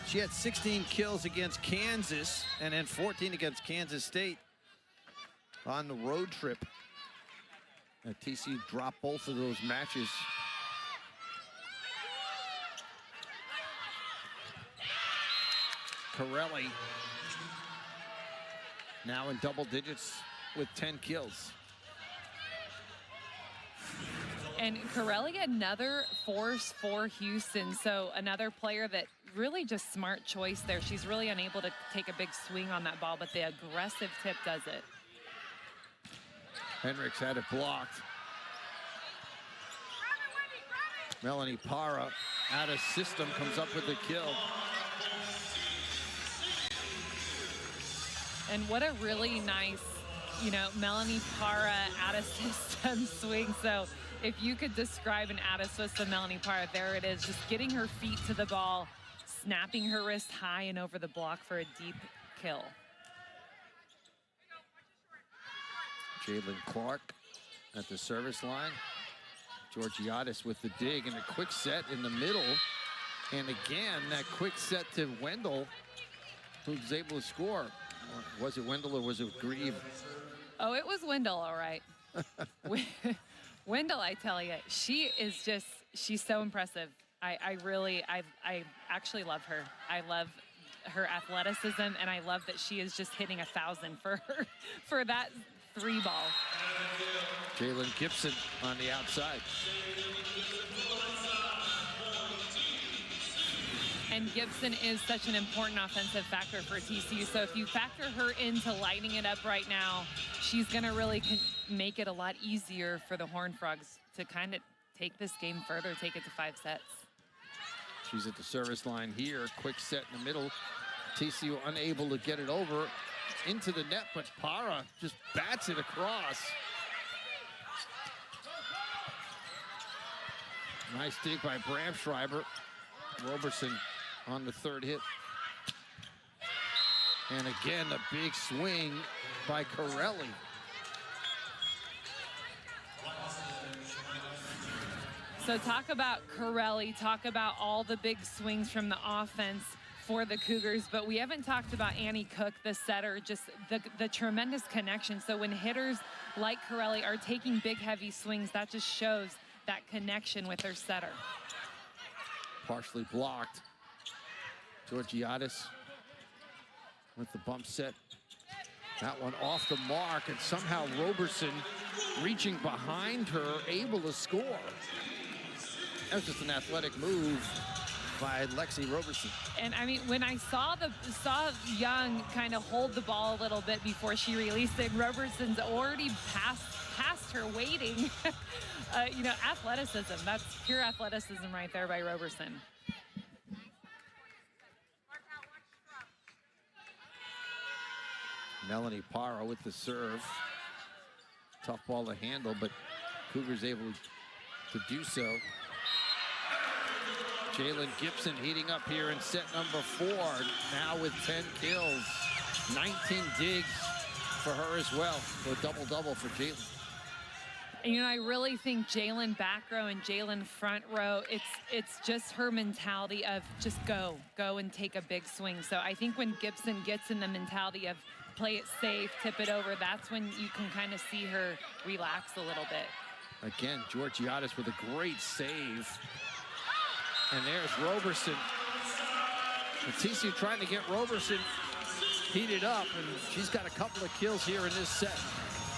She had 16 kills against Kansas and then 14 against Kansas State on the road trip. TCU dropped both of those matches. Corelli now in double digits with 10 kills. And Corelli, another force for Houston. So another player that really just smart choice there. She's really unable to take a big swing on that ball, but the aggressive tip does it. Hendricks had it blocked. Melanie Parra out of system comes up with the kill. And what a really nice, you know, Melanie Parra out of system swing. So if you could describe an out of system Melanie Parra, there it is, just getting her feet to the ball, snapping her wrist high and over the block for a deep kill. Jalen Clark at the service line. Georgiadis with the dig and a quick set in the middle. And again, that quick set to Wendell, who's able to score. Was it Wendell or was it Grieve? Oh, it was Wendell, all right. Wendell, I tell you, she is just, she's so impressive. I actually love her. I love her athleticism, and I love that she is just hitting 1,000 for that 3 ball. Jalen Gibson on the outside. And Gibson is such an important offensive factor for TCU. So if you factor her into lighting it up right now, she's going to really make it a lot easier for the Horned Frogs to kind of take this game further, take it to 5 sets. She's at the service line here. Quick set in the middle. TCU unable to get it over into the net, but Parra just bats it across. Nice dig by Bramschreiber. Roberson on the 3rd hit. And again, a big swing by Corelli. So talk about Corelli, talk about all the big swings from the offense for the Cougars, but we haven't talked about Annie Cook, the setter, just the tremendous connection. So when hitters like Corelli are taking big, heavy swings, that just shows that connection with their setter. Partially blocked. Georgiadis with the bump set. That one off the mark, and somehow Roberson reaching behind her, able to score. That was just an athletic move by Lexi Roberson. And I mean, when I saw Young kind of hold the ball a little bit before she released it, Roberson's already past her waiting. You know, athleticism, that's pure athleticism right there by Roberson. Melanie Parra with the serve. Tough ball to handle, but Cougars able to do so. Jalen Gibson heating up here in set number 4, now with 10 kills. 19 digs for her as well. So a double-double for Jalen. And, you know, I really think Jalen back row and Jalen front row, it's just her mentality of just go and take a big swing. So I think when Gibson gets in the mentality of play it safe, tip it over, that's when you can kind of see her relax a little bit. Again, Georgiadis with a great save. And there's Roberson. And TCU trying to get Roberson heated up, and she's got a couple of kills here in this set.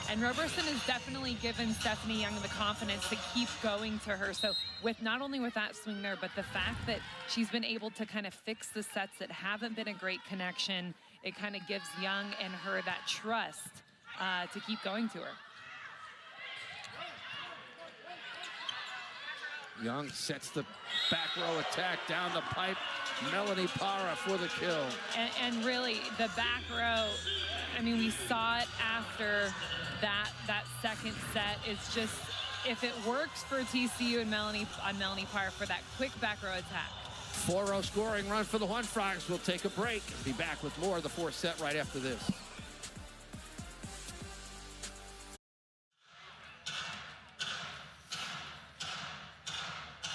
And Roberson has definitely given Stephanie Young the confidence to keep going to her. So with not only with that swing there, but the fact that she's been able to kind of fix the sets that haven't been a great connection, it kind of gives Young and her that trust to keep going to her. Young sets the back row attack down the pipe. Melanie Parra for the kill. And really, the back row, I mean, we saw it after that second set. It's just, if it works for TCU and Melanie Parra for that quick back row attack. 4-0 scoring run for the Horned Frogs. We'll take a break. Be back with more of the fourth set right after this.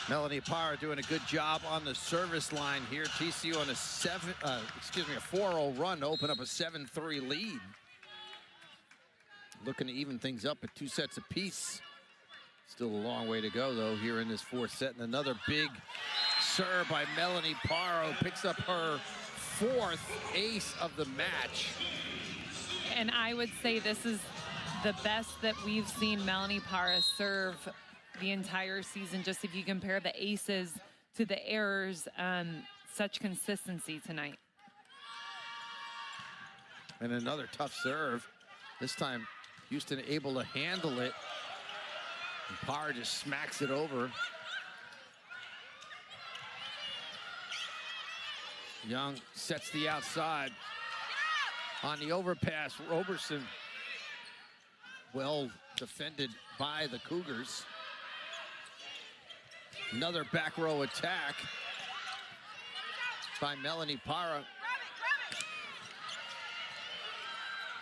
Melanie Parra doing a good job on the service line here. TCU on a 4-0 run to open up a 7-3 lead. Looking to even things up at 2 sets apiece. Still a long way to go, though, here in this fourth set. And another big serve by Melanie Parra, who picks up her 4th ace of the match. And I would say this is the best that we've seen Melanie Parra serve the entire season. Just if you compare the aces to the errors, such consistency tonight. And another tough serve. This time, Houston able to handle it. And Parra just smacks it over. Young sets the outside. On the overpass, Roberson well defended by the Cougars. Another back row attack by Melanie Parra.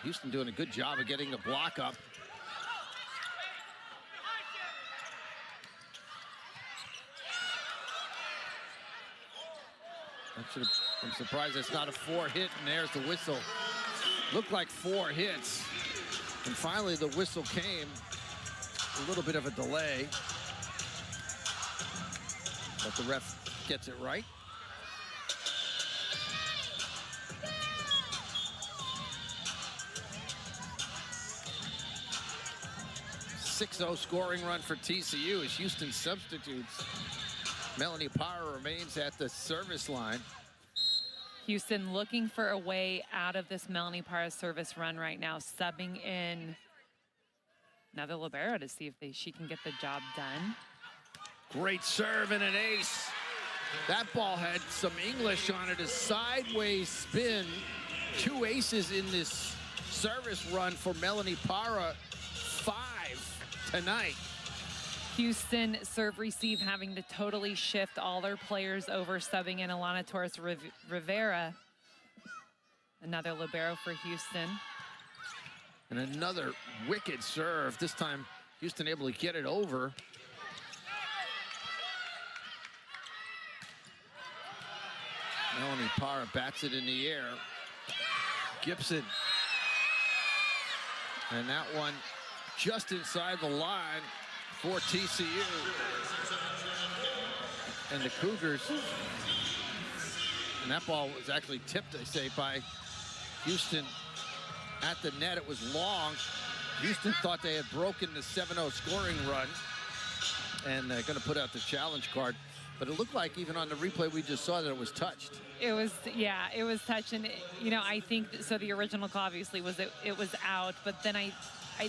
Houston doing a good job of getting the block up. I'm surprised it's not a 4-hit, and there's the whistle. Looked like 4 hits, and finally the whistle came. A little bit of a delay, but the ref gets it right. .6-0 scoring run for TCU as Houston substitutes. Melanie Parra remains at the service line. Houston looking for a way out of this Melanie Parra service run right now, subbing in another libero to see if she can get the job done. Great serve and an ace. That ball had some English on it, a sideways spin. 2 aces in this service run for Melanie Parra. 5 tonight. Houston serve-receive having to totally shift all their players over, subbing in Alana Torres-Rivera. Another libero for Houston. And another wicked serve. This time, Houston able to get it over. Melanie Parra bats it in the air. Gibson. And that one just inside the line for TCU. And the Cougars. And that ball was actually tipped, they say, by Houston at the net. It was long. Houston thought they had broken the 7-0 scoring run, and they're going to put out the challenge card. But it looked like even on the replay we just saw that it was touched. It was, yeah, it was touched. And, you know, I think, so the original call obviously was it was out, but then I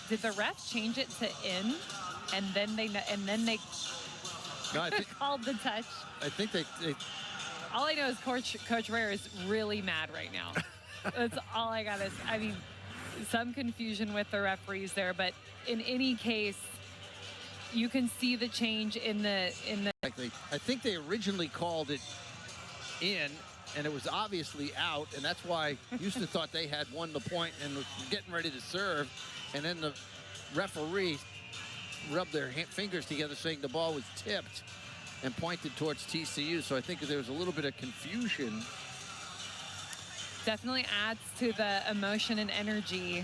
did the ref change it to in? And then they No, I think, called the touch. I think they all I know is Coach Rare is really mad right now. That's all I got is, I mean, some confusion with the referees there, but in any case, you can see the change in the. I think they originally called it in, and it was obviously out, and that's why Houston thought they had won the point and was getting ready to serve, and then the referee rubbed their fingers together saying the ball was tipped and pointed towards TCU. So I think there was a little bit of confusion. Definitely adds to the emotion and energy.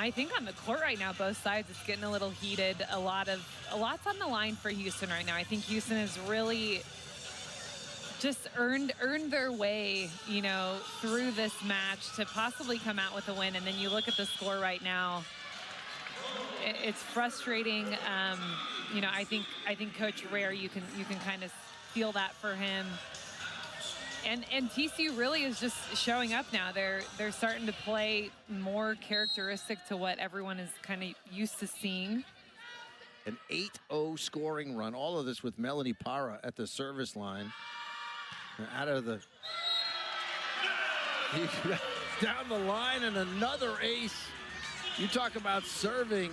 I think on the court right now, both sides, it's getting a little heated. A lot's on the line for Houston right now. I think Houston has really just earned their way, you know, through this match to possibly come out with a win. And then you look at the score right now, it's frustrating. You know, I think Coach Rare, you can kind of feel that for him. And TCU really is just showing up now. They're starting to play more characteristic to what everyone is kind of used to seeing. An 8-0 scoring run. All of this with Melanie Parra at the service line. Out of the down the line, and another ace. You talk about serving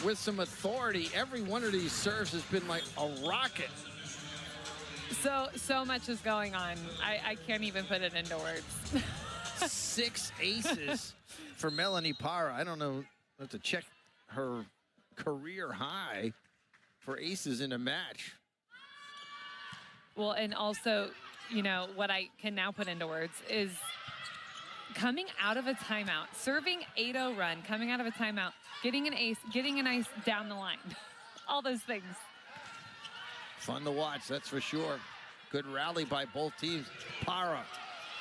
with some authority. Every one of these serves has been like a rocket. So much is going on. I can't even put it into words. 6 aces for Melanie Parra. I don't know. I have to check her career high for aces in a match. Well, and also, you know, what I can now put into words is coming out of a timeout, serving 8-0 run, coming out of a timeout, getting an ace, getting an ace down the line. All those things. Fun to watch, that's for sure. Good rally by both teams. Parra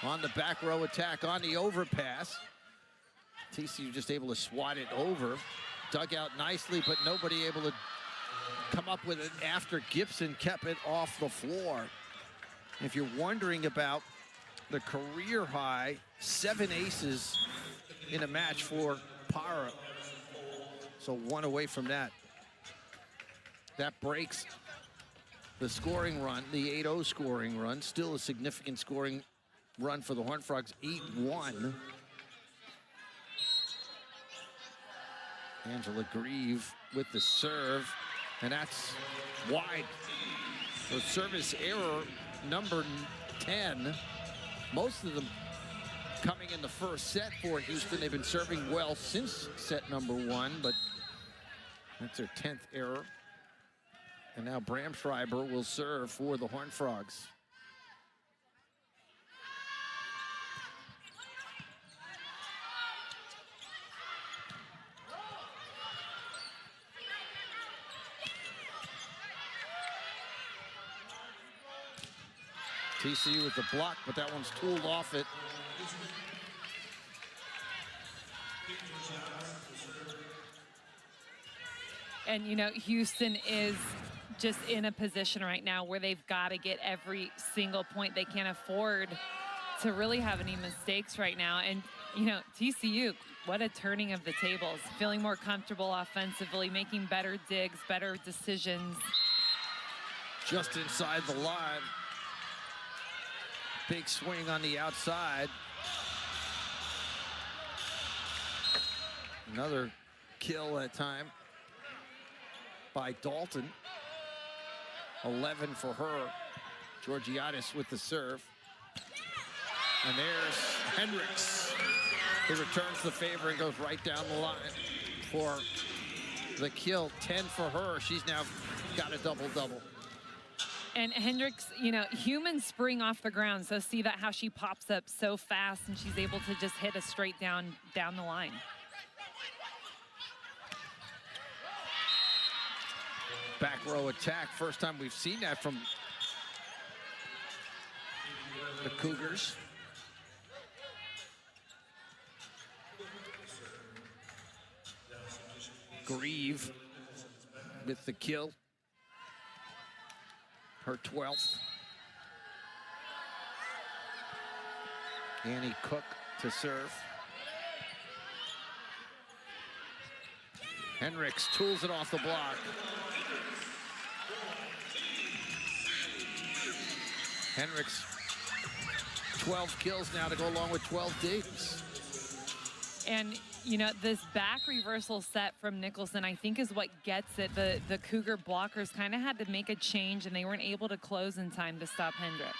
on the back row attack, on the overpass. TCU just able to swat it over. Dug out nicely, but nobody able to come up with it after Gibson kept it off the floor. If you're wondering about the career high, 7 aces in a match for Parra. So 1 away from that. That breaks the scoring run, the 8-0 scoring run. Still a significant scoring run for the Horned Frogs, 8-1. Angela Grieve with the serve, and that's wide. So service error number 10. Most of them coming in the first set for Houston. They've been serving well since set number 1, but that's their 10th error. And now Bram Schreiber will serve for the Horned Frogs. TCU with the block, but that one's tooled off it. And, you know, Houston is just in a position right now where they've got to get every single point. They can't afford to really have any mistakes right now. And, you know, TCU, what a turning of the tables. Feeling more comfortable offensively, making better digs, better decisions. Just inside the line. Big swing on the outside. Another kill that time by Dalton. 11 for her. Georgiadis with the serve. And there's Hendricks, who returns the favor and goes right down the line for the kill. 10 for her. She's now got a double-double. And Hendricks, you know, human spring off the ground. So see that how she pops up so fast and she's able to just hit a straight down the line. Back row attack. First time we've seen that from the Cougars. Grieve with the kill. Her 12th. Annie Cook to serve. Hendricks tools it off the block. Hendricks, 12 kills now to go along with 12 digs. And, you know, this back reversal set from Nicholson, I think, is what gets it. The Cougar blockers kind of had to make a change, and they weren't able to close in time to stop Hendricks.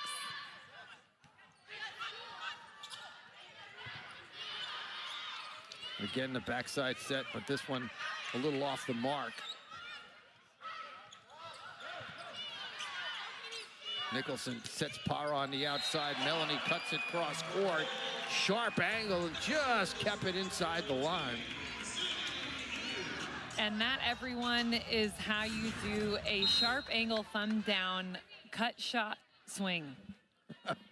Again, the backside set, but this one a little off the mark. Nicholson sets Parra on the outside. Melanie cuts it cross court. Sharp angle and just kept it inside the line. And that, everyone, is how you do a sharp angle thumb down cut shot swing.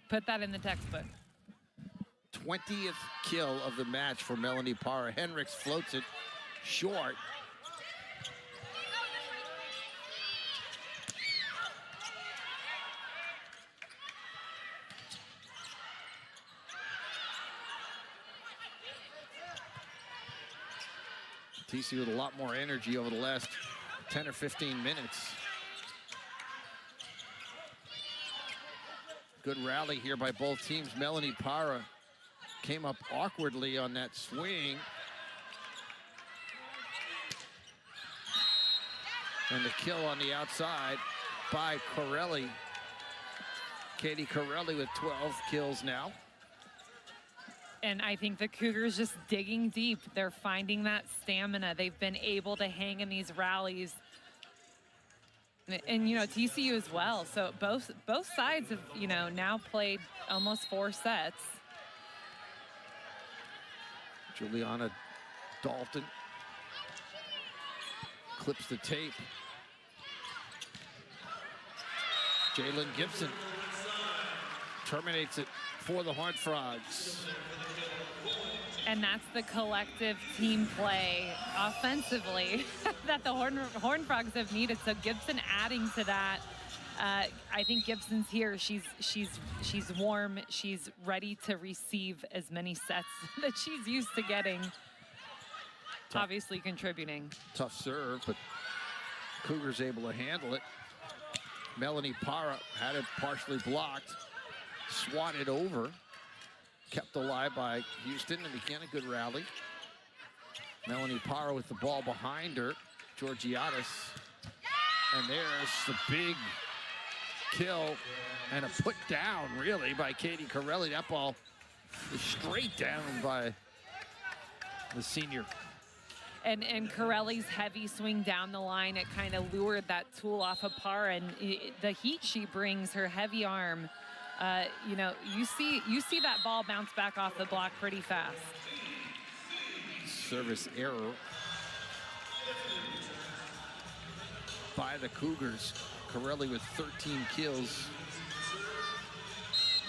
Put that in the textbook. 20th kill of the match for Melanie Parra. Henricks floats it short. TCU with a lot more energy over the last 10 or 15 minutes. Good rally here by both teams. Melanie Parra came up awkwardly on that swing. And the kill on the outside by Corelli. Katie Corelli with 12 kills now. And I think the Cougars just digging deep. They're finding that stamina. They've been able to hang in these rallies. And, you know, TCU as well. So both sides have, you know, now played almost 4 sets. Juliana Dalton clips the tape. Jalen Gibson terminates it for the Horned Frogs. And that's the collective team play offensively that the Horned Frogs have needed. So Gibson adding to that. I think Gibson's here. She's warm. She's ready to receive as many sets that she's used to getting. Tough. Obviously contributing. Tough serve, but Cougars able to handle it. Melanie Parra had it partially blocked, swatted over, kept alive by Houston, and again a good rally. Melanie Parra with the ball behind her, Georgiadis, and there's the big kill and a put down really by Katie Corelli. That ball is straight down by the senior. And Corelli's heavy swing down the line, it kind of lured that tool off of Parra, and the heat she brings, her heavy arm, you know, you see that ball bounce back off the block pretty fast. Service error by the Cougars. Corelli with 13 kills,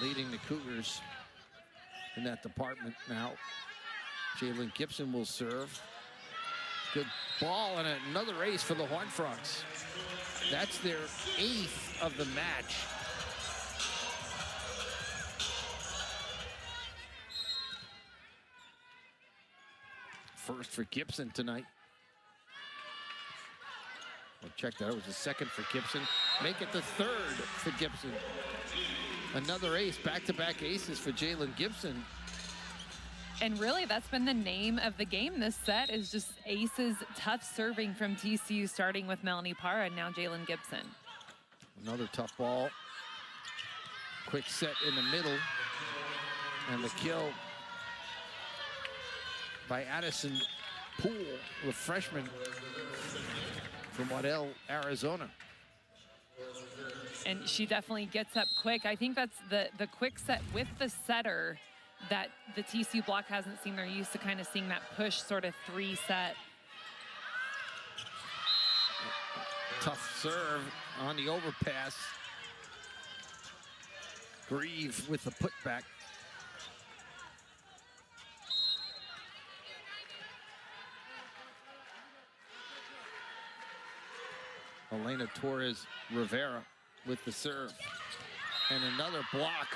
leading the Cougars in that department now. Jalen Gibson will serve. Good ball and another ace for the Horned Frogs. That's their 8th of the match. First for Gibson tonight. Well, check that. It was the 2nd for Gibson. Make it the 3rd for Gibson. Another ace, back-to-back aces for Jalen Gibson. And really, that's been the name of the game this set, is just aces, tough serving from TCU, starting with Melanie Parra and now Jalen Gibson. Another tough ball. Quick set in the middle. And the kill by Addison Poole, the freshman from Waddell, Arizona. And she definitely gets up quick. I think that's the quick set with the setter that the TCU block hasn't seen. They're used to kind of seeing that push sort of 3 set. Tough serve on the overpass. Grieve with the putback. Elena Torres Rivera with the serve. And another block.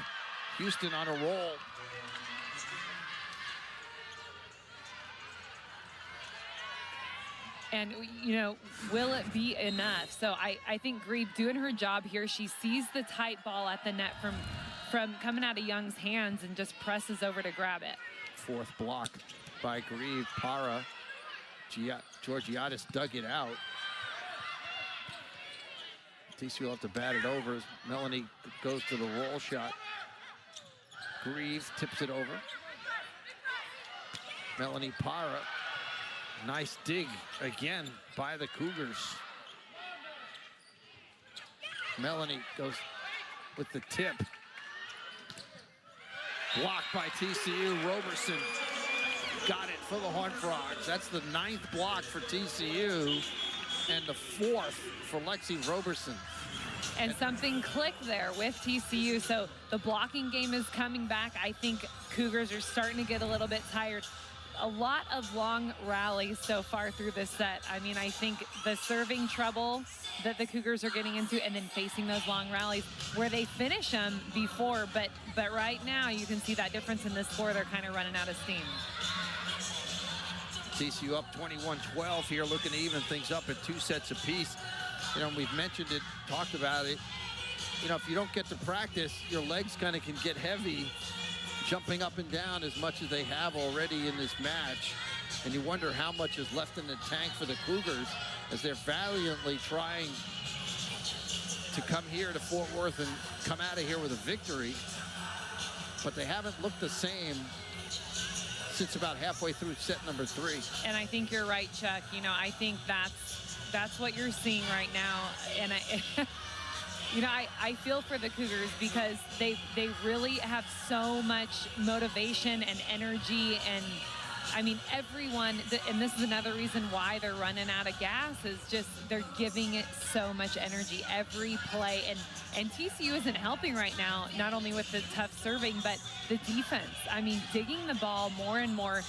Houston on a roll. And, you know, will it be enough? So I think Grieve doing her job here. She sees the tight ball at the net from coming out of Young's hands and just presses over to grab it. 4th block by Grieve. Parra. Georgiadis dug it out. TCU will have to bat it over as Melanie goes to the roll shot. Grieve tips it over. Melanie Parra. Nice dig again by the Cougars. Melanie goes with the tip. Blocked by TCU. Roberson got it for the Horned Frogs. That's the 9th block for TCU and the 4th for Lexi Roberson. And something clicked there with TCU. So the blocking game is coming back. I think Cougars are starting to get a little bit tired. A lot of long rallies so far through this set. I mean, I think the serving trouble that the Cougars are getting into and then facing those long rallies where they finish them before, but right now you can see that difference in the score. They're kind of running out of steam. TCU up 21-12 here, looking to even things up at 2 sets apiece. You know, we've mentioned it, talked about it. You know, if you don't get to practice, your legs kind of can get heavy, jumping up and down as much as they have already in this match. And you wonder how much is left in the tank for the Cougars as they're valiantly trying to come here to Fort Worth and come out of here with a victory. But they haven't looked the same since about halfway through set number 3. And I think you're right, Chuck. You know, I think that's what you're seeing right now. And you know, I feel for the Cougars because they really have so much motivation and energy. And I mean, everyone, and this is another reason why they're running out of gas, is just they're giving it so much energy every play. And TCU isn't helping right now, not only with the tough serving, but the defense. I mean, digging the ball more and more.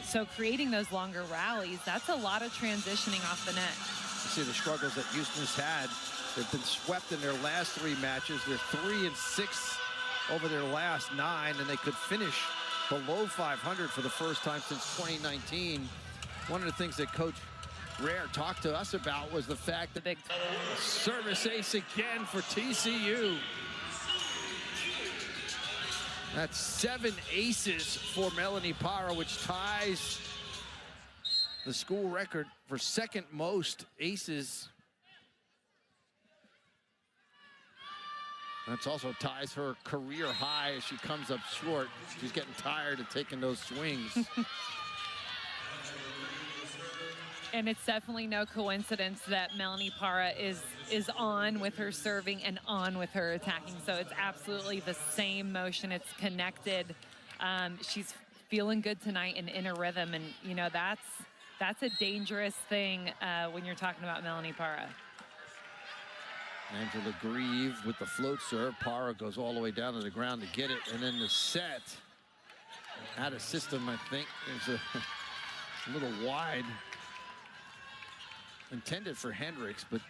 So creating those longer rallies, that's a lot of transitioning off the net. You see the struggles that Houston's had. They've been swept in their last 3 matches. They're 3-6 over their last 9, and they could finish below 500 for the first time since 2019. One of the things that Coach Rare talked to us about was the fact that big service ace again for TCU. That's 7 aces for Melanie Parra, which ties the school record for second most aces. That's also ties her career high as she comes up short. She's getting tired of taking those swings. And it's definitely no coincidence that Melanie Parra is on with her serving and on with her attacking. So it's absolutely the same motion. It's connected. She's feeling good tonight and in a rhythm. And, you know, that's a dangerous thing when you're talking about Melanie Parra. Angela Grieve with the float serve. Parra goes all the way down to the ground to get it. And then the set out of system, I think, is a little wide. Intended for Hendricks, but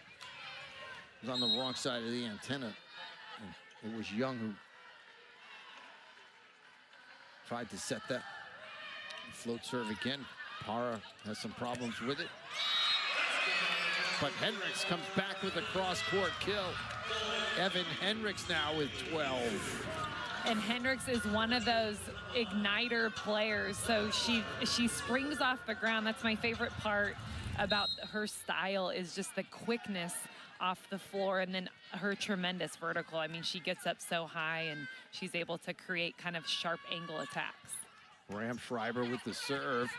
was on the wrong side of the antenna. And it was Young who tried to set that. Float serve again. Parra has some problems with it. But Hendricks comes back with a cross-court kill. Evan Hendricks now with 12. And Hendricks is one of those igniter players. So she springs off the ground. That's my favorite part about her style, is just the quickness off the floor and then her tremendous vertical. I mean, she gets up so high and she's able to create kind of sharp angle attacks. Ram Schreiber with the serve.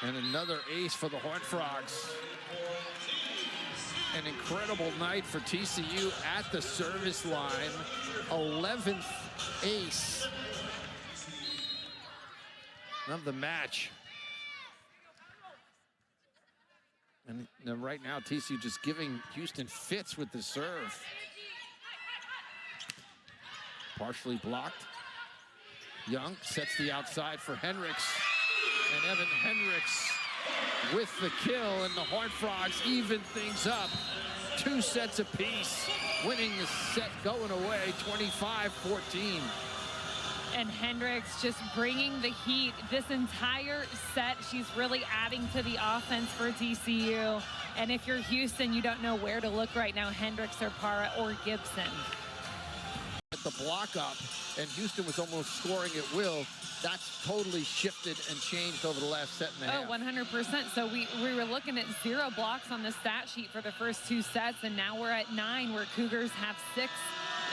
And another ace for the Horned Frogs. An incredible night for TCU at the service line. 11th ace of the match. And right now, TCU just giving Houston fits with the serve. Partially blocked. Young sets the outside for Hendricks. And Evan Hendricks with the kill, and the Horned Frogs even things up. 2 sets apiece, winning the set going away, 25-14. And Hendricks just bringing the heat this entire set. She's really adding to the offense for TCU. And if you're Houston, you don't know where to look right now, Hendricks or Parra or Gibson. The block up, and Houston was almost scoring at will. That's totally shifted and changed over the last set and a half. Oh, 100%. So we were looking at 0 blocks on the stat sheet for the first 2 sets, and now we're at 9, where Cougars have 6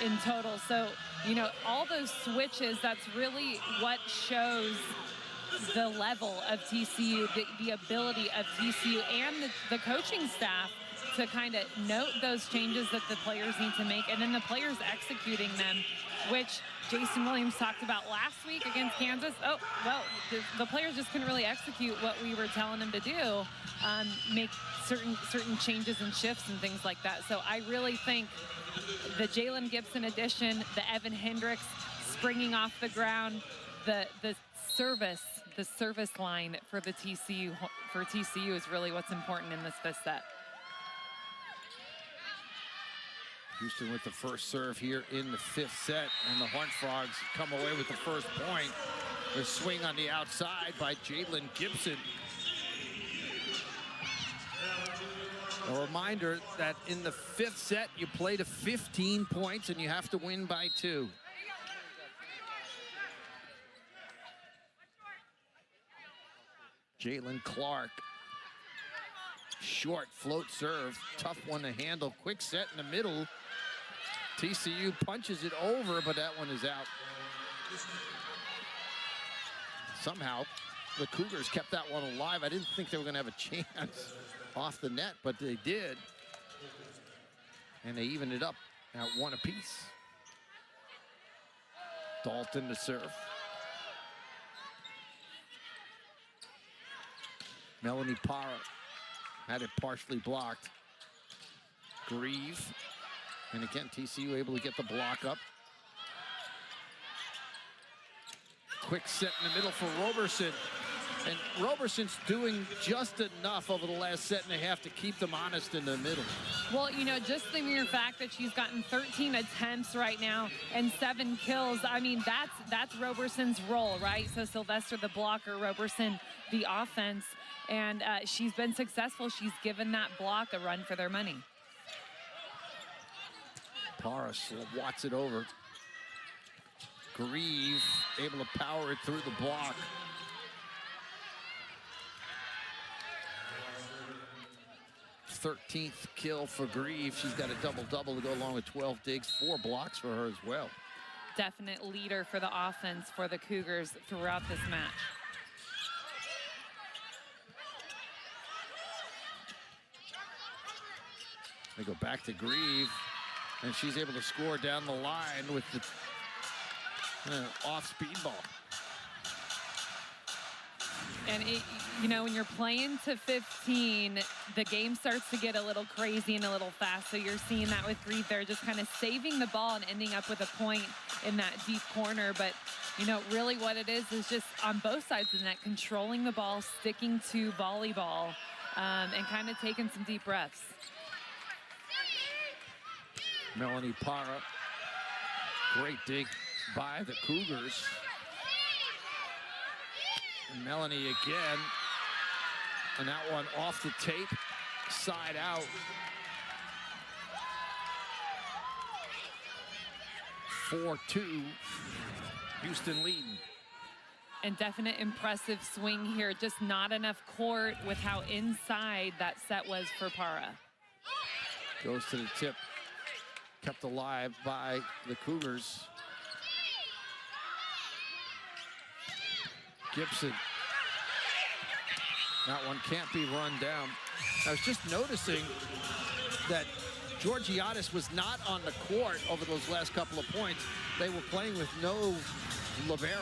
in total. So, you know, all those switches, that's really what shows the level of TCU, the ability of TCU and the coaching staff to kind of note those changes that the players need to make, and then the players executing them. which Jason Williams talked about last week against Kansas. Oh, well, the players just couldn't really execute what we were telling them to do, make certain changes and shifts and things like that. So I really think the Jalen Gibson addition, the Evan Hendricks springing off the ground, the service line for the TCU is really what's important in this fifth set. Houston with the first serve here in the fifth set, and the Horned Frogs come away with the first point. The swing on the outside by Jalen Gibson. A reminder that in the fifth set, you play to 15 points and you have to win by 2. Jalen Clark. Short float serve, tough one to handle. Quick set in the middle. TCU punches it over, but that one is out. Somehow, the Cougars kept that one alive. I didn't think they were going to have a chance off the net, but they did. And they evened it up at 1 apiece. Dalton to serve. Melanie Parra had it partially blocked. Grieve. And again, TCU able to get the block up. Quick set in the middle for Roberson. And Roberson's doing just enough over the last set and a half to keep them honest in the middle. Well, you know, just the mere fact that she's gotten 13 attempts right now and 7 kills, I mean, that's Roberson's role, right? So Sylvester the blocker, Roberson the offense, and she's been successful. She's given that block a run for their money. Parra swats it over. Grieve able to power it through the block. th kill for Grieve. She's got a double-double to go along with 12 digs, 4 blocks for her as well. Definite leader for the offense for the Cougars throughout this match. They go back to Grieve, and she's able to score down the line with the off-speed ball. And, you know, when you're playing to 15, the game starts to get a little crazy and a little fast. So you're seeing that with Grieve there, just kind of saving the ball and ending up with a point in that deep corner. But, you know, really what it is just on both sides of the net, controlling the ball, sticking to volleyball, and kind of taking some deep breaths. Melanie Parra, great dig by the Cougars. And Melanie again, and that one off the tape, side out. 4-2, Houston leading. And definite impressive swing here, just not enough court with how inside that set was for Parra. Goes to the tip, kept alive by the Cougars. Gibson. That one can't be run down. I was just noticing that Georgiadis was not on the court over those last couple of points. They were playing with no libero.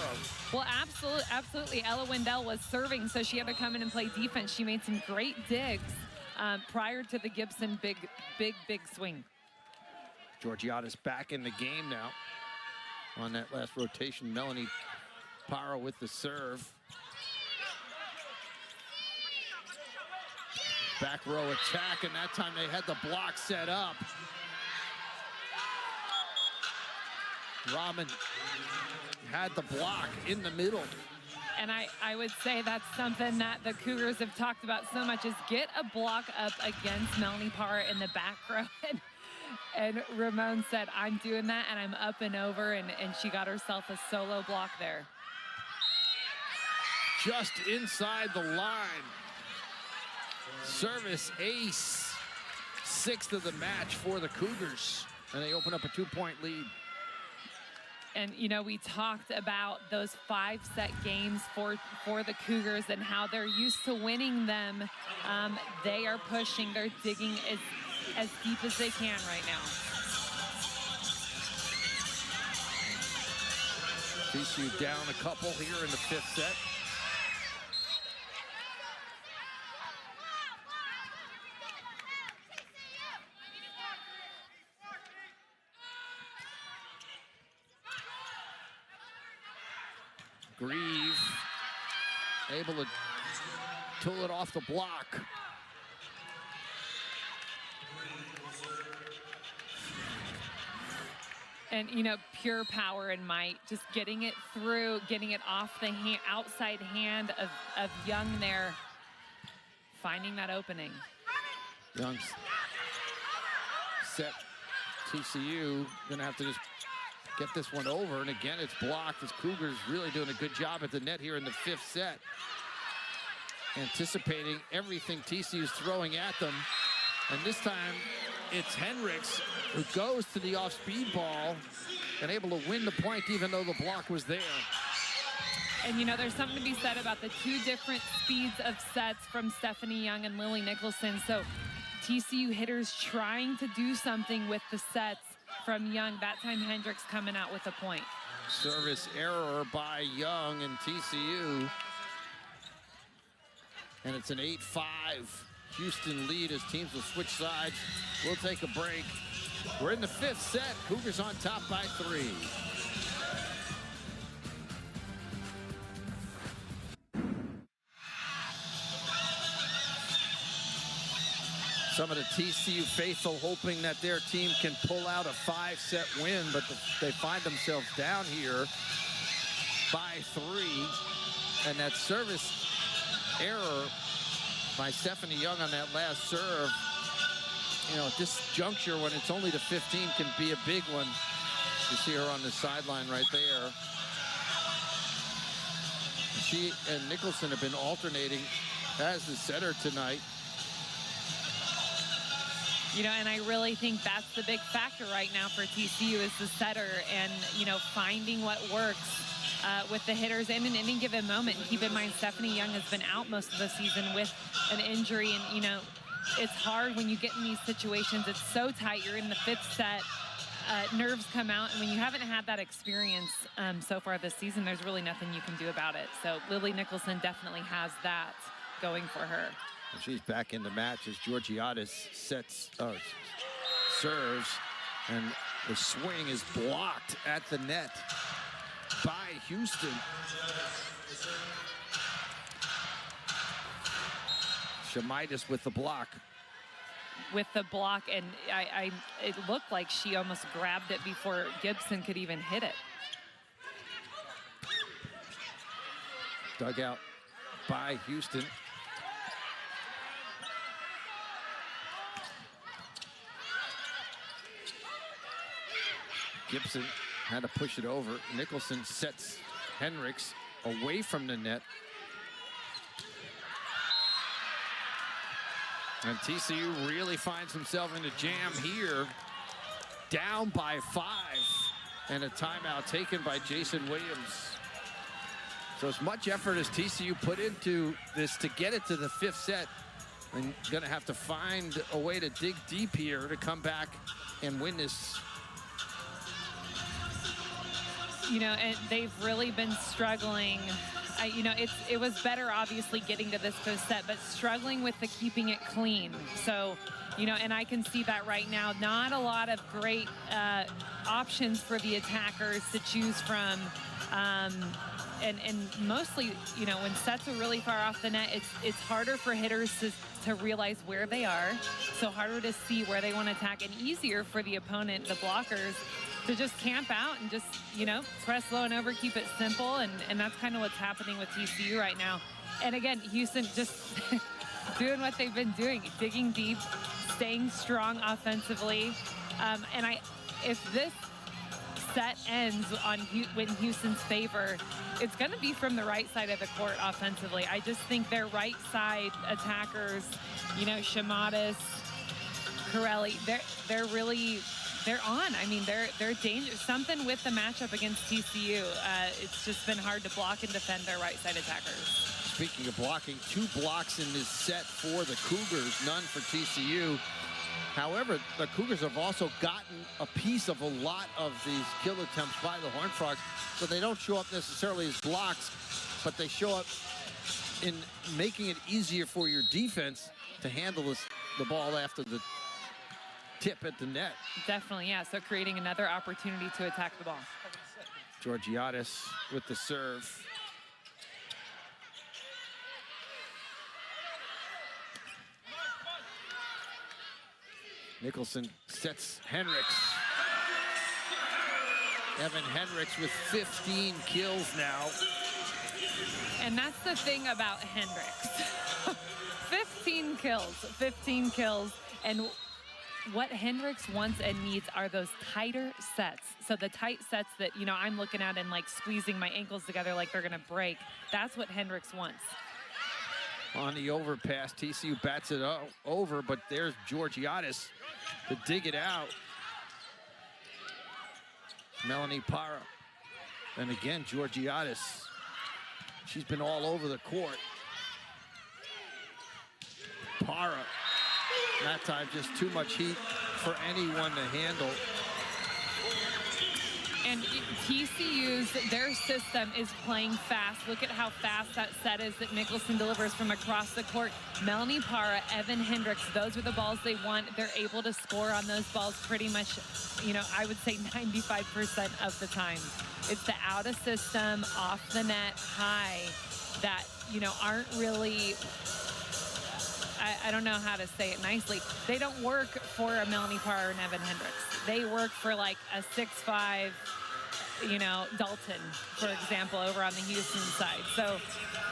Well, absolutely. Ella Wendell was serving, so she had to come in and play defense. She made some great digs prior to the Gibson big swing. Georgiadis back in the game now on that last rotation. Melanie Parra with the serve. Back row attack, and that time they had the block set up. Rahman had the block in the middle. And I would say that's something that the Cougars have talked about so much, is get a block up against Melanie Parra in the back row. And Ramon said, I'm doing that, and I'm up and over, and she got herself a solo block there. Just inside the line. Service ace. 6th of the match for the Cougars. And they open up a 2-point lead. And, you know, we talked about those 5-set games for the Cougars and how they're used to winning them. They are pushing, they're digging as deep as they can right now. TCU down a couple here in the 5th set. Grieve able to tool it off the block. And, you know, pure power and might, just getting it through, getting it off the outside hand of Young there, finding that opening. Young's set. TCU gonna have to just get this one over, and again it's blocked as Cougars really doing a good job at the net here in the 5th set. Anticipating everything TCU's throwing at them, and this time it's Hendricks who goes to the off-speed ball and able to win the point even though the block was there. And, you know, there's something to be said about the 2 different speeds of sets from Stephanie Young and Lily Nicholson. So TCU hitters trying to do something with the sets from Young. That time Hendricks coming out with a point. Service error by Young and TCU. And it's an 8-5 Houston lead as teams will switch sides. We'll take a break. We're in the 5th set. Cougars on top by 3. Some of the TCU faithful hoping that their team can pull out a 5-set win, but they find themselves down here by 3. And that service error by Stephanie Young on that last serve, you know, at this juncture when it's only to 15 can be a big one. You see her on the sideline right there. She and Nicholson have been alternating as the setter tonight. You know, and I really think that's the big factor right now for TCU is the setter and, you know, finding what works with the hitters in any given moment. And keep in mind, Stephanie Young has been out most of the season with an injury. And, you know, it's hard when you get in these situations. It's so tight. You're in the 5th set. Nerves come out. And when you haven't had that experience so far this season, there's really nothing you can do about it. So Lily Nicholson definitely has that going for her. She's back in the match as Georgiadis serves, and the swing is blocked at the net by Houston. Shamitis with the block. With the block, and it looked like she almost grabbed it before Gibson could even hit it. Dug out by Houston. Gibson had to push it over. Nicholson sets Hendricks away from the net. And TCU really finds himself in a jam here. Down by 5. And a timeout taken by Jason Williams. So as much effort as TCU put into this to get it to the 5th set, and gonna have to find a way to dig deep here to come back and win this. You know, and they've really been struggling. You know, it was better, obviously, getting to this 5th set, but struggling with the keeping it clean. So, you know, and I can see that right now. Not a lot of great options for the attackers to choose from. And mostly, you know, when sets are really far off the net, it's harder for hitters to realize where they are. So harder to see where they want to attack, and easier for the opponent, the blockers, to just camp out and just, you know, press low and over, keep it simple. And that's kind of what's happening with TCU right now. And again, Houston just doing what they've been doing, digging deep, staying strong offensively. And if this set ends in Houston's favor, it's going to be from the right side of the court offensively. I just think their right side attackers, you know, Shamatis, Corelli, they're on. I mean, they're dangerous. Something with the matchup against TCU. It's just been hard to block and defend their right side attackers. Speaking of blocking, 2 blocks in this set for the Cougars, none for TCU. However, the Cougars have also gotten a piece of a lot of these kill attempts by the Horned Frogs, so they don't show up necessarily as blocks, but they show up in making it easier for your defense to handle the ball after the tip at the net. Definitely, yeah. So creating another opportunity to attack the ball. Georgiadis with the serve. Nicholson sets Henricks. Evan Henricks with 15 kills now. And that's the thing about Henricks. 15 kills. And what Henricks wants and needs are those tighter sets. So the tight sets that, you know, I'm looking at and like squeezing my ankles together like they're gonna break. That's what Henricks wants. On the overpass, TCU bats it over, but there's Georgiadis to dig it out. Melanie Parra. And again, Georgiadis. She's been all over the court. Parra. That time, just too much heat for anyone to handle. And TCU's, their system is playing fast. Look at how fast that set is that Nicholson delivers from across the court. Melanie Parra, Evan Henricks, those are the balls they want. They're able to score on those balls pretty much, you know, I would say 95% of the time. It's the out of system, off the net, high that, you know, aren't really, I don't know how to say it nicely. They don't work for a Melanie Parra and Evan Henricks. They work for like a 6'5", you know, Dalton, for example, over on the Houston side. So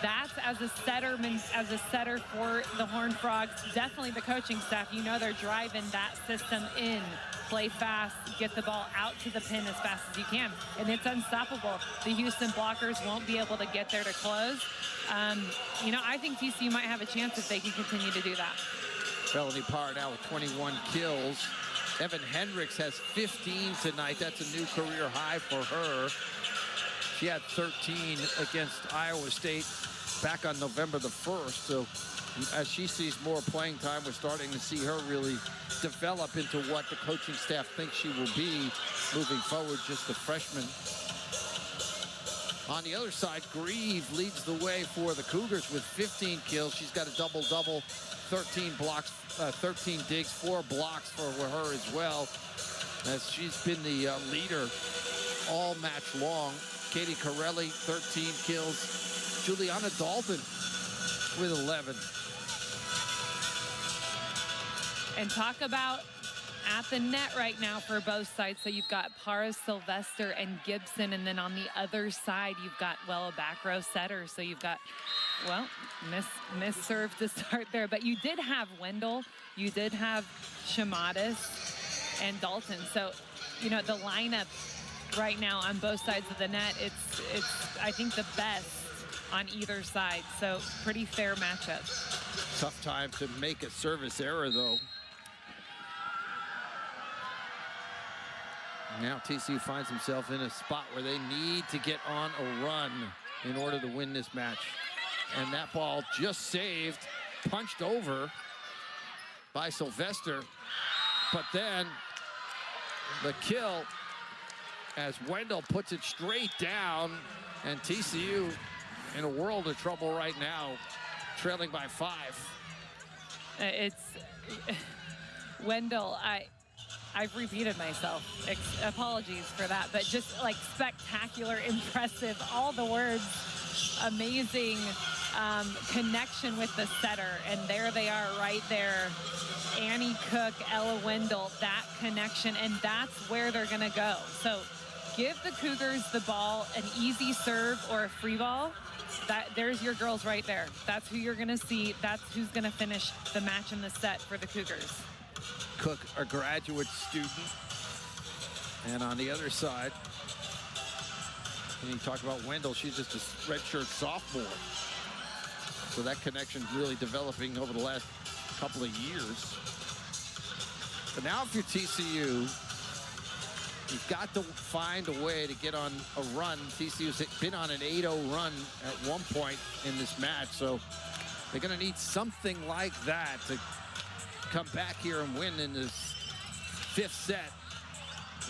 that's as a setter for the Horned Frogs, definitely the coaching staff, you know, they're driving that system in. Play fast, get the ball out to the pin as fast as you can. And it's unstoppable. The Houston blockers won't be able to get there to close. You know, I think TCU might have a chance if they can continue to do that. Melanie Parra now with 21 kills. Evan Henricks has 15 tonight. That's a new career high for her. She had 13 against Iowa State back on November the 1st. So as she sees more playing time, we're starting to see her really develop into what the coaching staff thinks she will be moving forward, just a freshman. On the other side, Grieve leads the way for the Cougars with 15 kills. She's got a double-double, 13 blocks, 13 digs, 4 blocks for her as well, as she's been the leader all match long. Katie Corelli, 13 kills. Juliana Dalton with 11. And talk about at the net right now for both sides. So you've got Parra, Sylvester, and Gibson. And then on the other side, you've got, well, a back row setter. So you've got, well, miss serve to start there. But you did have Wendell. You did have Shamatis and Dalton. So, you know, the lineup right now on both sides of the net, it's I think, the best on either side. So pretty fair matchup. Tough time to make a service error, though. Now TCU finds himself in a spot where they need to get on a run in order to win this match. And that ball just saved, punched over by Sylvester. But then the kill as Wendell puts it straight down, and TCU in a world of trouble right now, trailing by 5. It's Wendell, I've repeated myself. Apologies for that, but just like spectacular, impressive, all the words, amazing connection with the setter. And there they are right there. Annie Cook, Ella Wendell, that connection, and that's where they're gonna go. So give the Cougars the ball, an easy serve or a free ball. There's your girls right there. That's who you're gonna see. That's who's gonna finish the match in the set for the Cougars. Cook, a graduate student. And on the other side, when you talk about Wendell, she's just a redshirt sophomore. So that connection's really developing over the last couple of years. But now if you're TCU, you've got to find a way to get on a run. TCU's been on an 8-0 run at one point in this match, so they're going to need something like that to come back here and win in this 5th set.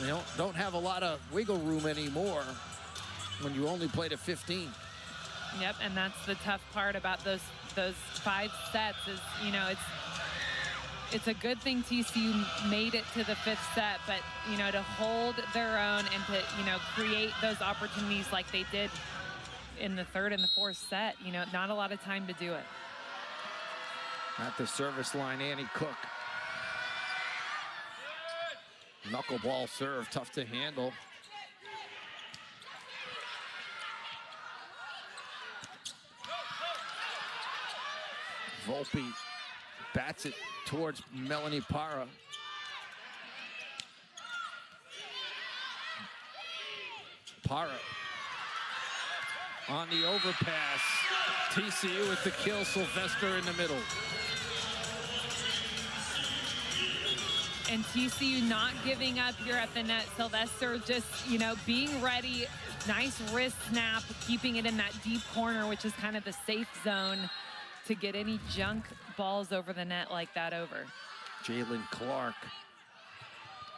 They don't have a lot of wiggle room anymore when you only play to 15. Yep, and that's the tough part about those 5 sets is, you know, it's a good thing TCU made it to the 5th set, but, you know, to hold their own and to, you know, create those opportunities like they did in the 3rd and the 4th set, you know, not a lot of time to do it. At the service line, Annie Cook. Knuckleball serve, tough to handle. Volpe bats it towards Melanie Parra. Parra on the overpass. TCU with the kill, Sylvester in the middle. And TCU not giving up here at the net. Sylvester just, you know, being ready. Nice wrist snap, keeping it in that deep corner, which is kind of the safe zone to get any junk balls over the net like that over. Jalen Clark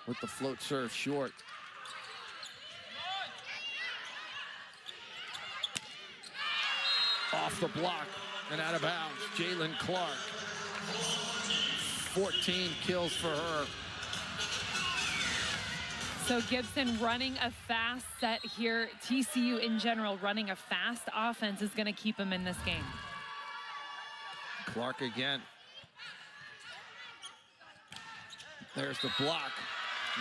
with the float serve short. Off the block and out of bounds. Jalen Clark. 14 kills for her. So Gibson running a fast set here. TCU in general running a fast offense is going to keep him in this game. Clark again. There's the block.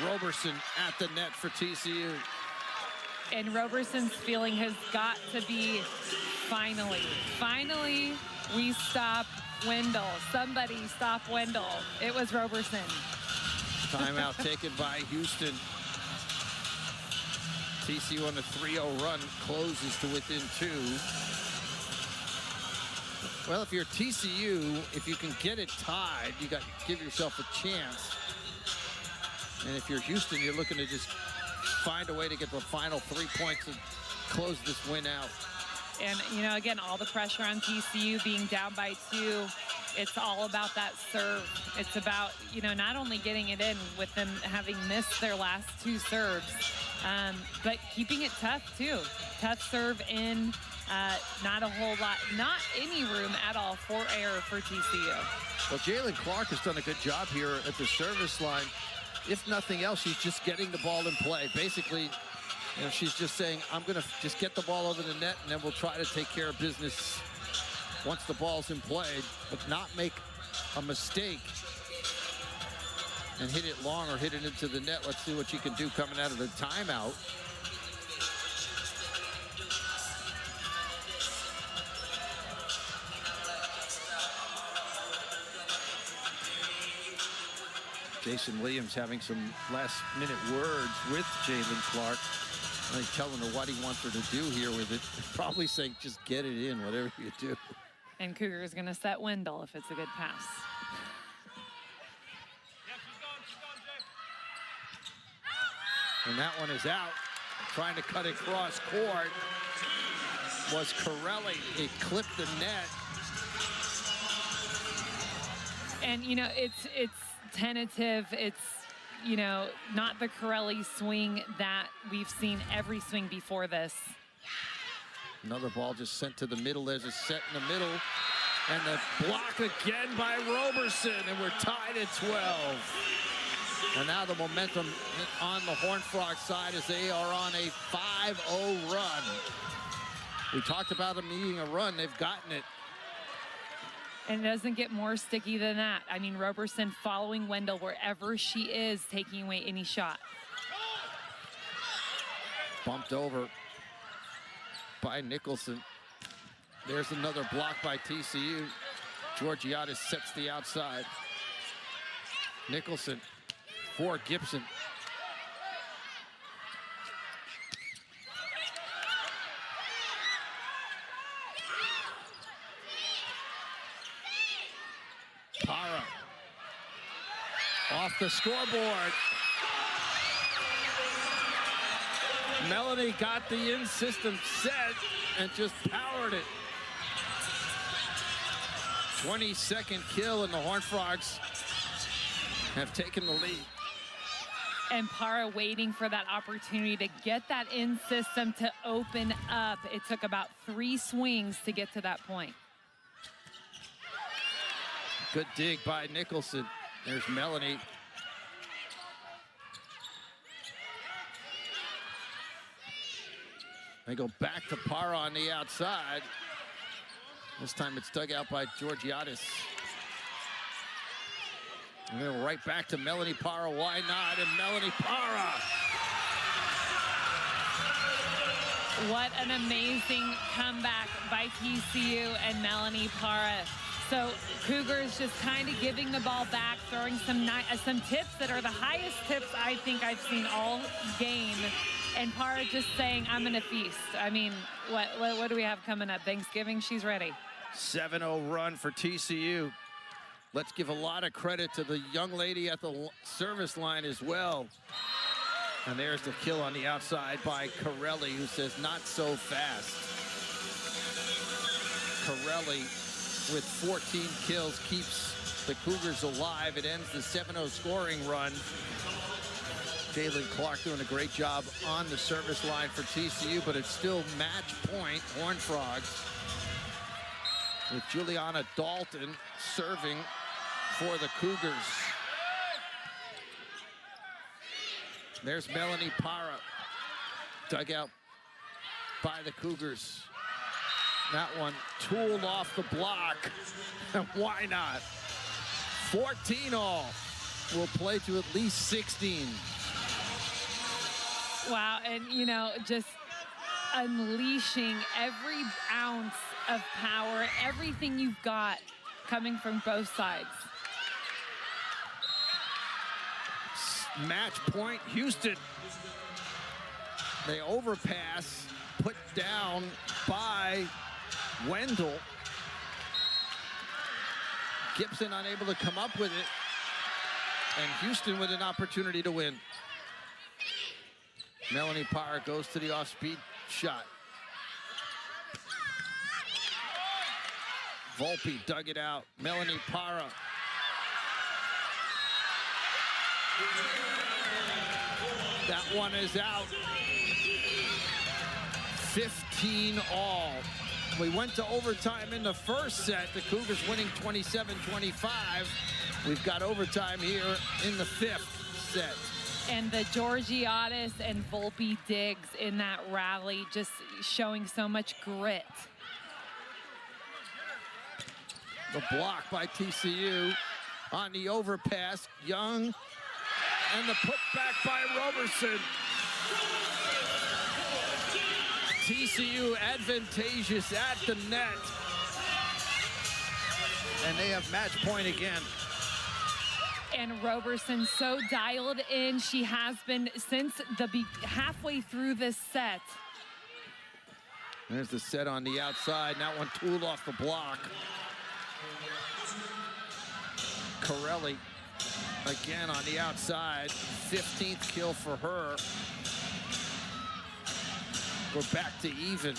Roberson at the net for TCU. And Roberson's feeling has got to be finally we stop Wendell. Somebody stop Wendell. It was Roberson. Timeout taken by Houston. TCU on a 3-0 run closes to within 2. Well, if you're TCU, if you can get it tied, you got to give yourself a chance. And if you're Houston, you're looking to just find a way to get the final 3 points and close this win out. And, you know, again, all the pressure on TCU being down by 2. It's all about that serve. It's about, you know, not only getting it in with them having missed their last 2 serves, but keeping it tough, too. Tough serve in, not a whole lot, not any room at all for error for TCU. Well, Jalen Clark has done a good job here at the service line. If nothing else, she's just getting the ball in play. Basically, you know, she's just saying, I'm going to just get the ball over the net, and then we'll try to take care of business once the ball's in play, but not make a mistake and hit it long or hit it into the net. Let's see what she can do coming out of the timeout. Jason Williams having some last-minute words with Jalen Clark. Like telling her what he wants her to do here with it. Probably saying, just get it in, whatever you do. And Cougar is going to set Wendell if it's a good pass. And that one is out. Trying to cut it cross court was Corelli. It clipped the net. And, you know, it's tentative. It's, you know, not the Corelli swing that we've seen every swing before this. Another ball just sent to the middle. There's a set in the middle. And the block again by Roberson. And we're tied at 12. And now the momentum on the Horned Frog side as they are on a 5-0 run. We talked about them needing a run. They've gotten it. And it doesn't get more sticky than that. I mean, Roberson following Wendell wherever she is, taking away any shot. Bumped over by Nicholson. There's another block by TCU. Georgiadis sets the outside. Nicholson for Gibson. Parra off the scoreboard. Melanie got the in-system set and just powered it. 22nd kill, and the Horned Frogs have taken the lead. And Para waiting for that opportunity to get that in system to open up. It took about 3 swings to get to that point. Good dig by Nicholson. There's Melanie. They go back to Para on the outside. This time it's dug out by Georgiadis. And then right back to Melanie Para. Why not? And Melanie Para. What an amazing comeback by TCU and Melanie Para. So Cougars just kind of giving the ball back, throwing some tips that are the highest tips I think I've seen all game. And Para just saying, I'm gonna feast. I mean, what do we have coming up? Thanksgiving, she's ready. 7-0 run for TCU. Let's give a lot of credit to the young lady at the service line as well. And there's the kill on the outside by Corelli, who says, not so fast. Corelli with 14 kills keeps the Cougars alive. It ends the 7-0 scoring run. Jalen Clark doing a great job on the service line for TCU, but it's still match point, Horned Frogs, with Juliana Dalton serving for the Cougars. There's Melanie Para, dug out by the Cougars. That one tooled off the block. Why not? 14 all. Will play to at least 16. Wow, and you know, just unleashing every ounce of power, everything you've got coming from both sides. Match point, Houston. They overpass, put down by Wendell. Gibson unable to come up with it. And Houston with an opportunity to win. Melanie Para goes to the off-speed shot. Volpe dug it out. Melanie Para. That one is out. 15 all. We went to overtime in the first set. The Cougars winning 27-25. We've got overtime here in the 5th set. And the Georgiadis and Volpe digs in that rally, just showing so much grit. The block by TCU on the overpass. Young, and the putback by Roberson. TCU advantageous at the net. And they have match point again. And Roberson so dialed in. She has been since halfway through this set. There's the set on the outside. That one tooled off the block. Corelli again on the outside. 15th kill for her. We're back to even.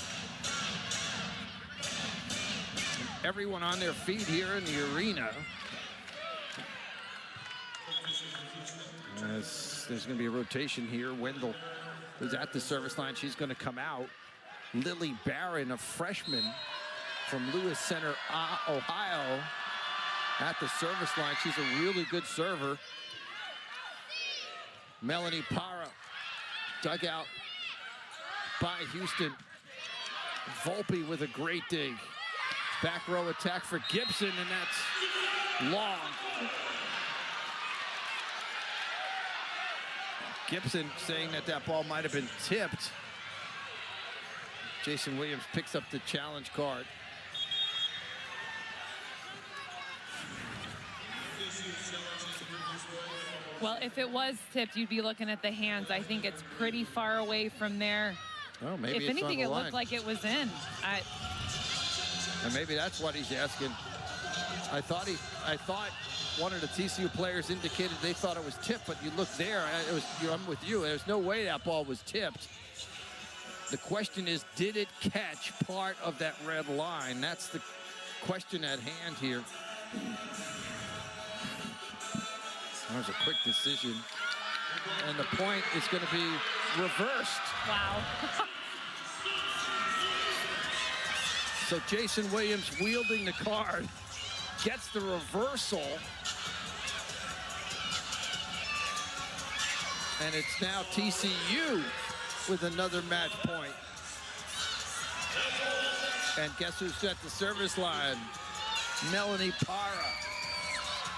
Everyone on their feet here in the arena. There's going to be a rotation here. Wendell is at the service line. She's going to come out. Lily Barron, a freshman from Lewis Center, Ohio, at the service line. She's a really good server. Melanie Para, dug out by Houston. Volpe with a great dig. Back row attack for Gibson, and that's long. Gibson saying that that ball might have been tipped. Jason Williams picks up the challenge card. Well, if it was tipped, you'd be looking at the hands. I think it's pretty far away from there. Oh, maybe if anything, it line. looked like it was in. And maybe that's what he's asking. I thought one of the TCU players indicated they thought it was tipped, but you look there, I'm with you. There's no way that ball was tipped. The question is, did it catch part of that red line? That's the question at hand here. There's a quick decision. And the point is going to be reversed. Wow. So Jason Williams wielding the card, gets the reversal. And it's now TCU with another match point. And guess who's at the service line? Melanie Parra.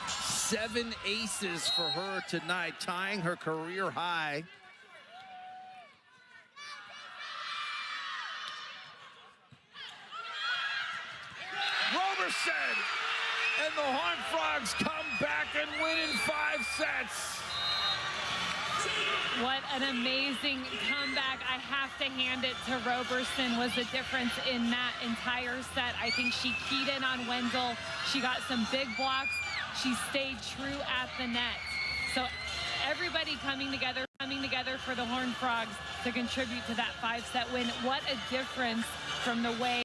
7 aces for her tonight, tying her career high. Roberson, and the Horned Frogs come back and win in 5 sets. What an amazing comeback. I have to hand it to Roberson. Was the difference in that entire set. I think she keyed in on Wendell. She got some big blocks. She stayed true at the net. So everybody coming together for the Horned Frogs to contribute to that 5-set win. What a difference from the way